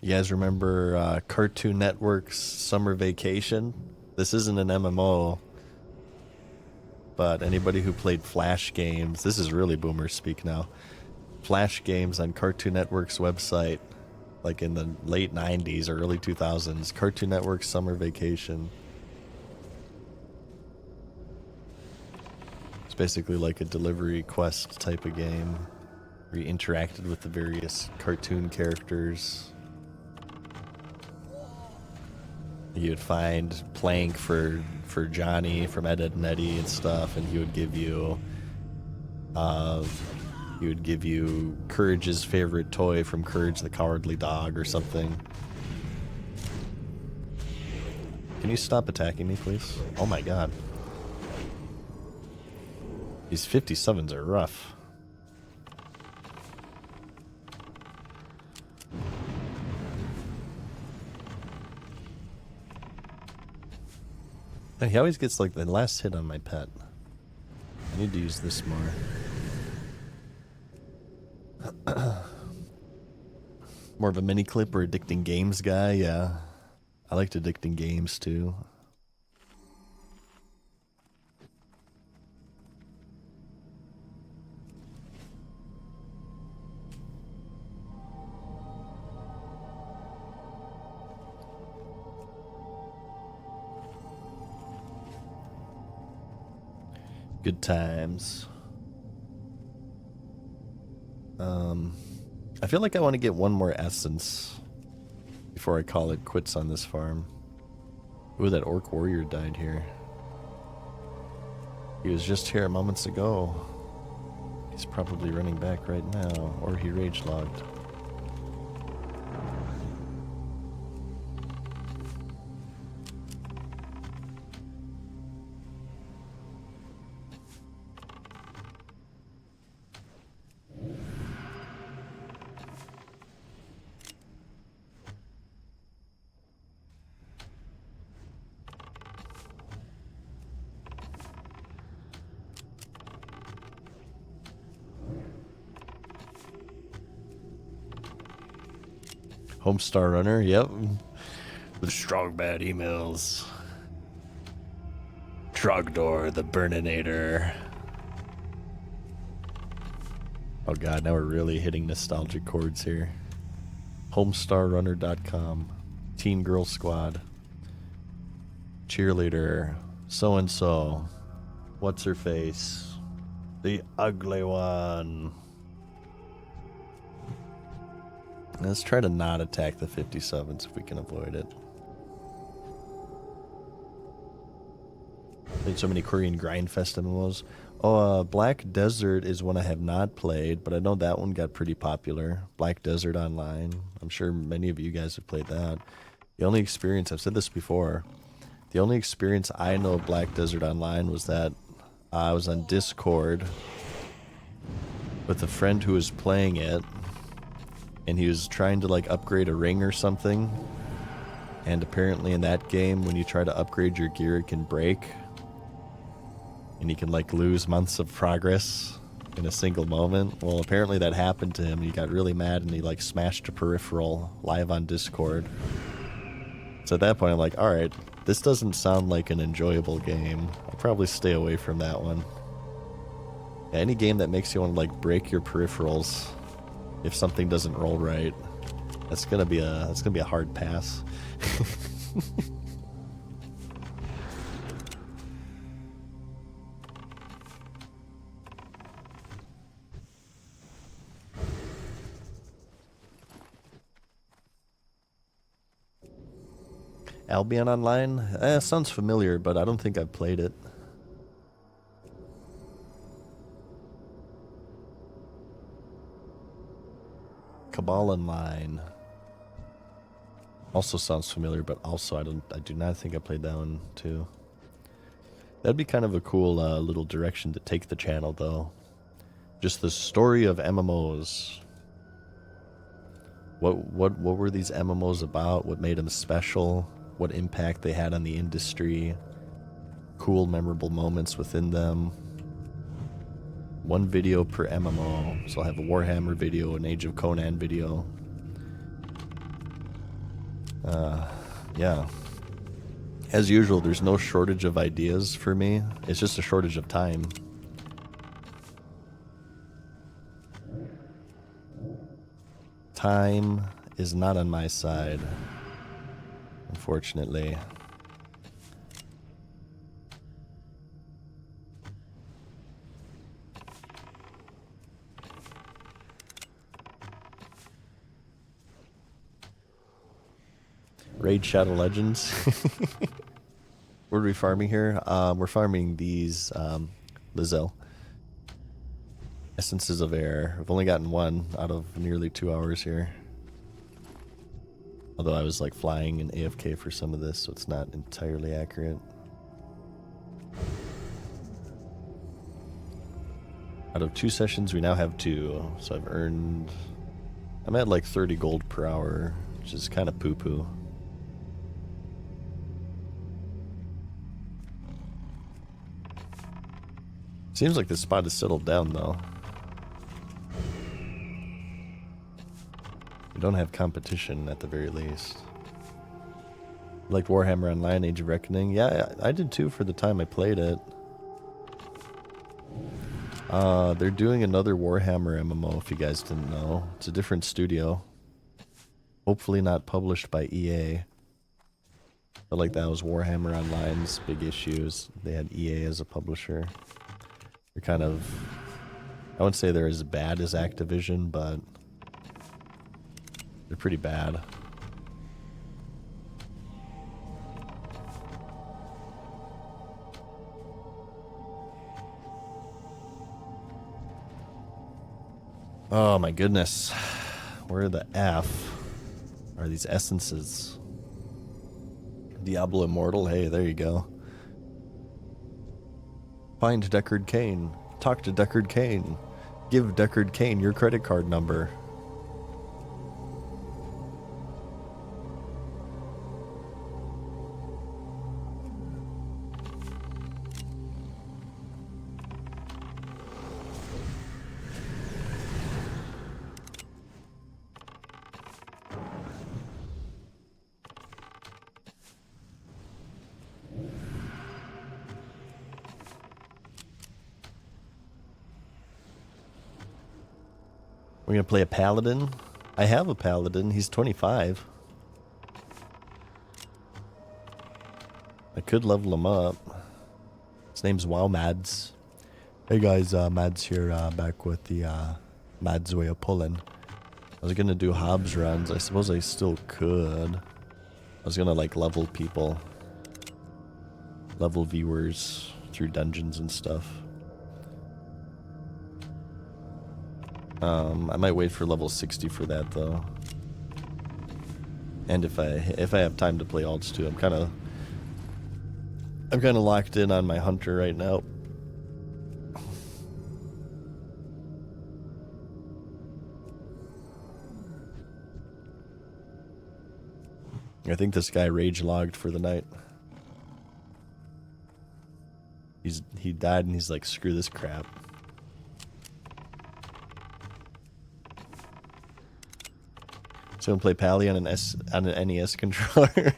S1: You guys remember Cartoon Network's Summer Vacation? This isn't an MMO. But anybody who played Flash games, this is really boomer speak now. Flash games on Cartoon Network's website, like in the late 90s or early 2000s. Cartoon Network Summer Vacation. It's basically like a delivery quest type of game where you interacted with the various cartoon characters. You'd find Plank for Johnny from Ed, Edd n Eddy and stuff, and he would give you Courage's favorite toy from Courage the Cowardly Dog or something. Can you stop attacking me, please? Oh my god. These 57s are rough. He always gets like the last hit on my pet. I need to use this more. More of a mini clip or addicting games guy, yeah. I liked addicting games too. Good times. I feel like I want to get one more essence before I call it quits on this farm. Ooh, that orc warrior died here. He was just here moments ago. He's probably running back right now, or he rage logged. Homestar Runner, yep. With strong bad emails. Trogdor, the Burninator. Oh god, now we're really hitting nostalgic chords here. Homestarrunner.com. Teen Girl Squad. Cheerleader. So-and-so. What's her face? The ugly one. Let's try to not attack the 57s if we can avoid it. Played so many Korean Grindfest MMOs. Oh, Black Desert is one I have not played, but I know that one got pretty popular. Black Desert Online. I'm sure many of you guys have played that. The only experience, I've said this before, the only experience I know of Black Desert Online was that I was on Discord with a friend who was playing it, and he was trying to like upgrade a ring or something, and apparently in that game when you try to upgrade your gear it can break, and you can like lose months of progress in a single moment. Well, apparently that happened to him. He got really mad and he like smashed a peripheral live on Discord. So at that point I'm like, alright, this doesn't sound like an enjoyable game. I'll probably stay away from that one. Yeah, any game that makes you want to like break your peripherals if something doesn't roll right, that's gonna be a hard pass. Albion Online? Sounds familiar, but I don't think I've played it. Cabal Online. Also sounds familiar, but also I do not think I played that one too. That'd be kind of a cool little direction to take the channel though. Just the story of MMOs. What were these MMOs about? What made them special? What impact they had on the industry? Cool, memorable moments within them. One video per MMO. So I'll have a Warhammer video, an Age of Conan video. Yeah. As usual, there's no shortage of ideas for me. It's just a shortage of time. Time is not on my side, unfortunately. Raid Shadow Legends. What are we farming here? We're farming these Lizelle. Essences of Air. I've only gotten one out of nearly 2 hours here. Although I was like flying in AFK for some of this, so it's not entirely accurate. Out of 2 sessions, we now have 2. So I've earned... I'm at like 30 gold per hour, which is kind of poo-poo. Seems like this spot is settled down, though. We don't have competition, at the very least. Like Warhammer Online, Age of Reckoning. Yeah, I did too for the time I played it. They're doing another Warhammer MMO, if you guys didn't know. It's a different studio. Hopefully not published by EA. But like that was Warhammer Online's big issues. They had EA as a publisher. They're kind of, I wouldn't say they're as bad as Activision, but they're pretty bad. Oh my goodness. Where the F are these essences? Diablo Immortal, hey, there you go. Find Deckard Cain. Talk to Deckard Cain. Give Deckard Cain your credit card number. We're gonna play a paladin. I have a paladin. He's 25. I could level him up. His name's WoW Mads. Hey guys, Mads here, back with the Mads way of pulling. I was gonna do Hobbs runs. I suppose I still could. I was gonna like level people, level viewers through dungeons and stuff. I might wait for level 60 for that though. And if I have time to play alts too, I'm kind of locked in on my hunter right now. I think this guy rage logged for the night. He died and he's like, screw this crap. So I'm gonna play Pally on an NES controller.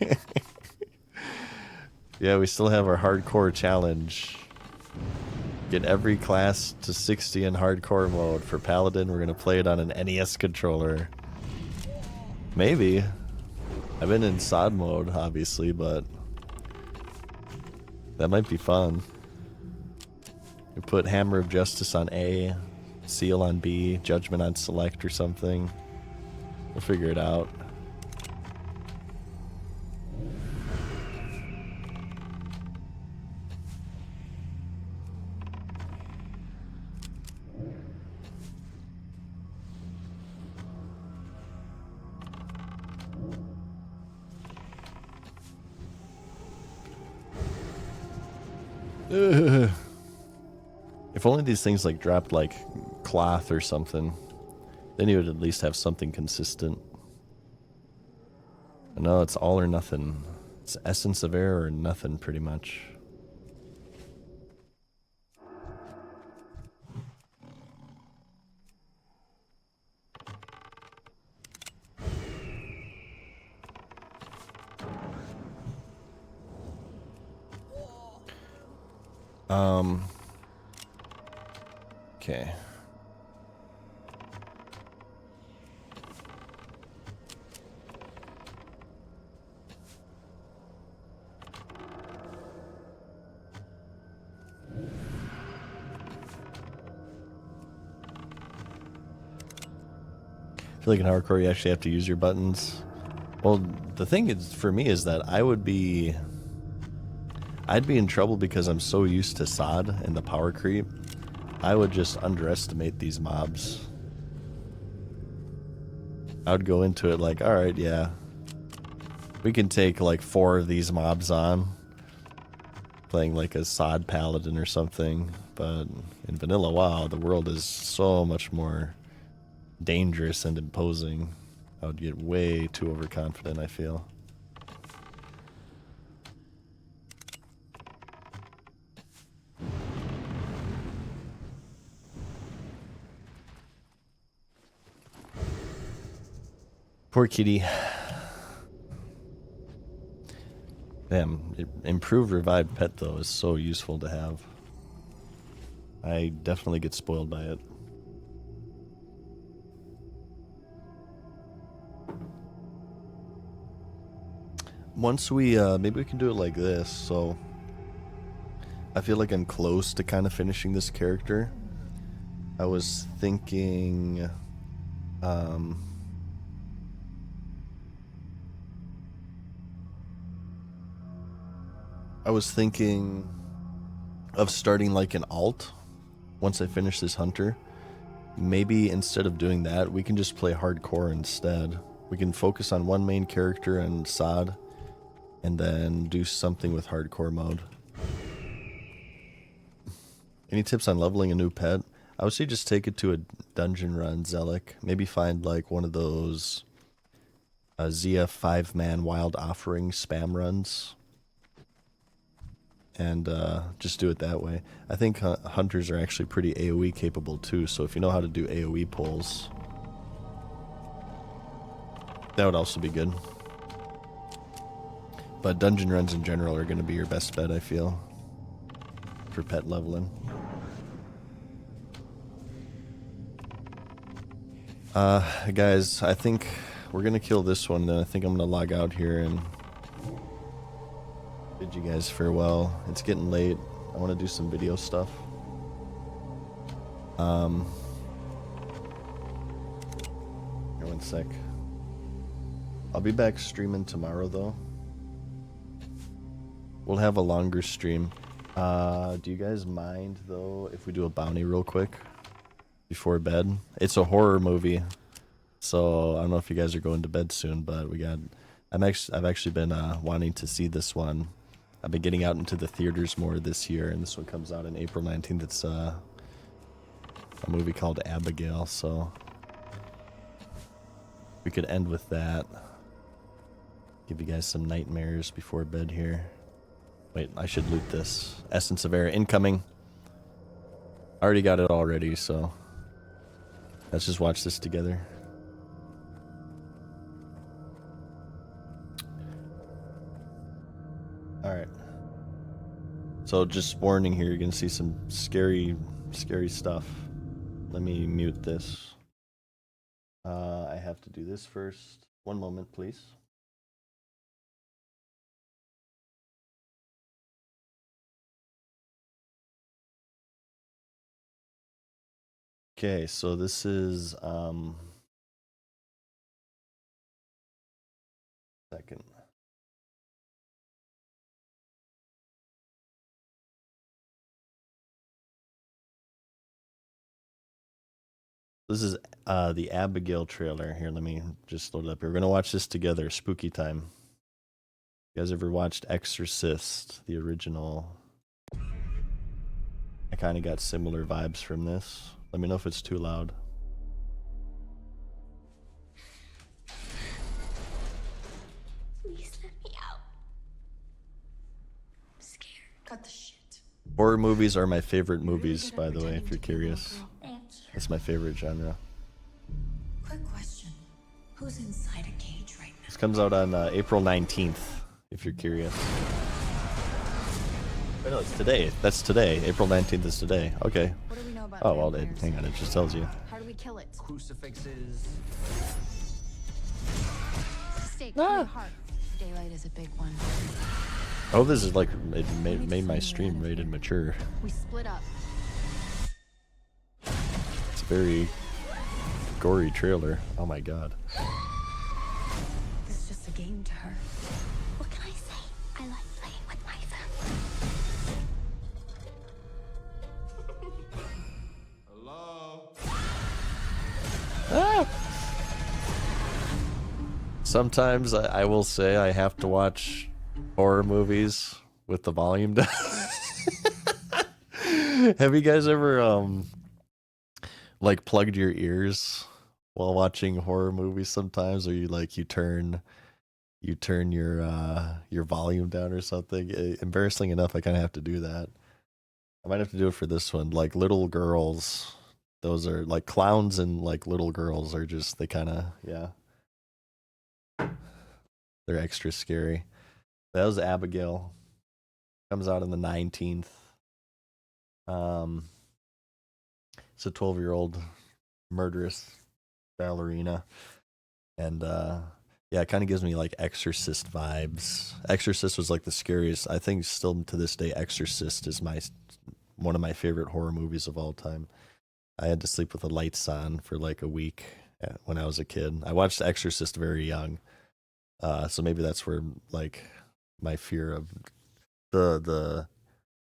S1: Yeah, we still have our hardcore challenge. Get every class to 60 in hardcore mode. For Paladin, we're gonna play it on an NES controller. Maybe. I've been in SOD mode, obviously, but that might be fun. You put Hammer of Justice on A, Seal on B, Judgment on Select or something. We'll figure it out. If only these things like dropped like cloth or something, then you would at least have something consistent. No, it's all or nothing. It's essence of air or nothing, pretty much. Okay. I feel like in hardcore you actually have to use your buttons. Well, the thing is for me is that I'd be in trouble because I'm so used to SOD and the power creep. I would just underestimate these mobs. I would go into it like, alright, yeah, we can take like 4 of these mobs on, playing like a SOD paladin or something. But in vanilla WoW, the world is so much more dangerous and imposing. I would get way too overconfident, I feel. Poor kitty. Damn, improved revived pet though is so useful to have. I definitely get spoiled by it. Once we, maybe we can do it like this, so I feel like I'm close to kind of finishing this character. I was thinking, of starting like an alt once I finish this hunter. Maybe instead of doing that, we can just play hardcore instead. We can focus on one main character and Sod, and then do something with hardcore mode. Any tips on leveling a new pet? I would say just take it to a dungeon run, Zelik. Maybe find like one of those ZF 5-man wild offering spam runs. And just do it that way. I think hunters are actually pretty AoE capable too, so if you know how to do AoE pulls, that would also be good. But dungeon runs in general are going to be your best bet, I feel, for pet leveling. Guys, I think we're going to kill this one, then I think I'm going to log out here and bid you guys farewell. It's getting late. I want to do some video stuff. Here, one sec. I'll be back streaming tomorrow, though. We'll have a longer stream. Do you guys mind, though, if we do a bounty real quick before bed? It's a horror movie, so I don't know if you guys are going to bed soon, but I've actually been wanting to see this one. I've been getting out into the theaters more this year, and this one comes out on April 19th. It's a movie called Abigail, so we could end with that. Give you guys some nightmares before bed here. Wait, I should loot this. Essence of Air incoming. I already got it already, so let's just watch this together. Alright. So just warning here, you're gonna see some scary stuff. Let me mute this. I have to do this first. One moment, please. Okay, so this is second. This is the Abigail trailer. Here, let me just load it up here. We're gonna watch this together. Spooky time. You guys ever watched Exorcist, the original? I kind of got similar vibes from this. Let me know if it's too loud.
S4: Please let me out. I'm scared. Cut the shit.
S1: Horror movies are my favorite movies, by the way, if you're curious.
S4: Thank you.
S1: That's my favorite genre.
S4: Quick question. Who's inside a cage right now?
S1: This comes out on April 19th, if you're curious. Wait, no, it's today. That's today. April 19th is today. Okay.
S2: What do we know about
S1: Oh, well,
S2: vampires?
S1: hang on. It just tells you.
S2: How do we kill it?
S3: Crucifixes.
S2: Stake through the heart. Daylight is a big one.
S1: Oh, this is like, it made my stream rated mature.
S2: We split up.
S1: It's a very gory trailer. Oh my god.
S4: This is just a game to her. What can I say? I like playing with my family.
S3: Hello?
S1: Sometimes I will say I have to watch horror movies with the volume down. Have you guys ever like plugged your ears while watching horror movies sometimes, or you turn your volume down or something? Embarrassing enough, I kind of have to do that. I might have to do it for this one. Like little girls, those are like clowns, and like little girls are just, they kind of, yeah, they're extra scary. That was Abigail. Comes out on the 19th. It's a 12-year-old murderous ballerina. And yeah, Yeah, it kind of gives me like Exorcist vibes. Exorcist was like the scariest. I think still to this day, Exorcist is one of my favorite horror movies of all time. I had to sleep with the lights on for like a week when I was a kid. I watched Exorcist very young, so maybe that's where like my fear of the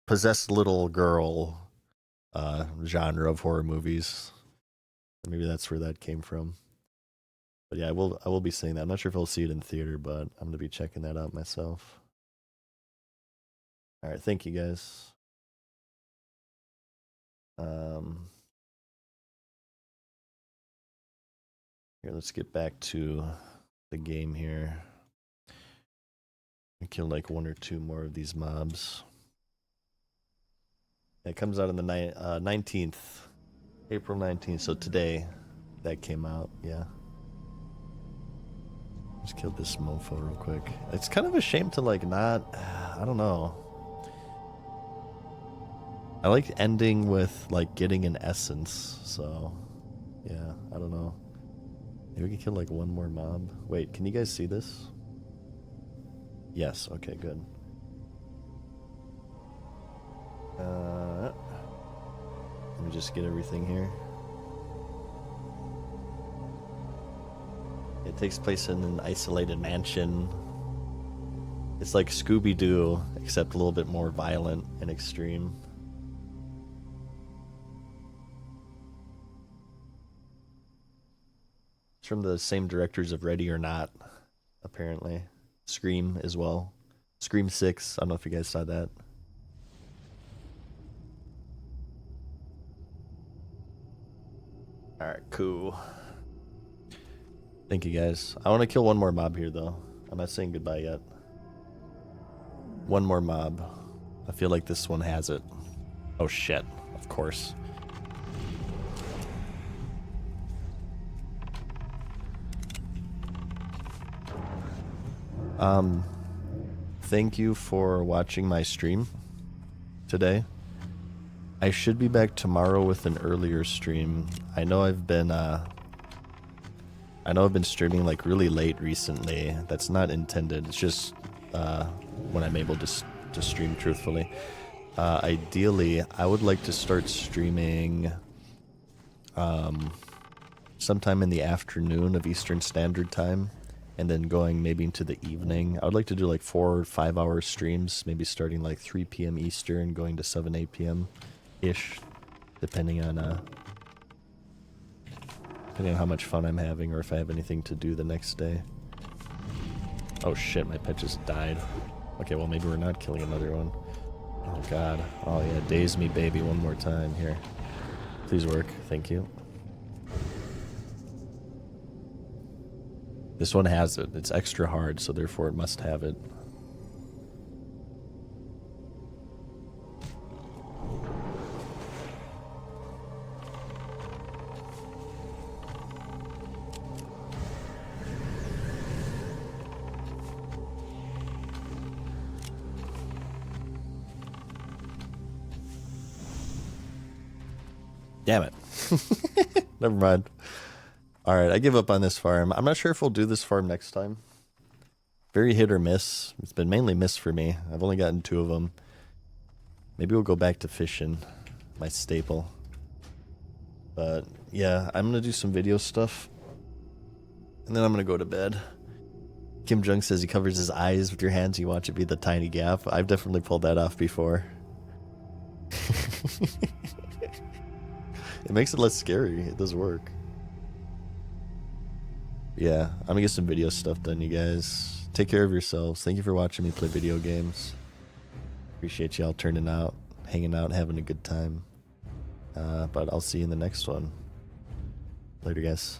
S1: possessed little girl genre of horror movies. Maybe that's where that came from. But yeah, I will be seeing that. I'm not sure if I'll see it in theater, but I'm gonna be checking that out myself. All right, thank you guys. Here, let's get back to the game here. I kill like 1 or 2 more of these mobs. It comes out on the 19th, April 19th. So today, that came out. Yeah. Just killed this mofo real quick. It's kind of a shame to like not. I don't know. I like ending with like getting an essence. So, yeah. I don't know. Maybe we can kill like 1 more mob. Wait, can you guys see this? Yes, okay, good. Let me just get everything here. It takes place in an isolated mansion. It's like Scooby-Doo, except a little bit more violent and extreme. It's from the same directors of Ready or Not, apparently. Scream as well. Scream 6, I don't know if you guys saw that. Alright, cool. Thank you guys. I want to kill 1 more mob here though. I'm not saying goodbye yet. 1 more mob. I feel like this one has it. Oh shit, of course. Thank you for watching my stream today. I should be back tomorrow with an earlier stream. I know I've been streaming like really late recently. That's not intended. It's just when I'm able to stream truthfully. Ideally, I would like to start streaming sometime in the afternoon of Eastern Standard Time, and then going maybe into the evening. I would like to do like 4 or 5 hour streams, maybe starting like 3 p.m. Eastern, going to 7, 8 p.m. ish, depending on how much fun I'm having or if I have anything to do the next day. Oh shit, my pet just died. Okay, well maybe we're not killing another one. Oh god. Oh yeah, daze me baby 1 more time here. Please work, thank you. This one has it. It's extra hard, so therefore it must have it. Damn it. Never mind. Alright, I give up on this farm. I'm not sure if we'll do this farm next time. Very hit or miss. It's been mainly miss for me. I've only gotten 2 of them. Maybe we'll go back to fishing. My staple. But yeah, I'm going to do some video stuff. And then I'm going to go to bed. Kim Jung says he covers his eyes with your hands. You watch it be the tiny gap. I've definitely pulled that off before. It makes it less scary. It does work. Yeah, I'm gonna get some video stuff done, you guys. Take care of yourselves. Thank you for watching me play video games. Appreciate y'all turning out, hanging out, having a good time. But I'll see you in the next one. Later, guys.